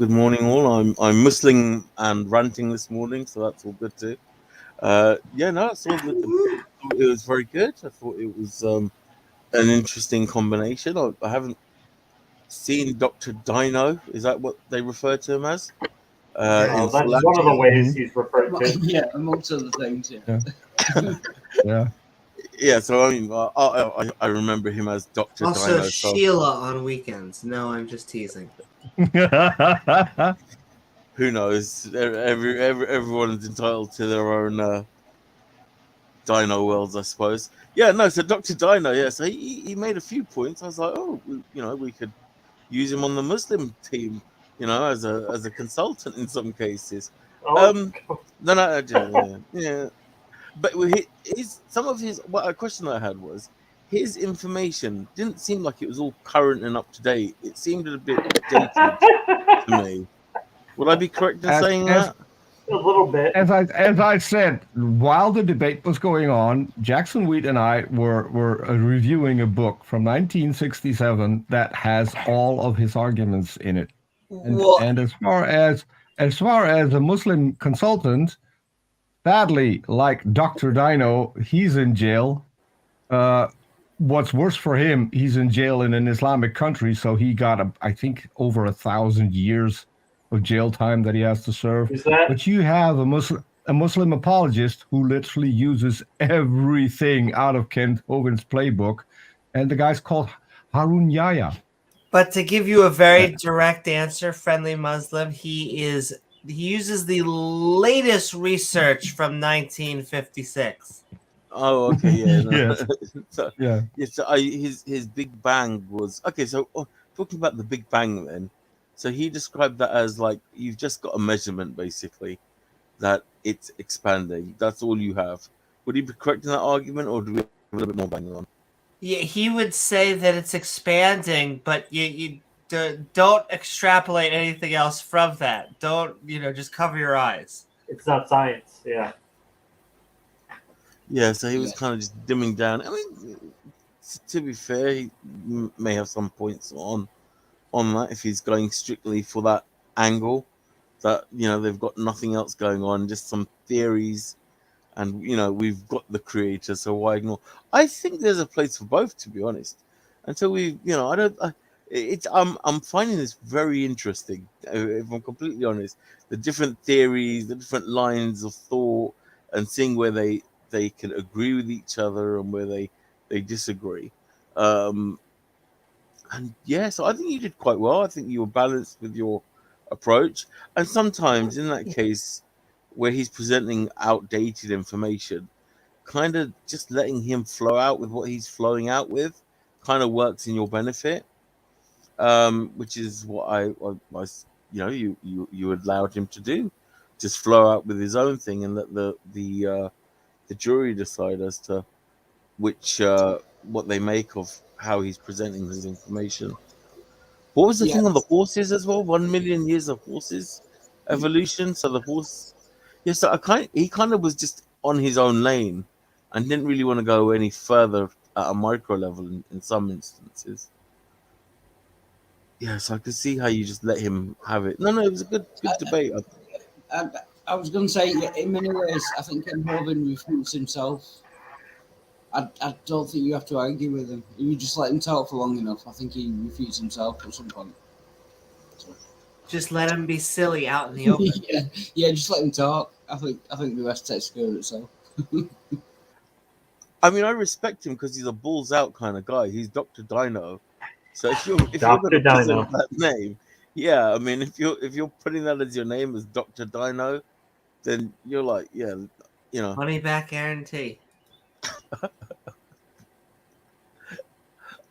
I'm Muslim and ranting this morning, so that's all good too. It's all good. It was very good. I thought it was an interesting combination. I haven't seen Dr. Dino. Is that what they refer to him as? That's one of the ways he's referred to. Yeah, amongst other things. Yeah. Yeah, so I mean, I remember him as Dr. Also, Dino. Sheila on weekends. No, I'm just teasing. Who knows? Everyone's entitled to their own Dino worlds, I suppose. Yeah, no. So Dr. Dino, yeah. So he made a few points. I was like, we could use him on the Muslim team, as a consultant in some cases. Yeah. But a question I had was, his information didn't seem like it was all current and up to date. It seemed a bit dated to me. Would I be correct in saying that? A little bit. As I said, while the debate was going on, Jackson Wheat and I were reviewing a book from 1967 that has all of his arguments in it. And as far as a Muslim consultant, sadly, like Dr. Dino, he's in jail. What's worse for him, he's in jail in an Islamic country, so he got, I think, over 1,000 years of jail time that he has to serve. Is that But you have a Muslim apologist who literally uses everything out of Kent Hovind's playbook, and the guy's called Harun Yahya. But to give you a very direct answer, friendly Muslim, he uses the latest research from 1956. Oh, okay, yeah. No. Yes. So, Yeah. yeah, so his Big Bang was okay. So talking about the Big Bang, then, so he described that as like you've just got a measurement basically that it's expanding. That's all you have. Would he be correct in that argument, or do we have a little bit more bang on? Yeah, he would say that it's expanding, but you don't extrapolate anything else from that. Don't, just cover your eyes. it's not science? Yeah. Yeah, so he was kind of just dimming down. I mean, to be fair, he may have some points on that if he's going strictly for that angle. That they've got nothing else going on, just some theories, and we've got the creator, so why ignore? I think there's a place for both, to be honest. Until we, I don't. I'm finding this very interesting. If I'm completely honest, the different theories, the different lines of thought, and seeing where they can agree with each other and where they disagree. And yeah, so I think you did quite well. I think you were balanced with your approach, and sometimes in that case where he's presenting outdated information, kind of just letting him flow out with what he's flowing out with kind of works in your benefit, which is what I you allowed him to do, just flow out with his own thing and let the jury decide as to which what they make of how he's presenting his information. What was the thing on the horses as well? 1 million years of horses evolution. So the horse, so he kind of was just on his own lane and didn't really want to go any further at a micro level in some instances. Yeah, so I could see how you just let him have it. No, it was a good debate. I was going to say, in many ways, I think Hovind refutes himself. I don't think you have to argue with him. You just let him talk for long enough. I think he refutes himself at some point. So. Just let him be silly out in the open. yeah, just let him talk. I think the rest takes care of itself. I mean, I respect him because he's a balls out kind of guy. He's Dr. Dino. So if you're going to present that name, yeah, I mean, if you're putting that as your name as Dr. Dino, then you're like, Money back guarantee.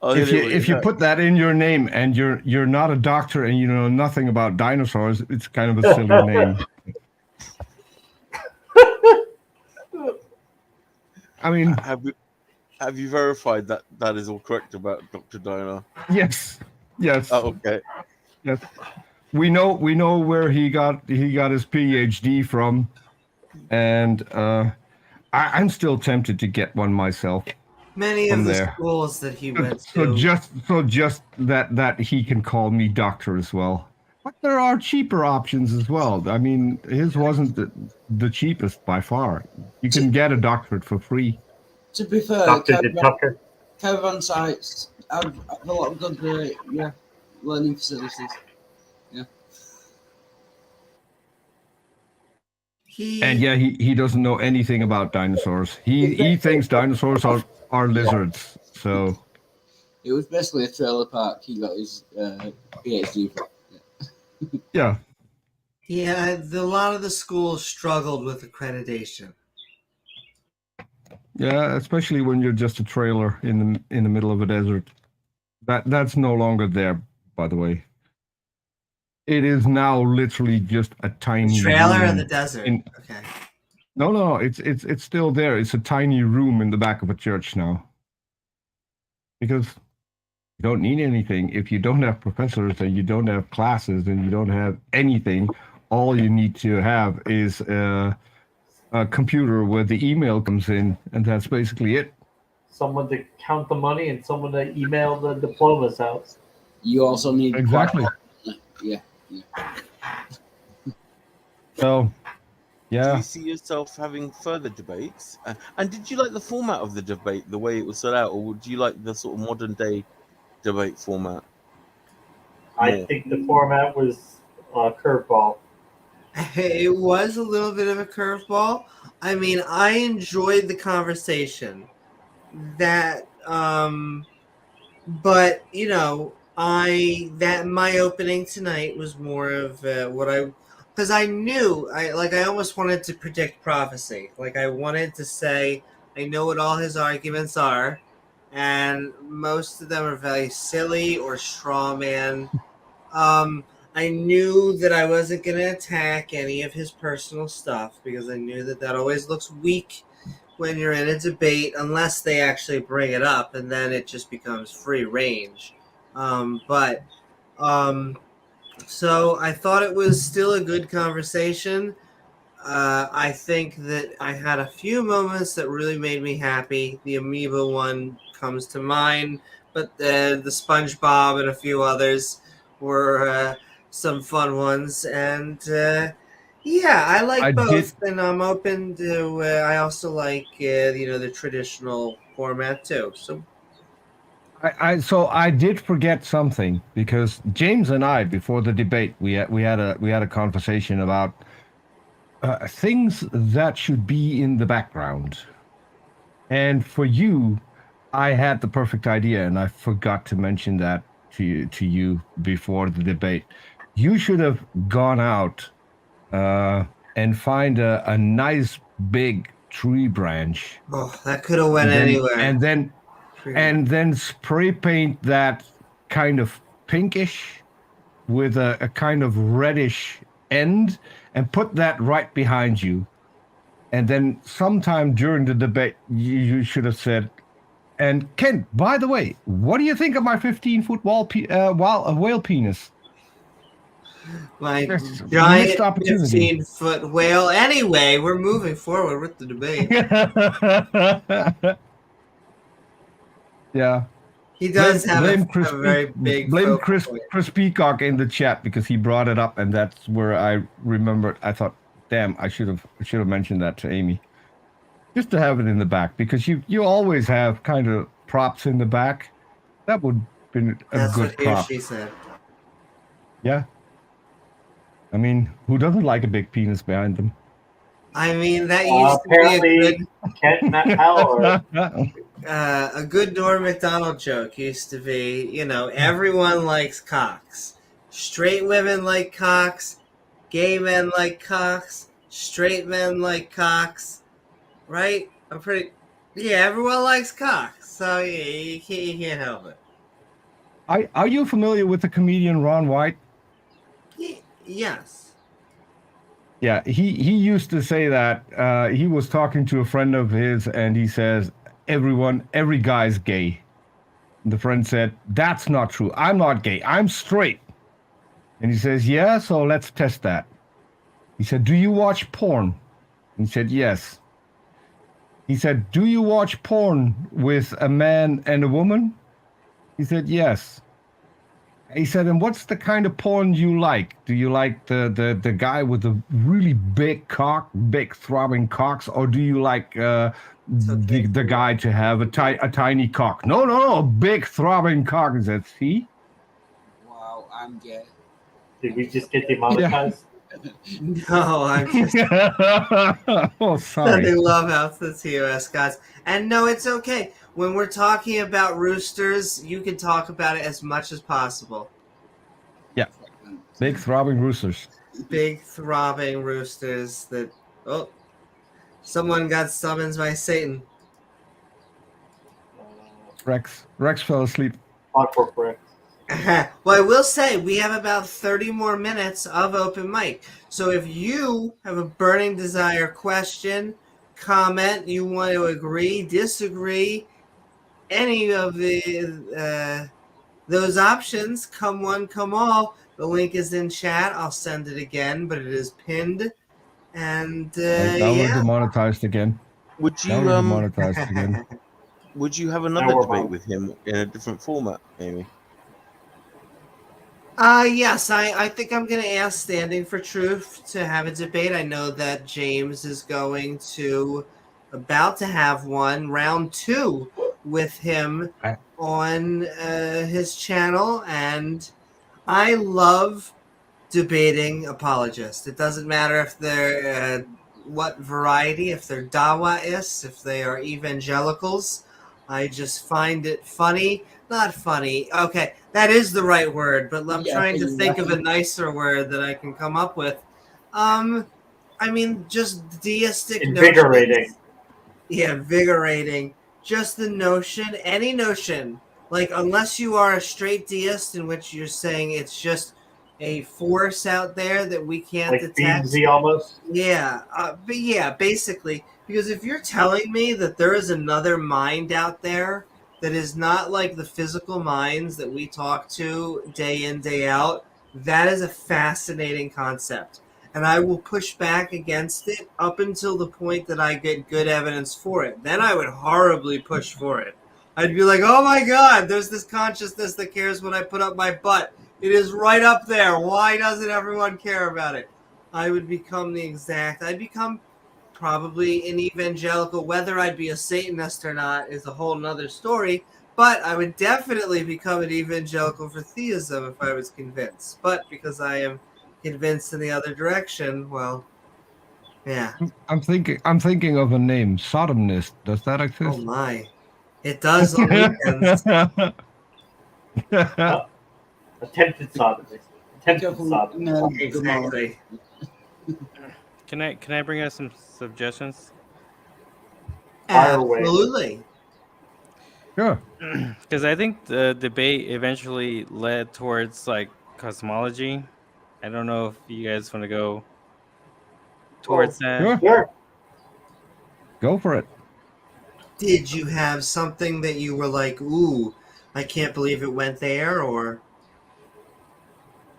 If you put that in your name and you're not a doctor and you know nothing about dinosaurs, it's kind of a silly name. I mean, have you verified that is all correct about Dr. Dino? Yes. Oh, okay. Yes. We know where he got his PhD from, and I'm still tempted to get one myself. Many of the schools that he went to. So just that he can call me doctor as well. But there are cheaper options as well. I mean, his wasn't the cheapest by far. You can get a doctorate for free. To be fair, caravan sites have a lot of good learning facilities. Yeah. He doesn't know anything about dinosaurs. He thinks dinosaurs are lizards. So it was basically a trailer park. He got his PhD from. Yeah. Yeah, a lot of the schools struggled with accreditation. Yeah, especially when you're just a trailer in the middle of a desert. That's no longer there, by the way. It is now literally just a tiny trailer in the desert. Okay. No, it's still there. It's a tiny room in the back of a church now. Because you don't need anything. If you don't have professors and you don't have classes and you don't have anything, all you need to have is a computer where the email comes in, and that's basically it. Someone to count the money and someone to email the diplomas out. You also need exactly. Yeah. So, Yeah. you see yourself having further debates? And did you like the format of the debate, the way it was set out, or do you like the sort of modern day debate format I more? think the format was curveball. It was a little bit of a curveball. I mean, I enjoyed the conversation. That, but you know, my opening tonight was more of what I, because I knew I almost wanted to predict prophecy. Like I wanted to say I know what all his arguments are, and most of them are very silly or straw man. I knew that I wasn't going to attack any of his personal stuff because I knew that always looks weak when you're in a debate unless they actually bring it up, and then it just becomes free range. But so I thought it was still a good conversation. I think that I had a few moments that really made me happy. The amoeba one comes to mind, but the SpongeBob and a few others were some fun ones. And yeah, I like I both, did. and I'm open to. I also like the traditional format too. So So I did forget something because James and I, before the debate, we had a conversation about things that should be in the background. And for you, I had the perfect idea, and I forgot to mention that to you before the debate. You should have gone out and find a nice big tree branch, that could have went anywhere. and then spray paint that kind of pinkish with a kind of reddish end, and put that right behind you. And then sometime during the debate, you should have said, and Kent, by the way, what do you think of my 15-foot whale penis? My There's a missed giant opportunity. 15-foot whale. Anyway, we're moving forward with the debate. Yeah. He does have a Chris, very big blame focal Chris, point. Chris Peacock in the chat because he brought it up, and that's where I remembered. I thought, damn, I should have mentioned that to Amy, just to have it in the back, because you always have kind of props in the back. That would have been a That's good what he or prop. she said. Yeah. I mean, who doesn't like a big penis behind them? I mean, that used to be Apparently, Kent met Howard. a good Norm Macdonald joke. Used to be, everyone likes cocks. Straight women like cocks. Gay men like cocks. Straight men like cocks. Right? Yeah, everyone likes cocks. So yeah, you can't help it. Are you familiar with the comedian Ron White? Yes. Yeah, he used to say that he was talking to a friend of his, and he says, every guy's gay. And the friend said, that's not true. I'm not gay. I'm straight. And he says, yeah, so let's test that. He said, do you watch porn? And he said, yes. He said, do you watch porn with a man and a woman? He said, yes. He said, and what's the kind of porn you like? Do you like the guy with the really big cock, big throbbing cocks, or do you like the guy to have a tiny cock? No, a big throbbing cock. He said, see? Wow, I'm gay. Did we just get demonetized? No, I'm just. Oh, sorry. They love out the TOS guys. And no, it's okay. When we're talking about roosters, you can talk about it as much as possible. Yeah. Big throbbing roosters. Big throbbing roosters that. Oh, someone got summoned by Satan. Rex fell asleep. Clockwork Rex. Well, I will say we have about 30 more minutes of open mic. So if you have a burning desire, question, comment, you want to agree, disagree, any of those options, come one, come all. The link is in chat. I'll send it again, but it is pinned. And Now we're demonetized again. Would you demonetized again. Would you have another debate with him in a different format, Amy? Yes, I think I'm going to ask Standing for Truth to have a debate. I know that James is about to have one, round 2, with him I- on his channel. And I love debating apologists. It doesn't matter if they're what variety, if they're Dawaists, if they are evangelicals. I just find it funny. Not funny. Okay, that is the right word, but I'm Yeah, trying to you're think of a right. nicer word that I can come up with. Um, I mean, just deistic Invigorating. notions. Yeah, invigorating. Just the notion, any notion, like unless you are a straight deist in which you're saying it's just a force out there that we can't Like detect. Beamsy almost. Yeah, but yeah, basically, because if you're telling me that there is another mind out there that is not like the physical minds that we talk to day in, day out, that is a fascinating concept. And I will push back against it up until the point that I get good evidence for it. Then I would horribly push for it. I'd be like, oh my God, there's this consciousness that cares when I put up my butt. It is right up there. Why doesn't everyone care about it? I'd become probably an evangelical. Whether I'd be a Satanist or not is a whole nother story, but I would definitely become an evangelical for theism if I was convinced. But because I am convinced in the other direction, well, yeah. I'm thinking of a name, sodomnist. Does that Oh exist? my. It does on weekends. Attempted sodomy. Attempted Careful, sodomy. no, good morning. Exactly. Can I bring up some suggestions? Fire away. Absolutely. Sure. Because I think the debate eventually led towards like cosmology. I don't know if you guys want to go towards that. Sure. Sure. Go for it. Did you have something that you were like, ooh, I can't believe it went there, or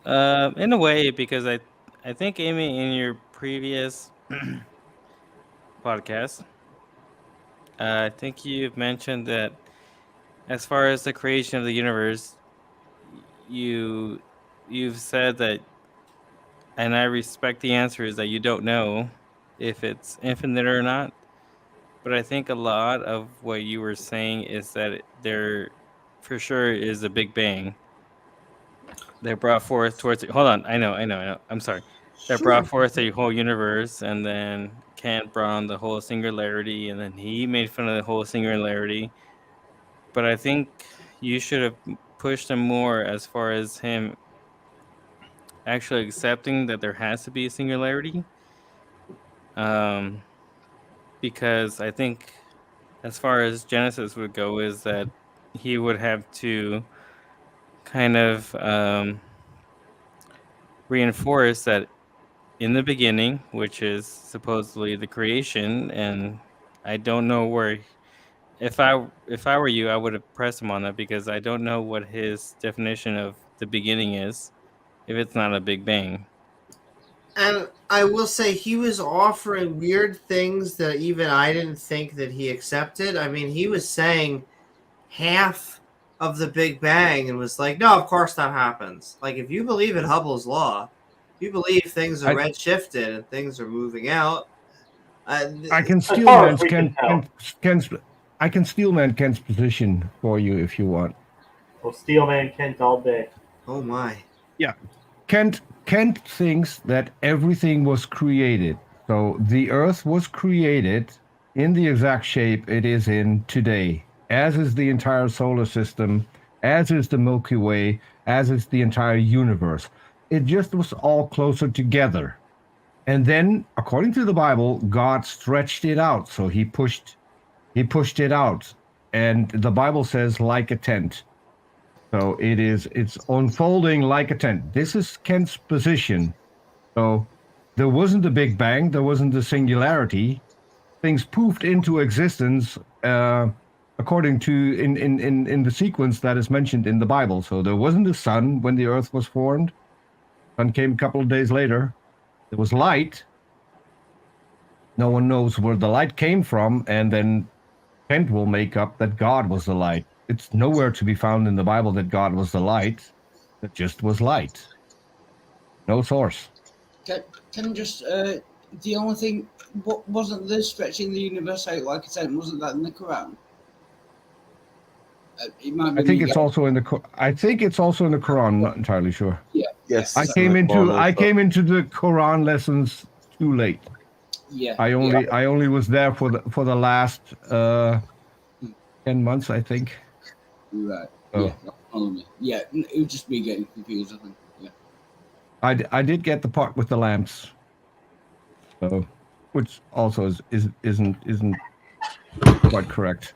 In a way, because I think Amy, in your previous podcast, I think you've mentioned that as far as the creation of the universe, you've said that, and I respect the answer, is that you don't know if it's infinite or not. But I think a lot of what you were saying is that there for sure is a Big Bang that brought forth towards. Hold on, I know. I'm sorry. That brought forth a whole universe, and then Kant brought on the whole singularity, and then he made fun of the whole singularity. But I think you should have pushed him more as far as him actually accepting that there has to be a singularity. Um, because I think as far as Genesis would go, is that he would have to kind of reinforce that in the beginning, which is supposedly the creation, and I don't know where. If I were you, I would have pressed him on that because I don't know what his definition of the beginning is, if it's not a Big Bang. And I will say he was offering weird things that even I didn't think that he accepted. I mean, he was saying half of the Big Bang and was like, no, of course that happens. Like, if you believe in Hubble's law, if you believe things are I redshifted and things are moving out. I can As far as steelman we can tell. I can steelman Ken's position for you if you want. Well, Steelman Kent all day. Oh my. Yeah. Kent thinks that everything was created. So the earth was created in the exact shape it is in today, as is the entire solar system, as is the Milky Way, as is the entire universe. It just was all closer together. And then, according to the Bible, God stretched it out. So he pushed it out. And the Bible says like a tent. So it's unfolding like a tent. This is Kent's position. So there wasn't a Big Bang, there wasn't a singularity. Things poofed into existence according to in the sequence that is mentioned in the Bible. So there wasn't a sun when the earth was formed. Sun came a couple of days later. There was light. No one knows where the light came from, and then Kent will make up that God was the light. It's nowhere to be found in the Bible that God was the light. It just was light. No source. Can just the only thing, what wasn't the stretching the universe out like a tent? Wasn't that in the Quran? It might be I think me it's getting- also in the. I think it's also in the Quran. I'm not entirely sure. Yes. I came into the Quran lessons too late. Yeah. I only was there for the last 10 months, I think. Right. Oh. Yeah. Only. Yeah. It would just be getting confused. I think. Yeah. I did get the part with the lamps, so which also isn't quite correct.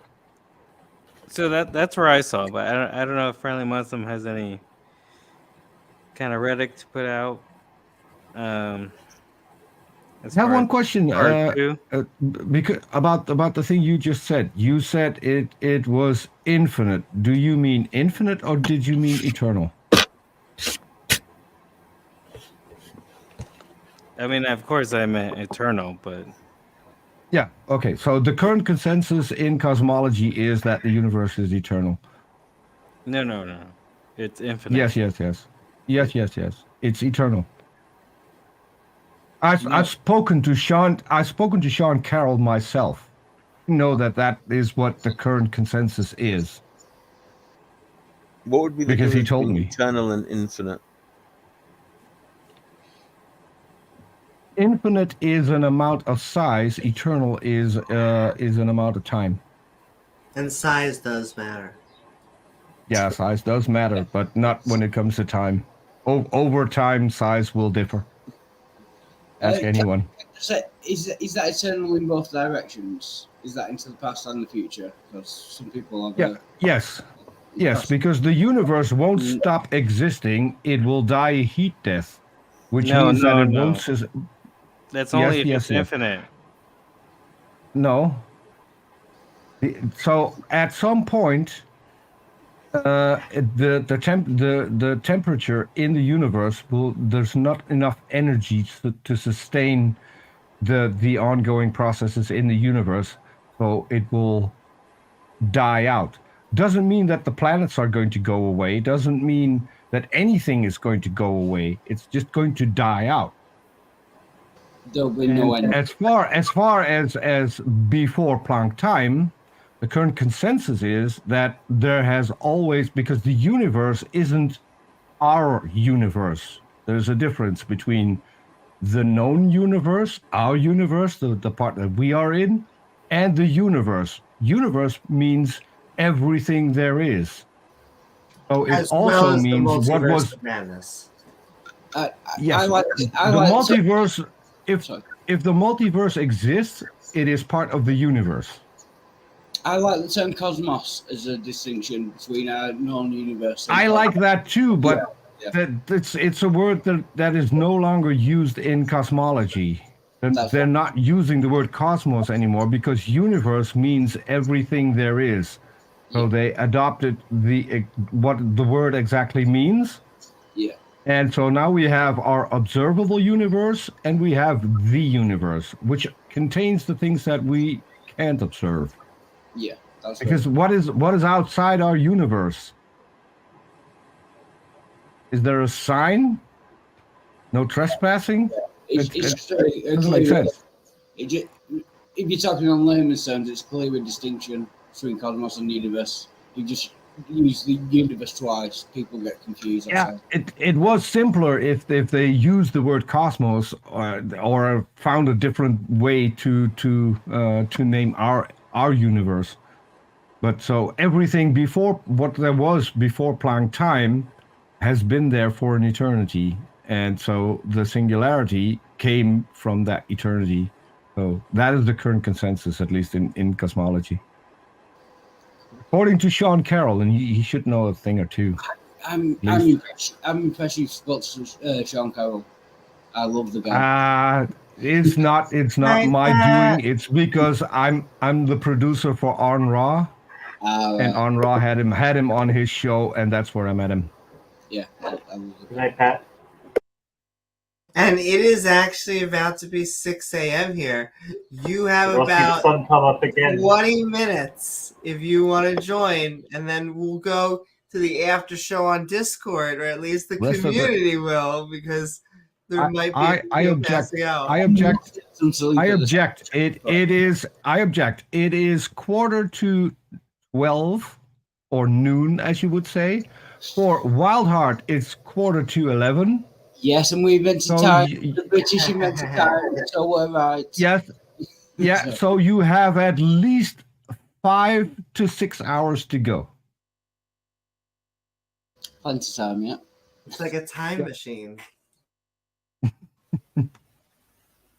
So that's where I saw, but I don't know if Friendly Muslim has any kind of Reddit to put out. I have one question. Because about the thing you just said. You said it was infinite. Do you mean infinite or did you mean eternal? I mean, of course, I meant eternal, but Yeah. Okay. So the current consensus in cosmology is that the universe is eternal. no, it's infinite. Yes. It's eternal. I've spoken to Sean Carroll myself. You know that is what the current consensus is. What would be the Because he difference told between me. eternal and infinite? Infinite is an amount of size. Eternal is an amount of time. And size does matter. Yeah, size does matter, but not when it comes to time. Over time, size will differ. Ask anyone. So is that eternal in both directions? Is that into the past and the future? Because some people have. Yes, because the universe won't stop existing. It will die a heat death, which means that it won't. That's only if it's infinite. No. So at some point, the temperature in the universe there's not enough energy to sustain the ongoing processes in the universe, so it will die out. Doesn't mean that the planets are going to go away. Doesn't mean that anything is going to go away. It's just going to die out. There'll be no end. As far as before Planck time, the current consensus is that there has always, because the universe isn't our universe. There's a difference between the known universe, our universe, the part that we are in, and the universe. Universe means everything there is. So it As also well as means the what multiverse was. of madness. Yes, the multiverse. If the multiverse exists, it is part of the universe. I like the term cosmos as a distinction between our known universe. I like that too, but it's a word that is no longer used in cosmology. They're not using the word cosmos anymore because universe means everything there is. So they adopted what the word exactly means. Yeah. And so now we have our observable universe and we have the universe, which contains the things that we can't observe. Yeah, that's because what is outside our universe? Is there a sign? No trespassing? It doesn't make sense. If you're talking on layman's terms, it's clear a distinction between cosmos and universe. You just use the universe twice, people get confused. Yeah, it was simpler if they used the word cosmos or found a different way to name our universe. But so everything before what there was before Planck time has been there for an eternity, and so the singularity came from that eternity. So that is the current consensus, at least in cosmology. According to Sean Carroll, and he should know a thing or two. I'm impressed you spoke to Sean Carroll. I love the guy. It's not my doing. It's because I'm the producer for Arn Ra, and Arn Ra had him on his show, and that's where I met him. Yeah. Good night, Pat. And it is actually about to be 6 a.m. here. You have We'll see the sun come up again. 20 minutes if you want to join, and then we'll go to the after show on Discord, or at least the Rest of the- community will, because there might be I people object. passing out. I object. Some sleep I at this- object. I object. It is 11:45 or noon, as you would say. For Wildheart, it's 11:45. Yes, and we invented So time. y- The British invented time, so we're right. Yes. Yeah. So you have at least 5 to 6 hours to go. Plenty of time, yeah. It's like a time machine.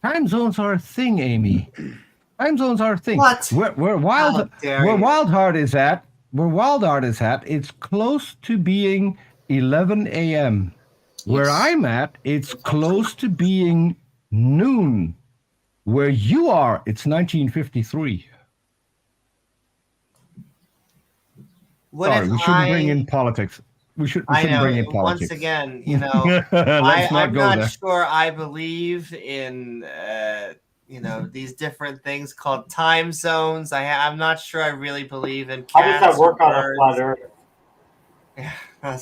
Time zones are a thing, Amy. Time zones are a thing. What? Where How dare you. Wildheart is at, it's close to being 11 a.m. Where Yes. I'm at, it's close to being noon. Where you are, it's 1953. What Sorry, if we shouldn't I, bring in politics. We shouldn't I know. bring in Once politics. again, you know, Let's not I'm go not there. sure I believe in, these different things called time zones. I'm not sure I really believe in How does cats that work or on a birds. flat Earth?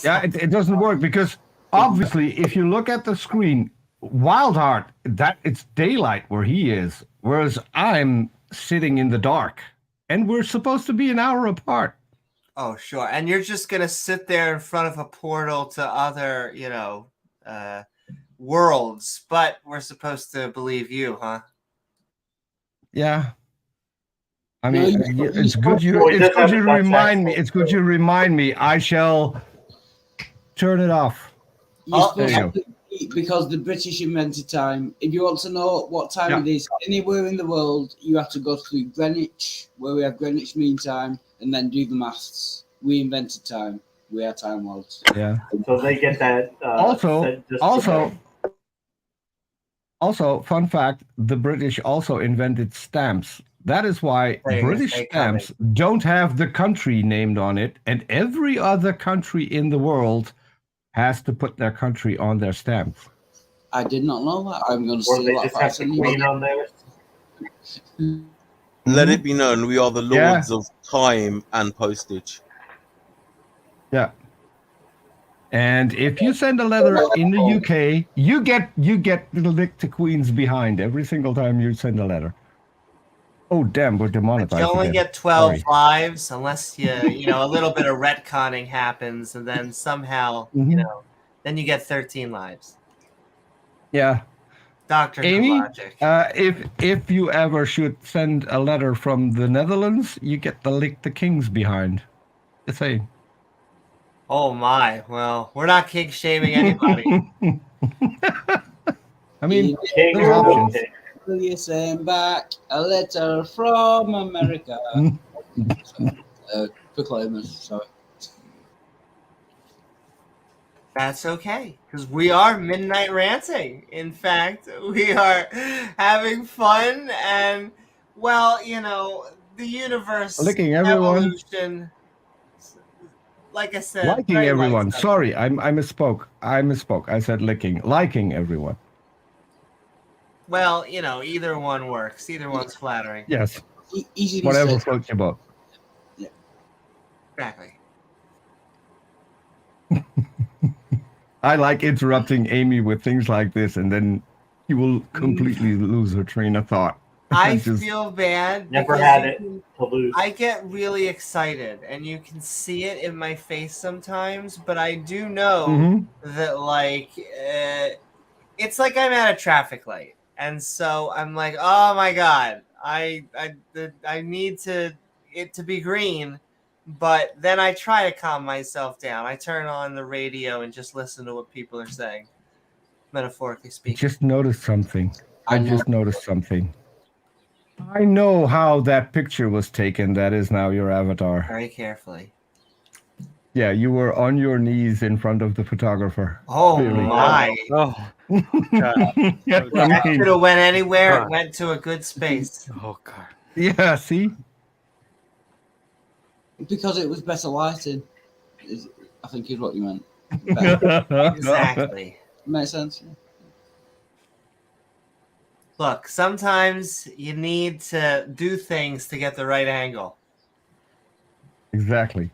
Yeah, it doesn't work because obviously, if you look at the screen, Wildheart, that it's daylight where he is, whereas I'm sitting in the dark, and we're supposed to be an hour apart. Oh, sure. And you're just going to sit there in front of a portal to other, worlds, but we're supposed to believe you, huh? Yeah. I No, mean, you- it's good you Well, he it's does good have you a Dutch remind me. accent, It's good you remind me. I shall turn it off. You're Oh, supposed there you to eat because the British invented time. If you want to know what time Yeah. it is anywhere in the world, you have to go through Greenwich, where we have Greenwich Mean Time, and then do the maths. We invented time. We are time lords. Yeah. So they get that. Also, fun fact: the British also invented stamps. That is why There you go, British stay stamps don't have the country named on it, and every other country in the world has to put their country on their stamps. I did not know that. I'm going to Or steal they that just have the fact. queen on there. Let it be known we are the Yeah. lords of time and postage. Yeah. And if you send a letter in the UK, you get licked to Queen's behind every single time you send a letter. Oh damn, we're But demonetized. you only again. get 12 Sorry. lives unless a little bit of retconning happens, and then somehow, Mhm. then you get 13 lives. Yeah. Doctor Who Amy, logic. if you ever should send a letter from the Netherlands, you get the lick the kings behind. The same. Oh my! Well, we're not king shaming anybody. I mean, King there's or options. king. Will you send back a letter from America? Proclaimers, sorry. That's okay, because we are Midnight Ranting. In fact, we are having fun, and the universe, Licking everyone. evolution. Like I said, Liking very everyone. light stuff. Sorry, I misspoke. I said licking. Liking everyone. Well, either one works. Either one's flattering. Yes. Easy Whatever mistake. floats your boat. Exactly. I like interrupting Amy with things like this, and then she will completely lose her train of thought. I Just- feel bad. Never because had you it can- to lose. I get really excited, and you can see it in my face sometimes. But I do know Mhm. that, it's like I'm at a traffic light, and so I'm like, oh my god, I need it to be green. But then I try to calm myself down. I turn on the radio and just listen to what people are saying, metaphorically I speaking. just noticed something. I I know. just noticed something. I know how that picture was taken. That is now your avatar. Very carefully. Yeah, you were on your knees in front of the photographer. Oh Clearly. my! Oh, God. Yeah, I That mean, could have went anywhere. It God. went to a good space. Oh, God. yeah, see? Because it was better lighting. I think is what you meant. Better. Exactly. Makes sense. Yeah. Look, sometimes you need to do things to get the right angle. Exactly.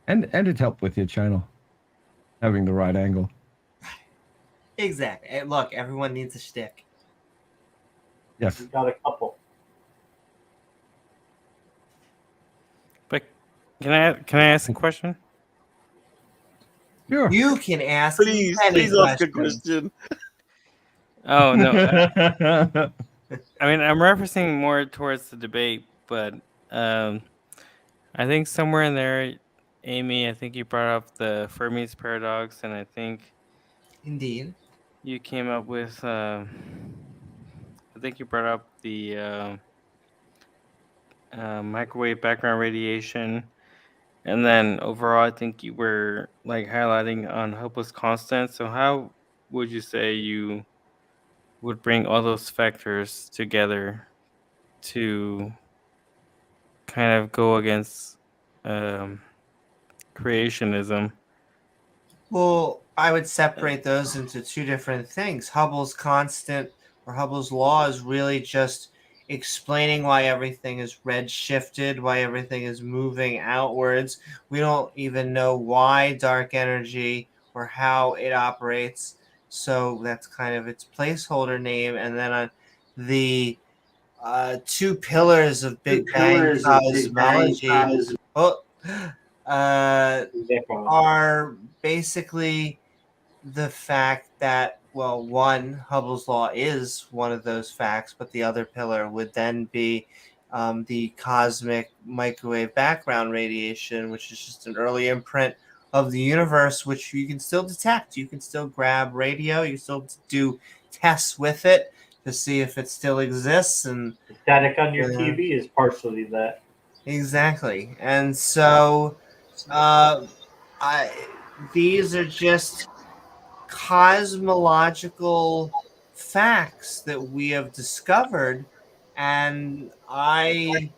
And it helped with your channel, having the right angle. Exactly. And look, everyone needs a shtick. Yes. We got a couple. But can I ask a question? Sure. You can ask Please any ask a questions. question. Oh no. I mean, I'm referencing more towards the debate, but I think somewhere in there, Amy, I think you brought up the Fermi's paradox, and I think Indeed. you came up with. I think you brought up the microwave background radiation, and then overall, I think you were like highlighting on hopeless constant. So, how would you say you would bring all those factors together to kind of go against creationism? Well, I would separate those into two different things. Hubble's constant or Hubble's law is really just explaining why everything is redshifted, why everything is moving outwards. We don't even know why dark energy or how it operates. So that's kind of its placeholder name. And then the two pillars of Big Bang cosmology. Oh, are basically the fact that, well, one, Hubble's law is one of those facts, but the other pillar would then be the cosmic microwave background radiation, which is just an early imprint of the universe, which you can still detect. You can still grab radio, you can still do tests with it to see if it still exists. And Static on your TV is partially that. exactly. And so these are just cosmological facts that we have discovered, and I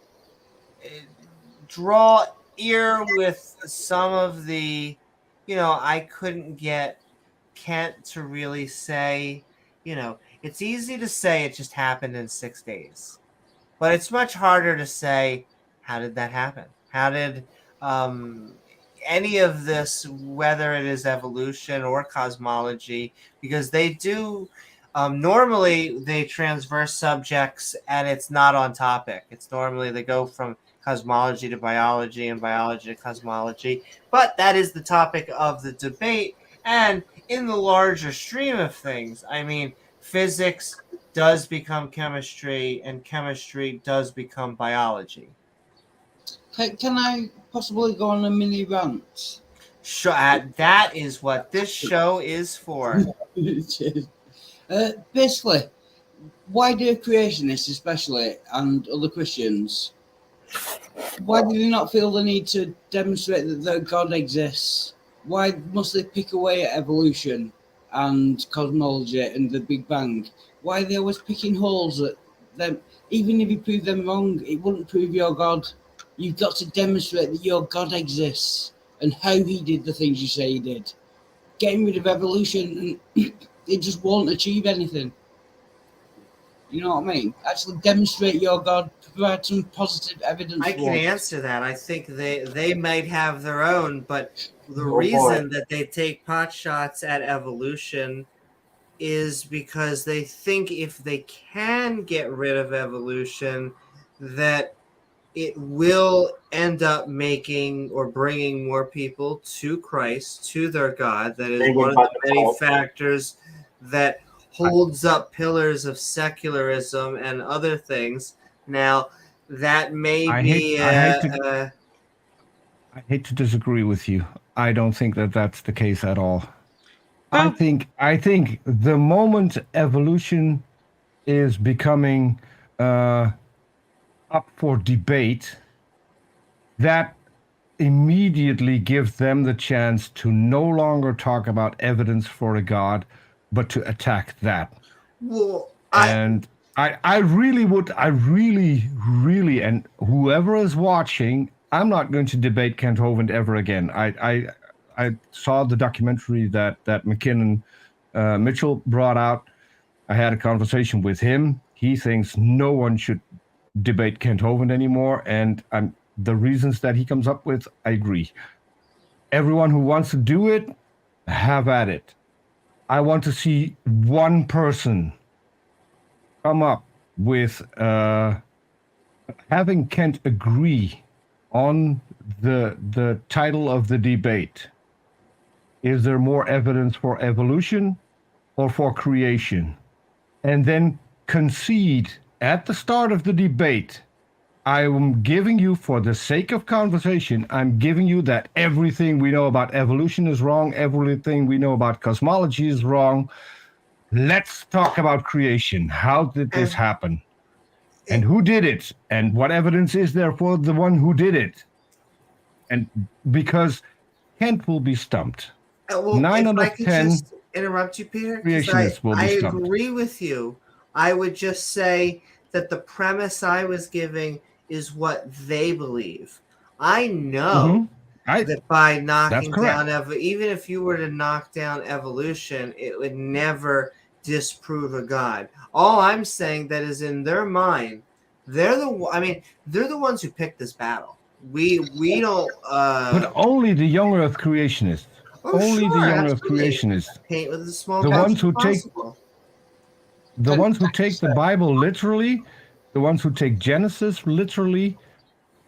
draw ear with some of the, I couldn't get Kent to really say, it's easy to say it just happened in 6 days, but it's much harder to say, how did that happen? How did any of this, whether it is evolution or cosmology, because they do normally they transverse subjects and it's not on topic. It's normally they go from cosmology to biology and biology to cosmology, but that is the topic of the debate. And in the larger stream of things, I mean, physics does become chemistry and chemistry does become biology. Can I possibly go on a mini rant? Sure, that is what this show is for. Basically, why do creationists, especially, and other Christians, why do they not feel the need to demonstrate that their God exists? Why must they pick away at evolution and cosmology and the Big Bang? Why are they always picking holes at them? Even if you prove them wrong, it wouldn't prove your God. You've got to demonstrate that your God exists and how he did the things you say he did. Getting rid of evolution, and it just won't achieve anything. You know what I mean? Actually demonstrate your God, provide some positive evidence. I can answer that. I think they might have their own, but the reason that they take pot shots at evolution is because they think if they can get rid of evolution, that it will end up making or bringing more people to Christ, to their God. That is one of the many factors that holds up pillars of secularism and other things. Now, that may be... I hate to disagree with you. I don't think that that's the case at all. I think the moment evolution is becoming up for debate, that immediately gives them the chance to no longer talk about evidence for a God, but to attack that. Well, I really, and whoever is watching, I'm not going to debate Kent Hovind ever again. I saw the documentary that McKinnon Mitchell brought out. I had a conversation with him. He thinks no one should debate Kent Hovind anymore, and the reasons that he comes up with, I agree. Everyone who wants to do it, have at it. I want to see one person come up with having Kent agree on the title of the debate. Is there more evidence for evolution or for creation? And then concede at the start of the debate, I am giving you, for the sake of conversation, I'm giving you that everything we know about evolution is wrong, everything we know about cosmology is wrong. Let's talk about creation. How did this happen? And who did it? And what evidence is there for the one who did it? And because Kent will be stumped. Well, 9 if out I of could 10 just interrupt you, Peter, because creationists will be I stumped. agree with you. I would just say that the premise I was giving is what they believe. I know that by knocking down even if you were to knock down evolution, it would never disprove a God. All I'm saying that is in their mind, they're the ones who picked this battle. We don't but only the young earth creationists. Only the young earth creationists. Paint with a small the ones who possible. The ones who take the Bible literally, the ones who take Genesis literally,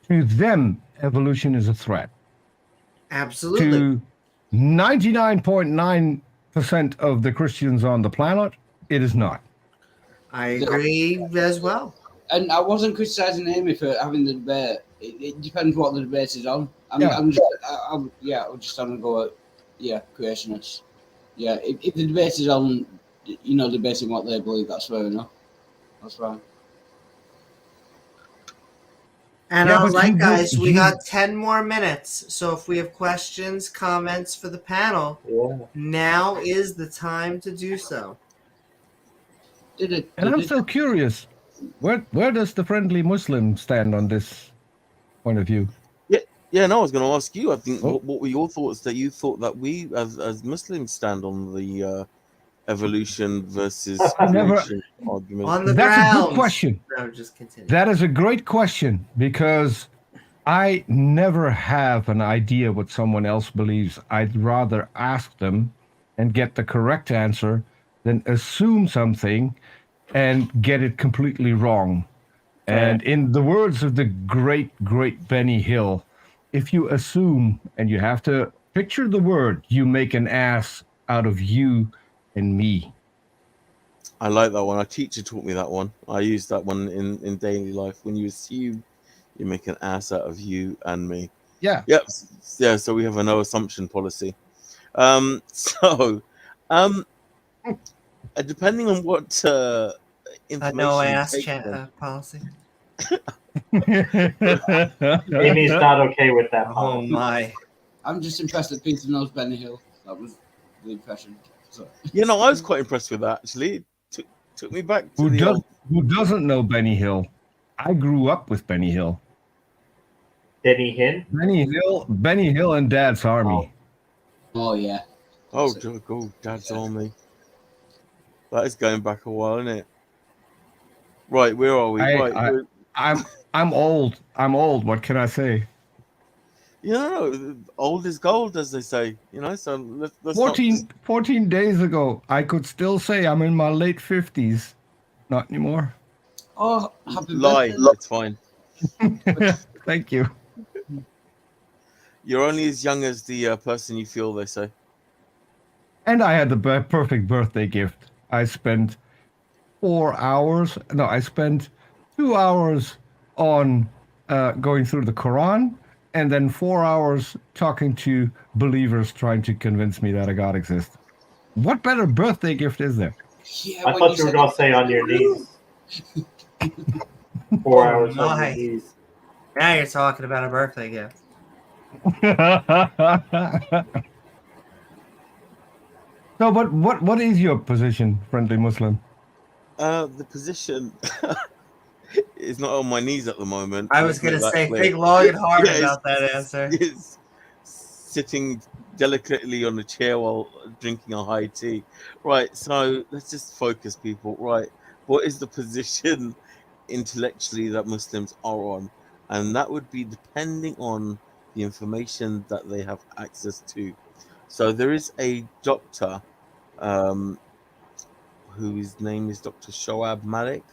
to them, evolution is a threat. Absolutely. To 99.9% of the Christians on the planet, it is not. I agree as well. And I wasn't criticizing Amy for having the debate. It depends what the debate is on. I'm just trying to go at, creationists. Yeah, if the debate is on, debating what they believe, that's fair enough. That's fine. And guys, we got 10 more minutes. So if we have questions, comments for the panel, now is the time to do so. And I'm so curious, where does the friendly Muslim stand on this point of view? Yeah, no, I was going to ask you. I think what were your thoughts that you thought that we as Muslims stand on the evolution versus creation argument? On the That's ground. a good question. No, just continue. That is a great question, because I never have an idea what someone else believes. I'd rather ask them and get the correct answer than assume something and get it completely wrong. And in the words of the great Benny Hill, if you assume, and you have to picture the word, you make an ass out of you and me. I like that one. Our teacher taught me that one. I use that one in daily life. When you assume, you make an ass out of you and me. Yeah. Yep. Yeah. So we have a no assumption policy. Depending on what information. No ass policy. Amy's not okay with that. Oh my! I'm just impressed that Peter knows Benny Hill. That was the impression. So. I was quite impressed with that. Actually, it took me back to who doesn't know Benny Hill? I grew up with Benny Hill. Benny Hill? Benny Hill and Dad's Army. Oh yeah. Oh, Dad's Army. That is going back a while, isn't it? Right, where are we? I'm old. What can I say? Old is gold, as they say. So let's 14 days ago, I could still say I'm in my late 50s. Not anymore. Oh, happy birthday. It's fine. Thank you. You're only as young as the person you feel, they say. And I had the perfect birthday gift. I spent 4 hours. No, I spent 2 hours on going through the Quran, and then 4 hours talking to believers trying to convince me that a God exists. What better birthday gift is there? Yeah, I thought you were going to say on your knees. 4 hours on your knees. Now you're talking about a birthday gift. No, but what is your position, friendly Muslim? The position is not on my knees at the moment. I was going to say, think long and hard about that answer. It's sitting delicately on a chair while drinking a high tea. Right, so let's just focus, people. Right, what is the position intellectually that Muslims are on? And that would be depending on the information that they have access to. So there is a doctor, whose name is Dr. Shoaib Malik,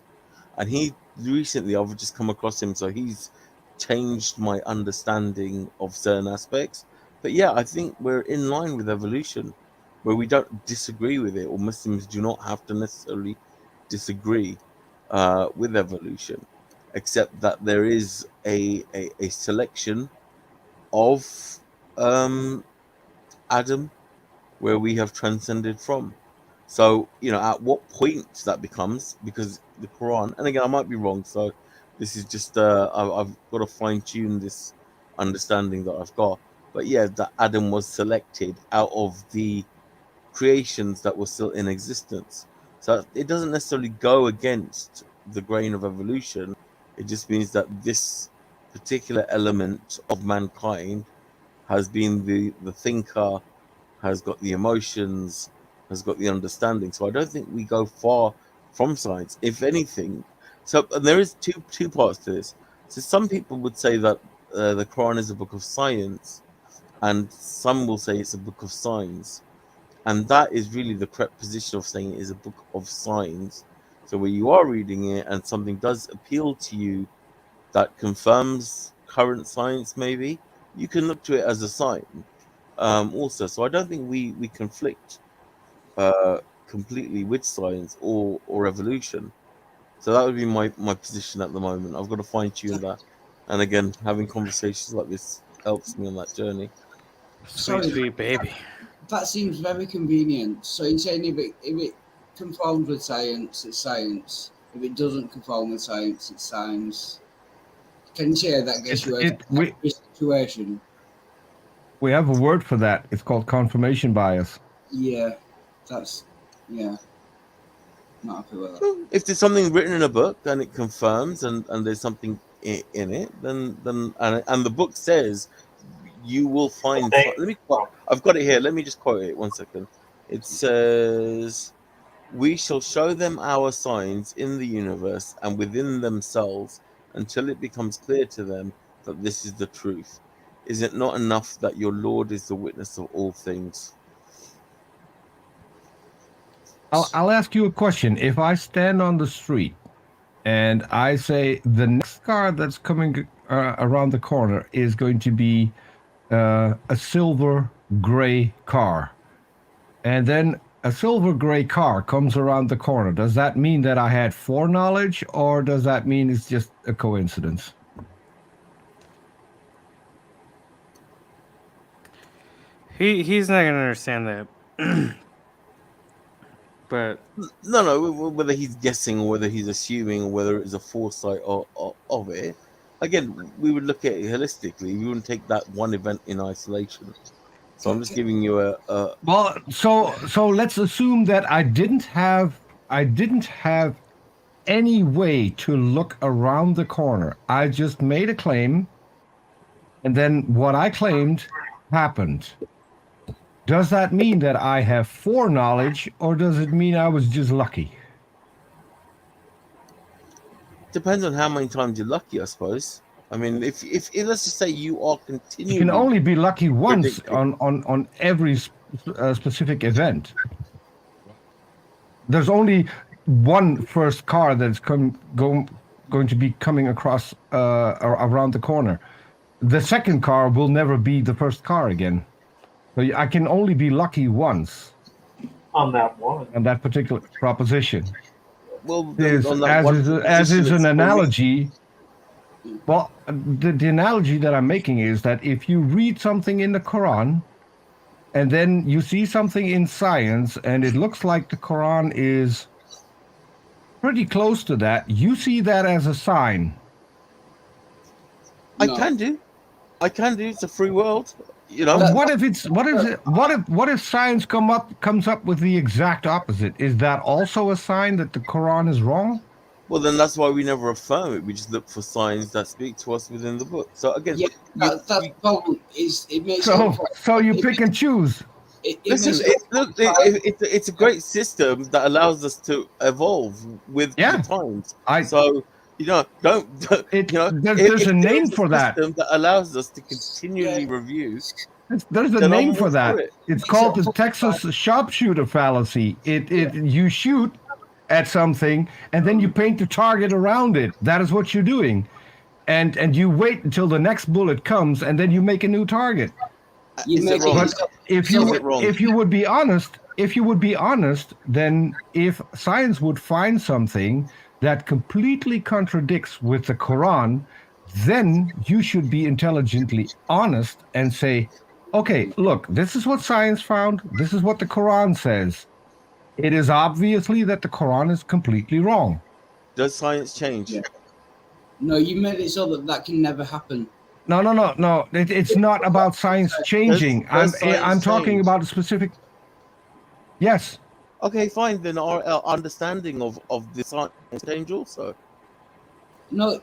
and he recently, I've just come across him, so he's changed my understanding of certain aspects. But yeah, I think we're in line with evolution, where we don't disagree with it, or Muslims do not have to necessarily disagree with evolution, except that there is a selection of Adam where we have transcended from. So, at what point that becomes, because the Quran, and again, I might be wrong, so this is just, I've got to fine tune this understanding that I've got. But yeah, that Adam was selected out of the creations that were still in existence. So it doesn't necessarily go against the grain of evolution. It just means that this particular element of mankind has been the thinker, has got the emotions, has got the understanding. So I don't think we go far from science. If anything, and there is two parts to this. So some people would say that the Quran is a book of science, and some will say it's a book of signs. And that is really the correct position of saying it is a book of signs. So where you are reading it and something does appeal to you that confirms current science, maybe, you can look to it as a sign. Also, so I don't think we conflict completely with science or evolution. So that would be my position at the moment. I've got to fine tune that, and again, having conversations like this helps me on that journey. Sweet, Sorry. sweet baby. That seems very convenient. So you're saying if it conforms with science, it's science. If it doesn't conform with science, it's science. Can you say that gets you out of every situation? We have a word for that. It's called confirmation bias. Yeah, not happy with that. Well, if there's something written in a book and it confirms and there's something in it, then and the book says you will find. I've got it here. Let me just quote it 1 second. It says, "We shall show them our signs in the universe and within themselves until it becomes clear to them that this is the truth. Is it not enough that your Lord is the witness of all things?" I'll ask you a question. If I stand on the street and I say the next car that's coming around the corner is going to be a silver gray car, and then a silver gray car comes around the corner, does that mean that I had foreknowledge, or does that mean it's just a coincidence? He's not gonna understand that. But no, whether he's guessing or whether he's assuming or whether it's a foresight of it, again, we would look at it holistically. We wouldn't take that one event in isolation. So I'm just giving you a Well, so let's assume that I didn't have any way to look around the corner. I just made a claim, and then what I claimed happened. Does that mean that I have foreknowledge, or does it mean I was just lucky? depends on how many times you're lucky, I suppose. I mean, if let's just say you are continuing, You can only be lucky once on every specific event. There's only one first car that's going to be coming across around the corner. The second car will never be the first car again. So I can only be lucky once on that one. on that particular proposition. well, As is an analogy. Well, the analogy that I'm making is that if you read something in the Quran, and then you see something in science, and it looks like the Quran is pretty close to that, you see that as a sign. I can do. It's a free world, you know. What if science comes up with the exact opposite? Is that also a sign that the Quran is wrong? Well, then that's why we never affirm it. We just look for signs that speak to us within the book. So again, that's the problem. It makes so you pick and choose. It's a great system that allows us to evolve with the times. don't It, you know, there's a if name there's a for that. system that allows us to continually review, There's a then I'm name all for that. it. It's called the Texas sharpshooter fallacy. It you shoot at something and then you paint the target around it. That is what you're doing, and you wait until the next bullet comes and then you make a new target. You Is it make wrong? But if you Is it wrong? if you would be honest, then if science would find something that completely contradicts with the Quran, then you should be intelligently honest and say, okay, look, this is what science found. This is what the Quran says. It is obviously that the Quran is completely wrong. Does science change? Yeah. No, you made it so that that can never happen. No. It's not about science changing. Does science I'm talking change? about a specific. Yes. Okay, fine. Then our understanding of the science change also. No,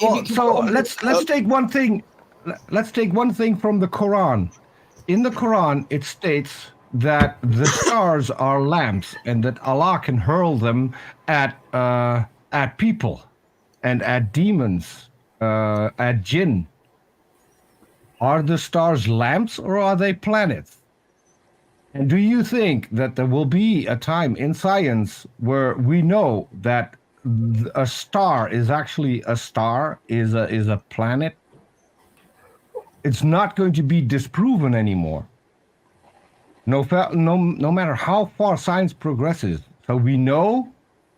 Well, so let's take one thing. Let's take one thing from the Quran. In the Quran, it states that the stars are lamps, and that Allah can hurl them at people, and at demons, at jinn. Are the stars lamps or are they planets? And do you think that there will be a time in science where we know that a star is actually a star, is a planet? It's not going to be disproven anymore. No matter how far science progresses. So we know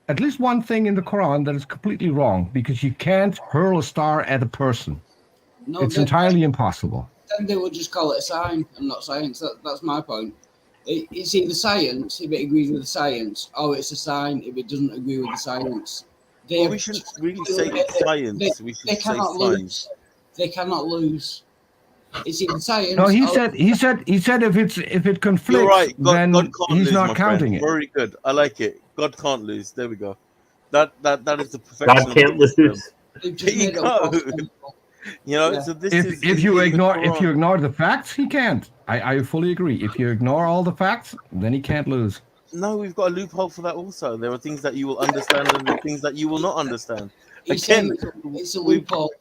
at least one thing in the Quran that is completely wrong, because you can't hurl a star at a person. No, It's entirely impossible. Then they would just call it a sign and not science. That's my point. It's either science if it agrees with the science, or it's a sign if it doesn't agree with the science. Well, we shouldn't really say science. We should They say cannot signs. lose. They cannot lose. It's either science. No, he or said if it conflicts, You're right. then God can't he's lose, not my counting friend. it. Very good. I like it. God can't lose. There we go. That is the perfection. God can't of the system. lose. they've just There you made it go. impossible. You know, Yeah. so this If is you in the Quran. ignore the facts, he can't. I fully agree. If you ignore all the facts, then he can't lose. No, we've got a loophole for that also. There are things that you will understand and there are things that you will not understand. He's Again, saying it's a we've- loophole.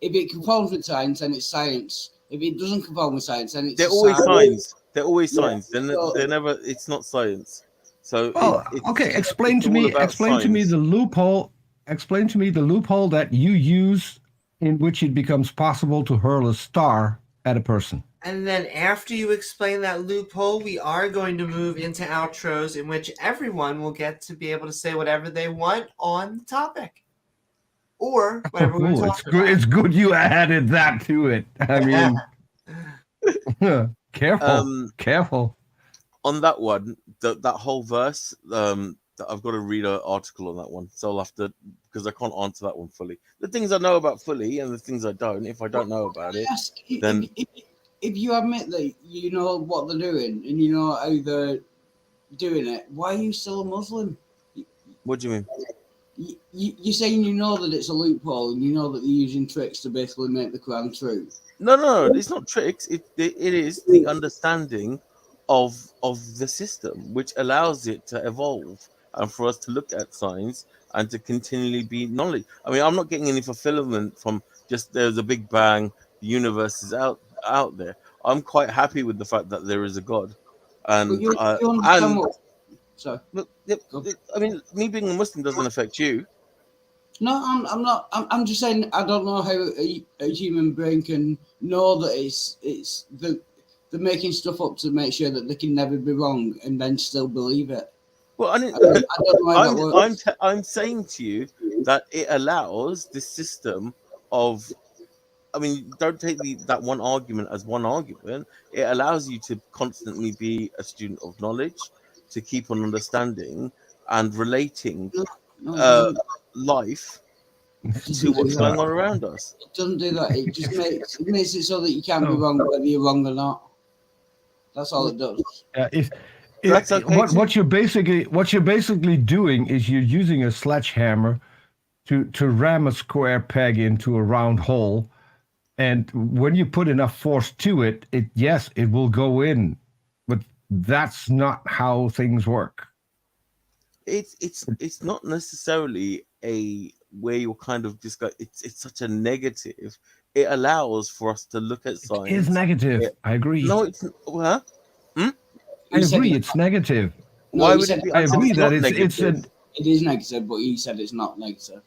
If it conforms with science, then it's science. If it doesn't conform with science, then it's They're a always sign. signs. They're always Yeah. signs. So- They're never. It's not science. So Well, it's okay. Explain it's to all me. about Explain to me signs. the loophole. Explain to me the loophole that you use in which it becomes possible to hurl a star at a person. And then after you explain that loophole, we are going to move into outros in which everyone will get to be able to say whatever they want on the topic. Or whatever we're Oh, talking it's good. about. It's good you added that to it. I mean, careful, careful. On that one, that whole verse, that I've got to read an article on that one. So I'll have to, because I can't answer that one fully. The things I know about fully and the things I don't, if I don't know about it, Yes, then- if you admit that you know what they're doing and you know how they're doing it, why are you still a Muslim? what do you mean? You're saying you know that it's a loophole and you know that they're using tricks to basically make the Quran true. No, it's not tricks. It is the understanding of the system, which allows it to evolve and for us to look at science and to continually be knowledge. I mean, I'm not getting any fulfillment from just there's a big bang, the universe is out there. I'm quite happy with the fact that there is a God, and But you understand what? Sorry. look, I mean, me being a Muslim doesn't affect you. No, I'm not. I'm just saying I don't know how a human brain can know that it's they're making stuff up to make sure that they can never be wrong and then still believe it. Well, I don't know how that works. I'm saying to you that it allows this system of, I mean, don't take that one argument as one argument. It allows you to constantly be a student of knowledge, to keep on understanding and relating life to what's going on around us. It doesn't do that. It just makes it so that you can't be wrong whether you're wrong or not. That's all it does. That's okay What you're basically doing is you're using a sledgehammer to ram a square peg into a round hole, and when you put enough force to it, it will go in, but that's not how things work. It's not necessarily a where you're kind of just go, it's such a negative. It allows for us to look at science. It is negative. It- I agree. No, it's huh? I agree. It's negative. Why you would said it be? I I said agree it's that not it's negative. it is negative, but you said it's not negative.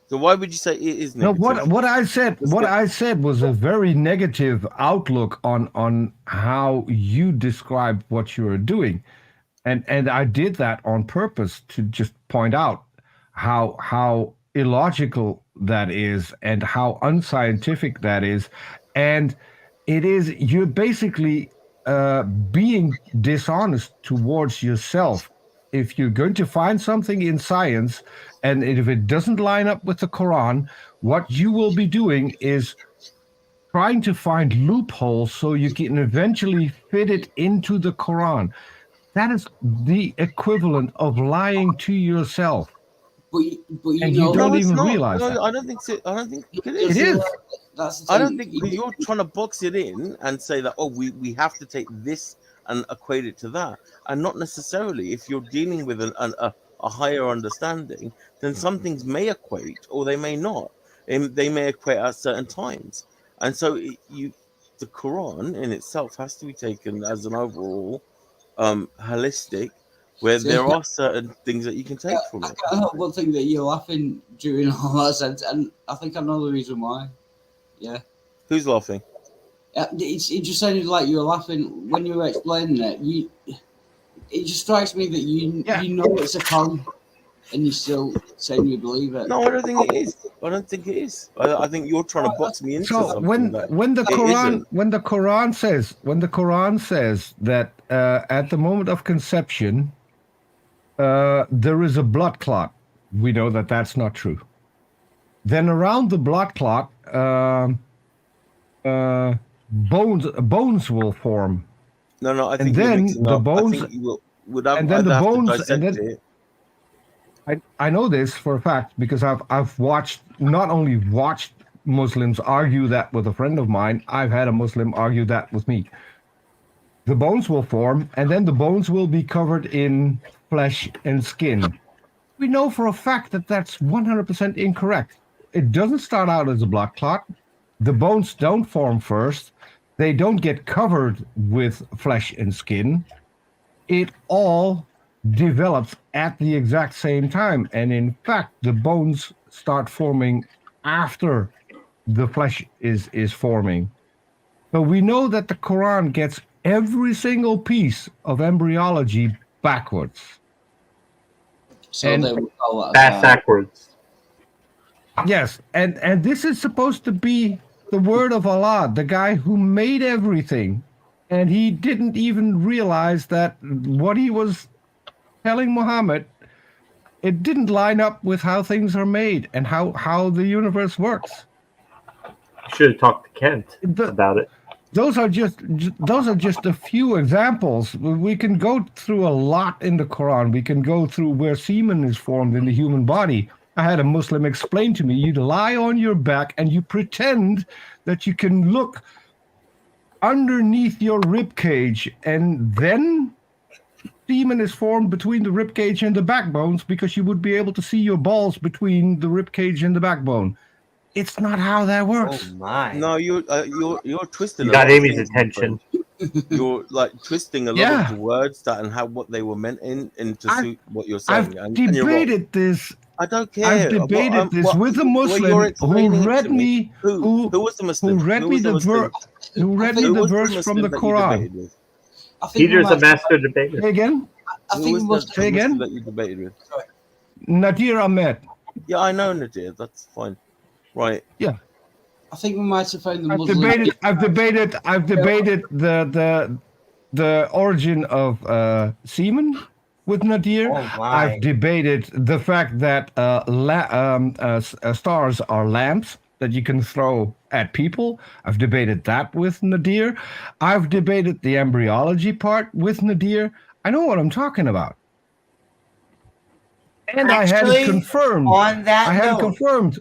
So why would you say it is no. negative? What I said Let's what get- I said was a very negative outlook on how you describe what you are doing, and I did that on purpose to just point out how illogical that is and how unscientific that is, and it is you're basically being dishonest towards yourself. If you're going to find something in science and if it doesn't line up with the Quran, what you will be doing is trying to find loopholes so you can eventually fit it into the Quran. That is the equivalent of lying to yourself. But you And know, you don't No, it's even not. realize No, that. I don't think so. I don't think it because is. It is. That's the thing. I don't think because you're trying to box it in and say that we have to take this and equate it to that, and not necessarily. If you're dealing with a higher understanding, then some things may equate or they may not. And they may equate at certain times, and so the Quran in itself has to be taken as an overall holistic, where See, there are certain things that you can take from I it. can't help but think that you're laughing during all that sense, and I think I know the reason why. Yeah. Who's laughing? It just sounded like you were laughing when you were explaining it. It just strikes me that you know it's a con, and you still saying you believe it. No, I don't think it is. I don't think it is. I think you're trying to box me into So something that when the it Quran isn't. when the Quran says that at the moment of conception there is a blood clot, we know that that's not true. Then around the blood clot, bones will form. No, I And think you're then mixing the up. bones- I think you would have, and then I'd the have bones- to and dissect then- it. I know this for a fact because I've watched, not only watched Muslims argue that with a friend of mine, I've had a Muslim argue that with me. The bones will form, and then the bones will be covered in flesh and skin. We know for a fact that that's 100% incorrect. It doesn't start out as a blood clot. The bones don't form first. They don't get covered with flesh and skin. It all develops at the exact same time. And in fact, the bones start forming after the flesh is forming. So we know that the Quran gets every single piece of embryology backwards. So And- they would call that Bass backwards. Yes, and this is supposed to be the word of Allah, the guy who made everything. And he didn't even realize that what he was telling Muhammad, it didn't line up with how things are made and how the universe works. Should have talked to Kent The- about it. Those are just a few examples. We can go through a lot in the Quran. We can go through where semen is formed in the human body. I had a Muslim explain to me, you lie on your back and you pretend that you can look underneath your rib cage, and then semen is formed between the rib cage and the backbones because you would be able to see your balls between the rib cage and the backbone. It's not how that Oh works. my! No, you're twisting. You a got lot of Amy's things, my attention. friend. You're like twisting a lot Yeah. of the words that and how what they were meant in to I've- suit what you're I've saying. And you're wrong. debated this. I don't care. I've debated this with a the way Muslim you're who explaining it read to me, Who was the Muslim? who read Who me was the the Muslim? who read me Who the was verse Muslim from the that you Quran. debated with? I think we Peter's a might- master debater. Say again, I Who think was we must. the Say again? Muslim that you debated with? Nadir Ahmed. Yeah, I know Nadir. That's fine. Right. I think we might have found the I've Muslim. debated the origin of semen with Nadir. Oh my! I've debated the fact that stars are lamps that you can throw at people. I've debated that with Nadir. I've debated the embryology part with Nadir. I know what I'm talking about. And I had it Actually, confirmed. On that I had it note, confirmed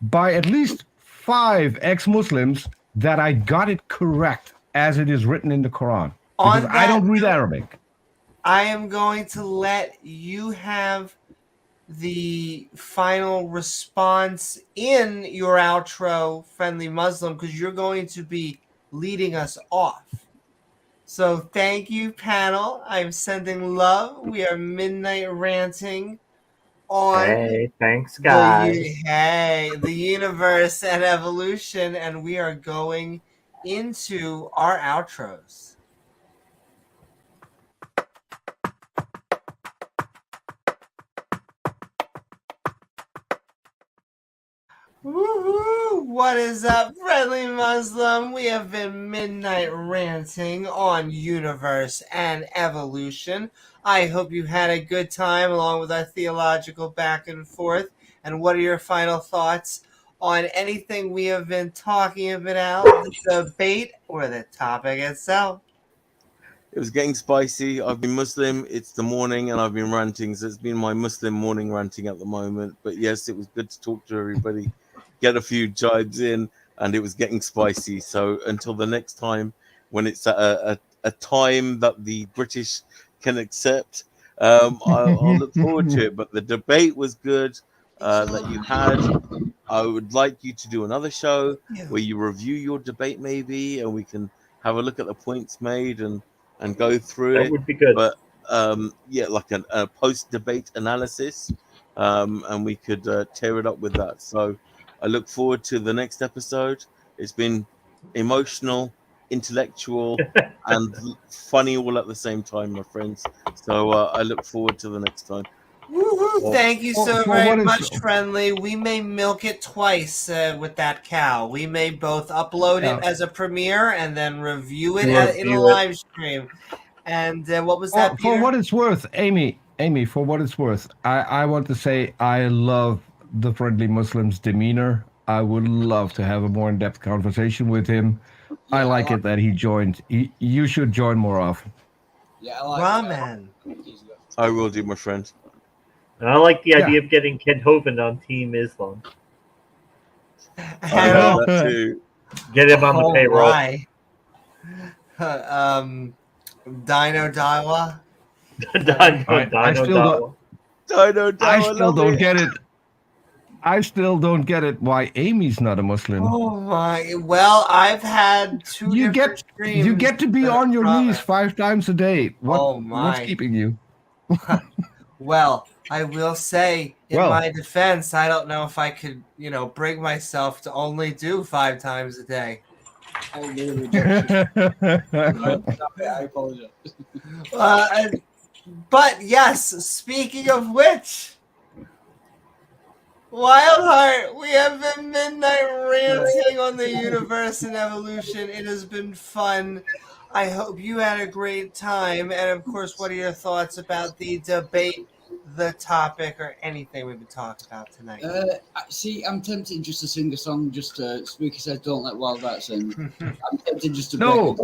by at least 5 ex-Muslims that I got it correct as it is written in the Quran. On Because I that don't read note- Arabic. I am going to let you have the final response in your outro, Friendly Muslim, because you're going to be leading us off. So thank you, panel. I'm sending love. We are Midnight Ranting on Hey, thanks, guys. the universe and evolution, and we are going into our outros. Woohoo! What is up, Friendly Muslim? We have been Midnight Ranting on Universe and Evolution. I hope you had a good time along with our theological back and forth. And what are your final thoughts on anything we have been talking about, the debate or the topic itself? It was getting spicy. I've been Muslim. It's the morning, and I've been ranting. So it's been my Muslim morning ranting at the moment. But yes, it was good to talk to everybody, get a few jibes in, and it was getting spicy. So until the next time, when it's at a time that the British can accept, I'll look forward to it. But the debate was good that you had. I would like you to do another show where you review your debate, maybe, and we can have a look at the points made and go through That it. would be good. But yeah, like a post-debate analysis, and we could tear it up with that. So I look forward to the next episode. It's been emotional, intellectual, and funny all at the same time, my friends. So I look forward to the next time. Woohoo! Thank you so for very what much, it's- Friendly. We may milk it twice with that cow. We may both upload Yeah. it as a premiere and then review it in a Review it. live stream. And what was that, For Peter? what it's worth, Amy, for what it's worth, I want to say I love the Friendly Muslim's demeanor. I would love to have a more in-depth conversation with him. Yeah, I like it that he joined. You should join more often. Yeah, I like Ramen. He's good. I will do, my friend. And I like the Yeah. idea of getting Ken Hovind on Team Islam. I love that too. Get him on the Oh payroll. my. Dino Dawa. I still don't. I still don't get it. I still don't get it why Amy's not a Muslim. Oh my. Well, I've had two You different get streams. you get to be on your knees 5 times a day. Oh What's my. keeping you? Well, I will say, in Well- my defense, I don't know if I could, bring myself to only do 5 times a day. I will reject you. I apologize. But yes, speaking of which, Wildheart, we have been Midnight Ranting on the Universe and Evolution. It has been fun. I hope you had a great time. And of course, what are your thoughts about the debate, the topic, or anything we've been talking about tonight? See, I'm tempted just to sing a song. Just Spooky said, "Don't let Wildheart sing." I'm tempted just to. No.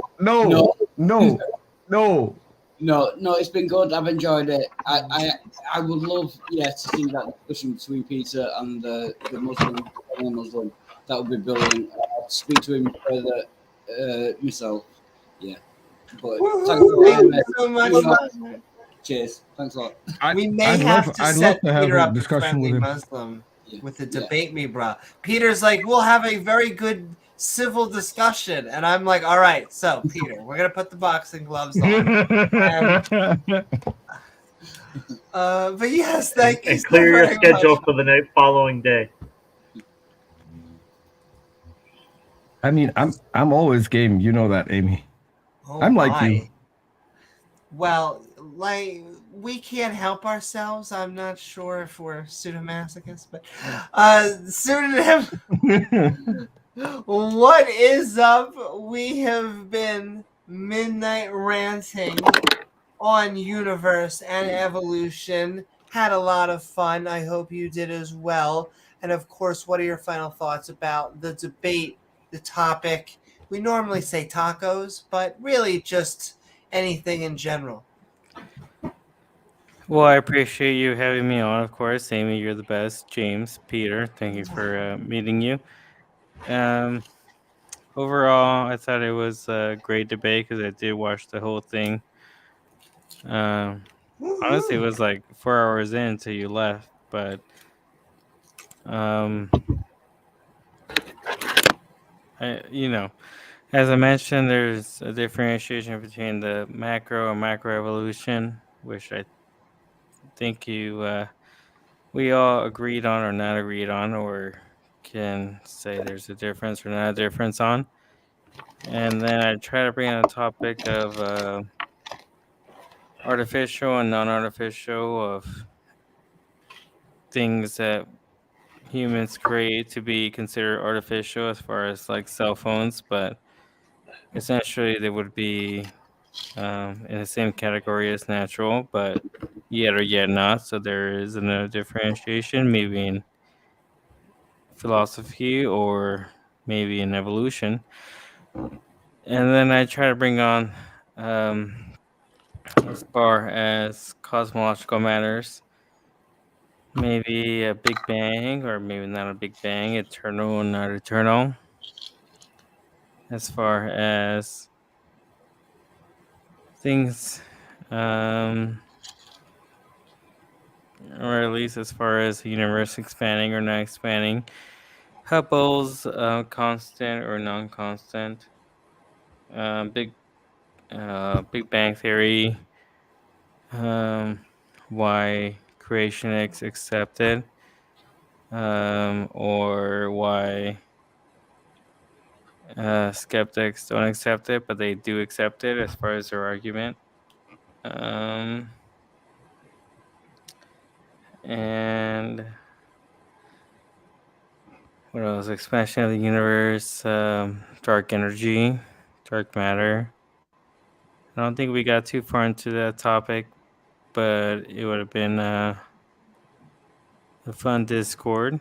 No, it's been good. I've enjoyed it. I would love, to see that discussion between Peter and the Muslim. That would be brilliant. I'll speak to him further myself. Yeah. But Thank you so much. Cheers. Thanks a lot. We may have to set have Peter a up with discussion Friendly with him. Muslim with the debate me, bro. Peter's like, we'll have a very good civil discussion, and I'm like, all right. So Peter, we're gonna put the boxing gloves on. But yes, thank you. And clear so your very schedule much. for the following day. I mean, I'm always game. You know that, Amy. Oh I'm like you. my. Well, like we can't help ourselves. I'm not sure if we're pseudomasochists, but pseudonym. What is up? We have been Midnight Ranting on Universe and Evolution. Had a lot of fun. I hope you did as well. And of course, what are your final thoughts about the debate, the topic? We normally say tacos, but really just anything in general. Well, I appreciate you having me on, of course. Amy, you're the best. James, Peter, thank you for meeting you. Overall, I thought it was a great debate because I did watch the whole thing. Honestly, it was like 4 hours in until you left. but as I mentioned, there's a differentiation between the macro and macroevolution, which I think we all agreed on or not agreed on, or can say there's a difference or not a difference on. And then I try to bring in a topic of artificial and non-artificial, of things that humans create to be considered artificial, as far as like cell phones, but essentially they would be in the same category as natural, but yet or yet not. So there is another differentiation, maybe in philosophy or maybe in evolution. And then I try to bring on, as far as cosmological matters, maybe a big bang, or maybe not a big bang, eternal and not eternal. As far as things, or at least as far as the universe expanding or not expanding, Hubble's constant or non-constant, big Big Bang Theory, why creation is accepted, or why skeptics don't accept it, but they do accept it as far as their argument. And what else? Expansion of the universe, dark energy, dark matter. I don't think we got too far into that topic, but it would have been a fun Discord.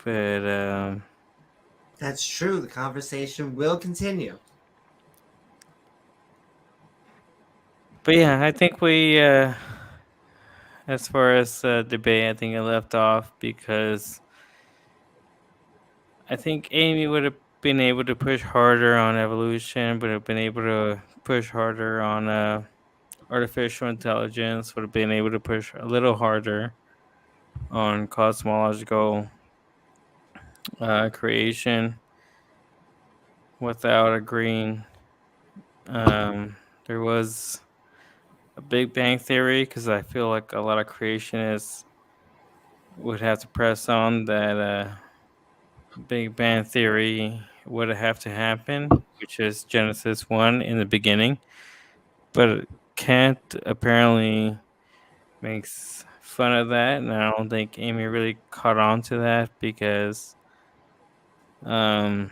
But That's true. The conversation will continue. yeah, I think we, as far as debate, I think I left off because I think Amy would have been able to push harder on evolution, would have been able to push harder on artificial intelligence, would have been able to push a little harder on cosmological creation, without agreeing. There was a Big Bang Theory, because I feel like a lot of creationists would have to press on that Big Bang Theory would have to happen, which is Genesis 1 in the beginning. But Kant apparently makes fun of that, and I don't think Amy really caught on to that, because it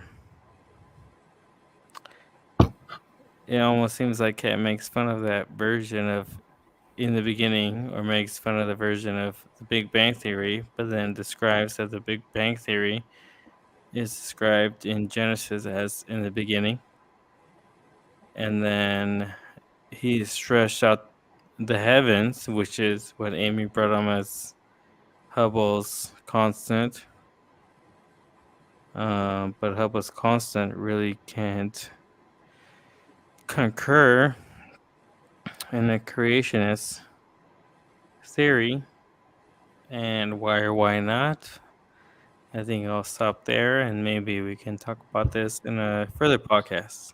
almost seems like Kant makes fun of that version of in the beginning, or makes fun of the version of the Big Bang Theory, but then describes that the Big Bang Theory is described in Genesis as in the beginning. And then he stretched out the heavens, which is what Amy brought on as Hubble's constant. But Hubble's constant really can't concur in the creationist theory. And why or why not? I think I'll stop there, and maybe we can talk about this in a further podcast.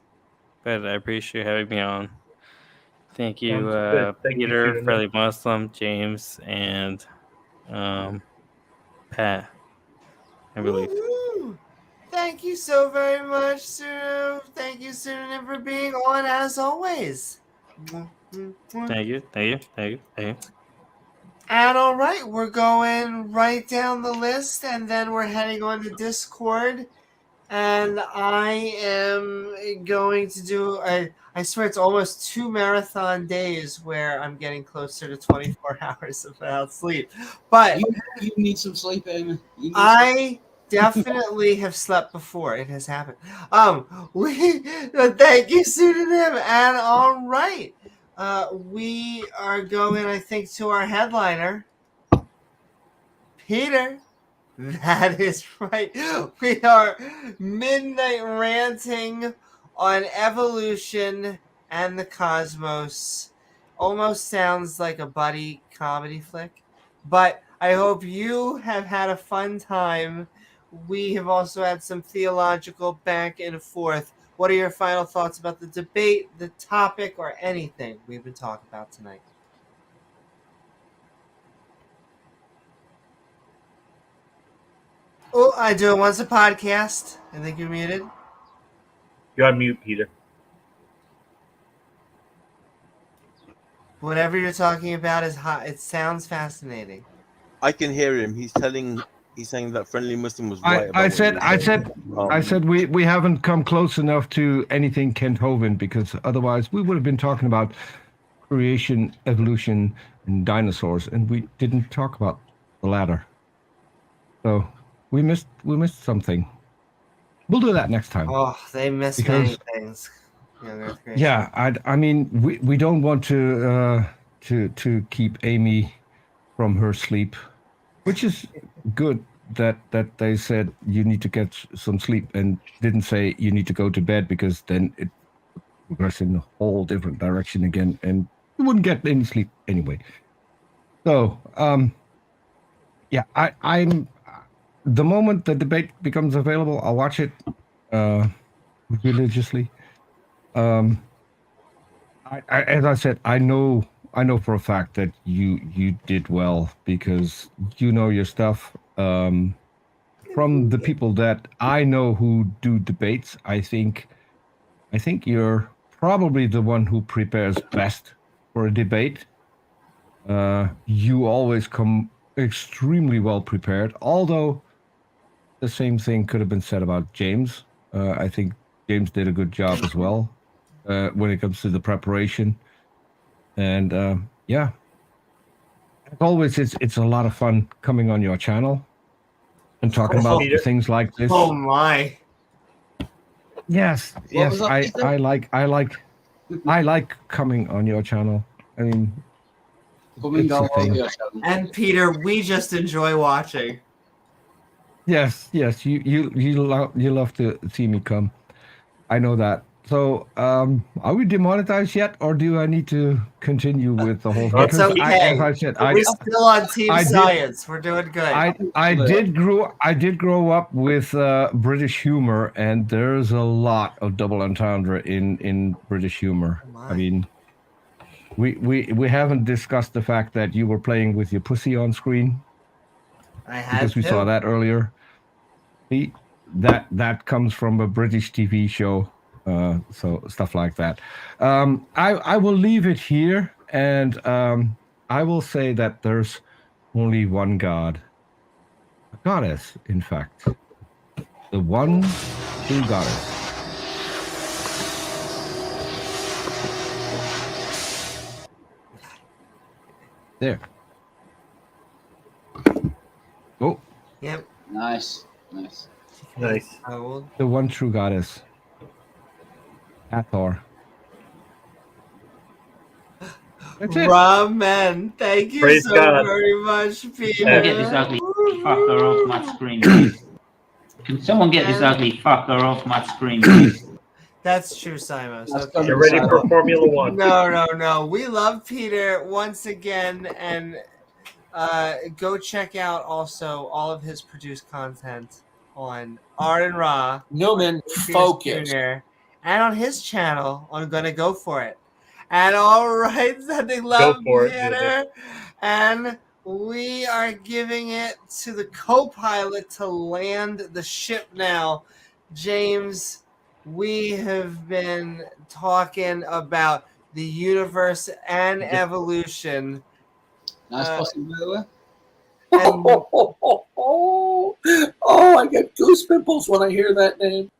But I appreciate you having me on. Thank you, Sounds good. Thank you, Peter, Pseudonym. Fairly Muslim, James, and Pat, I believe. Woo-hoo! Thank you so very much, Sue. Thank you, Pseudonym, for being on as always. Thank you. And all right, we're going right down the list, and then we're heading on to Discord. And I am going to do, I swear it's almost 2 marathon days where I'm getting closer to 24 hours without sleep. But You need some sleep, Amy. I definitely have slept before. It has happened. Thank you, Pseudonym. And all right, we are going, I think, to our headliner, Peter. That is right. We are midnight ranting on evolution and the cosmos. almost sounds like a buddy comedy flick, but I hope you have had a fun time. We have also had some theological back and forth. What are your final thoughts about the debate, the topic, or anything we've been talking about tonight? Oh, I do it once a podcast. I think you're muted. You're on mute, Peter. Whatever you're talking about is hot. It sounds fascinating. I can hear him. He's saying that Friendly Muslim was right. I about said we haven't come close enough to anything Kent Hovind, because otherwise we would have been talking about creation, evolution, and dinosaurs, and we didn't talk about the latter. So we missed something. We'll do that next time. Oh, they miss many things. Yeah, I mean, we don't want to keep Amy from her sleep, which is good that they said you need to get some sleep and didn't say you need to go to bed, because then it progresses in a whole different direction again, and you wouldn't get any sleep anyway. So, yeah, I'm the moment the debate becomes available, I'll watch it religiously. As I said, I know for a fact that you did well, because you know your stuff. From the people that I know who do debates, I think you're probably the one who prepares best for a debate. You always come extremely well prepared, although the same thing could have been said about James. I think James did a good job as well when it comes to the preparation. And yeah, as always, it's a lot of fun coming on your channel and talking about things like this. Oh my! Yes, I like coming on your channel. I mean, and Peter, we just enjoy watching. Yes, you love to see me come. I know that. So, are we demonetized yet, or do I need to continue with the whole thing? It's okay. As I said, we're still on Team Science. We're doing good. I did grow up with British humor, and there's a lot of double entendre in British humor. I mean, we haven't discussed the fact that you were playing with your pussy on screen. I had because we saw that earlier. See, that comes from a British TV show. So stuff like that. I will leave it here, and I will say that there's only one God, a goddess, in fact, the one true goddess. There. Oh. Yep. Nice. The one true goddess. Hathor. That's it. Ramen. Thank you Praise so God. very much, Peter. Someone get this ugly fucker off my screen, please. Can someone get this ugly fucker off my screen, please? That's true, Simon. Okay. You're ready for Formula One. No. We love Peter once again, and go check out also all of his produced content on R and Ra. Newman, focus. And on his channel on Gonna Go For It. And all right, sending love, Peter. And we are giving it to the co-pilot to land the ship now. James, we have been talking about the universe and evolution. Nice possible, by the way. Oh, I get goose pimples when I hear that name.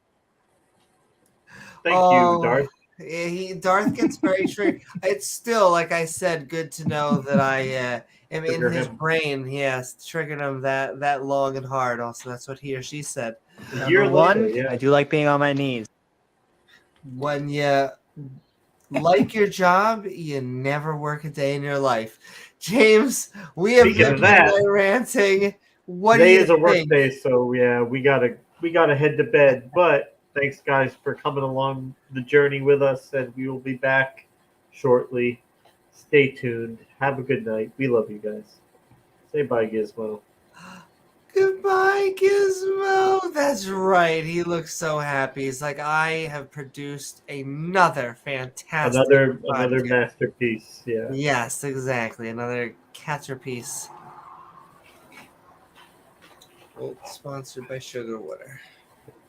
Thank you, Darth. Darth gets very triggered. It's still, like I said, good to know that I am in his brain. Yes, triggered him that long and hard. Also, that's what he or she said. Number one, I do like being on my knees. When you like your job, you never work a day in your life. James, we have been ranting. What Today do you is a work think? day, so yeah, we gotta head to bed. But thanks, guys, for coming along the journey with us, and we will be back shortly. Stay tuned. Have a good night. We love you guys. Say bye, Gizmo. Goodbye, Gizmo. That's right. He looks so happy. He's like, I have produced another fantastic Another podcast. masterpiece. Yeah. Yes, exactly. Another catcherpiece. Oh, sponsored by Sugar Water.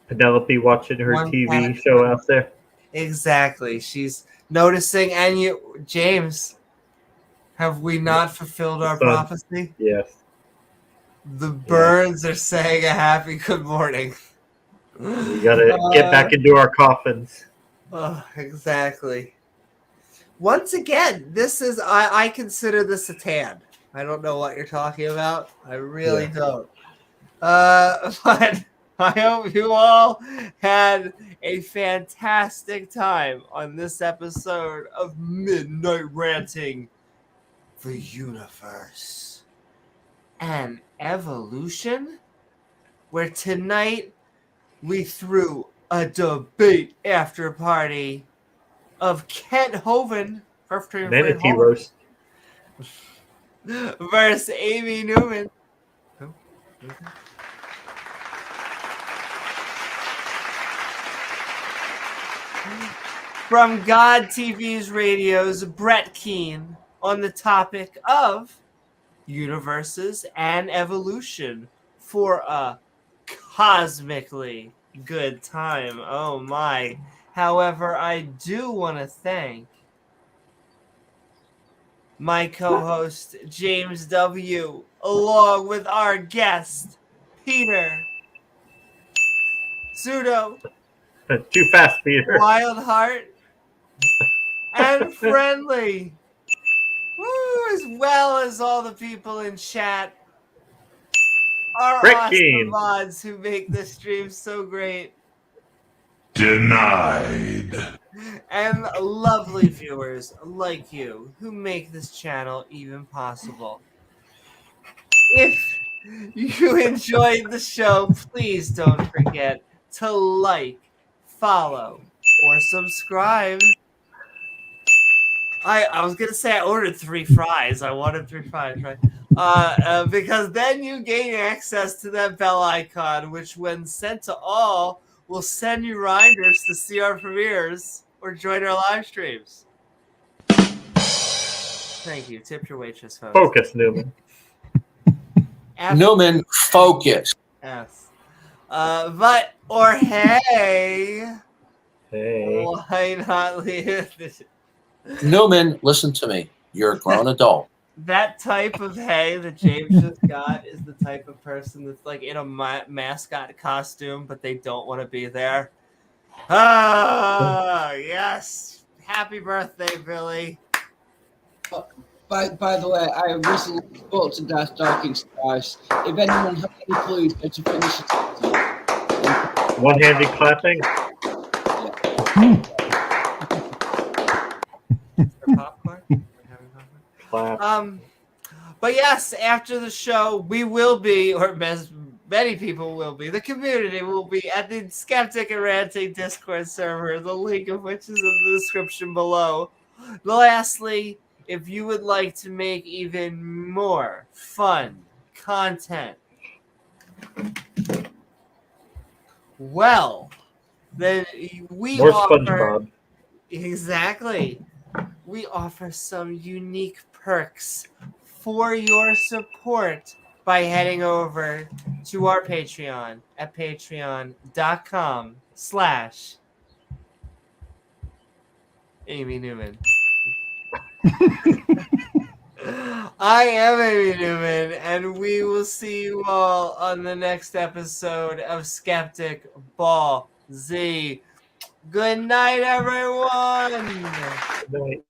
Penelope watching her One TV cat- show out there. Exactly. She's noticing, and you, James, have we not fulfilled our Son. prophecy? Yes. The birds are saying a happy good morning. We gotta get back into our coffins. Exactly. Once again, this is I consider this a tan. I don't know what you're talking about. I really don't. But I hope you all had a fantastic time on this episode of Midnight Ranting, the universe and evolution, where tonight we threw a debate after party of Kent Hovind, Manatee roast. versus Amy Newman. From GodTvRadios Brett Keane on the topic of universes and evolution for a cosmically good time. Oh my. However, I do want to thank my co-host James W. along with our guest Peter Pseudo Too fast, Peter. Wild Heart and Friendly. Woo, as well as all the people in chat. Our Brett awesome Keane. mods who make this stream so great. Denied. And lovely viewers like you who make this channel even possible. If you enjoyed the show, please don't forget to like, follow, or subscribe. I was gonna say I ordered 3 fries. I wanted 3 fries, right? Because then you gain access to that bell icon, which, when sent to all, will send you reminders to see our premieres or join our live streams. Thank you. Tip your waitress, folks. Focus, Newman. Newman, focus. Yes. Or hey. Hey. Why not leave this? Newman, listen to me. You're a grown adult. That type of hey that James just got is the type of person that's like in a mascot costume, but they don't want to be there. Ah, yes. Happy birthday, Billy. By the way, I recently spoke to Darth Talking Stars. If anyone has any clues how to finish it, One-handed clapping. Popcorn? But yes, after the show, we will be, or many people will be, the community will be at the Skeptic and Ranting Discord server, the link of which is in the description below. Lastly, if you would like to make even more fun content, well, then we More offer... SpongeBob. Exactly. We offer some unique perks for your support by heading over to our Patreon at patreon.com/Amy Newman. I am Amy Newman, and we will see you all on the next episode of Skeptic Ball Z. Good night, everyone. Good night.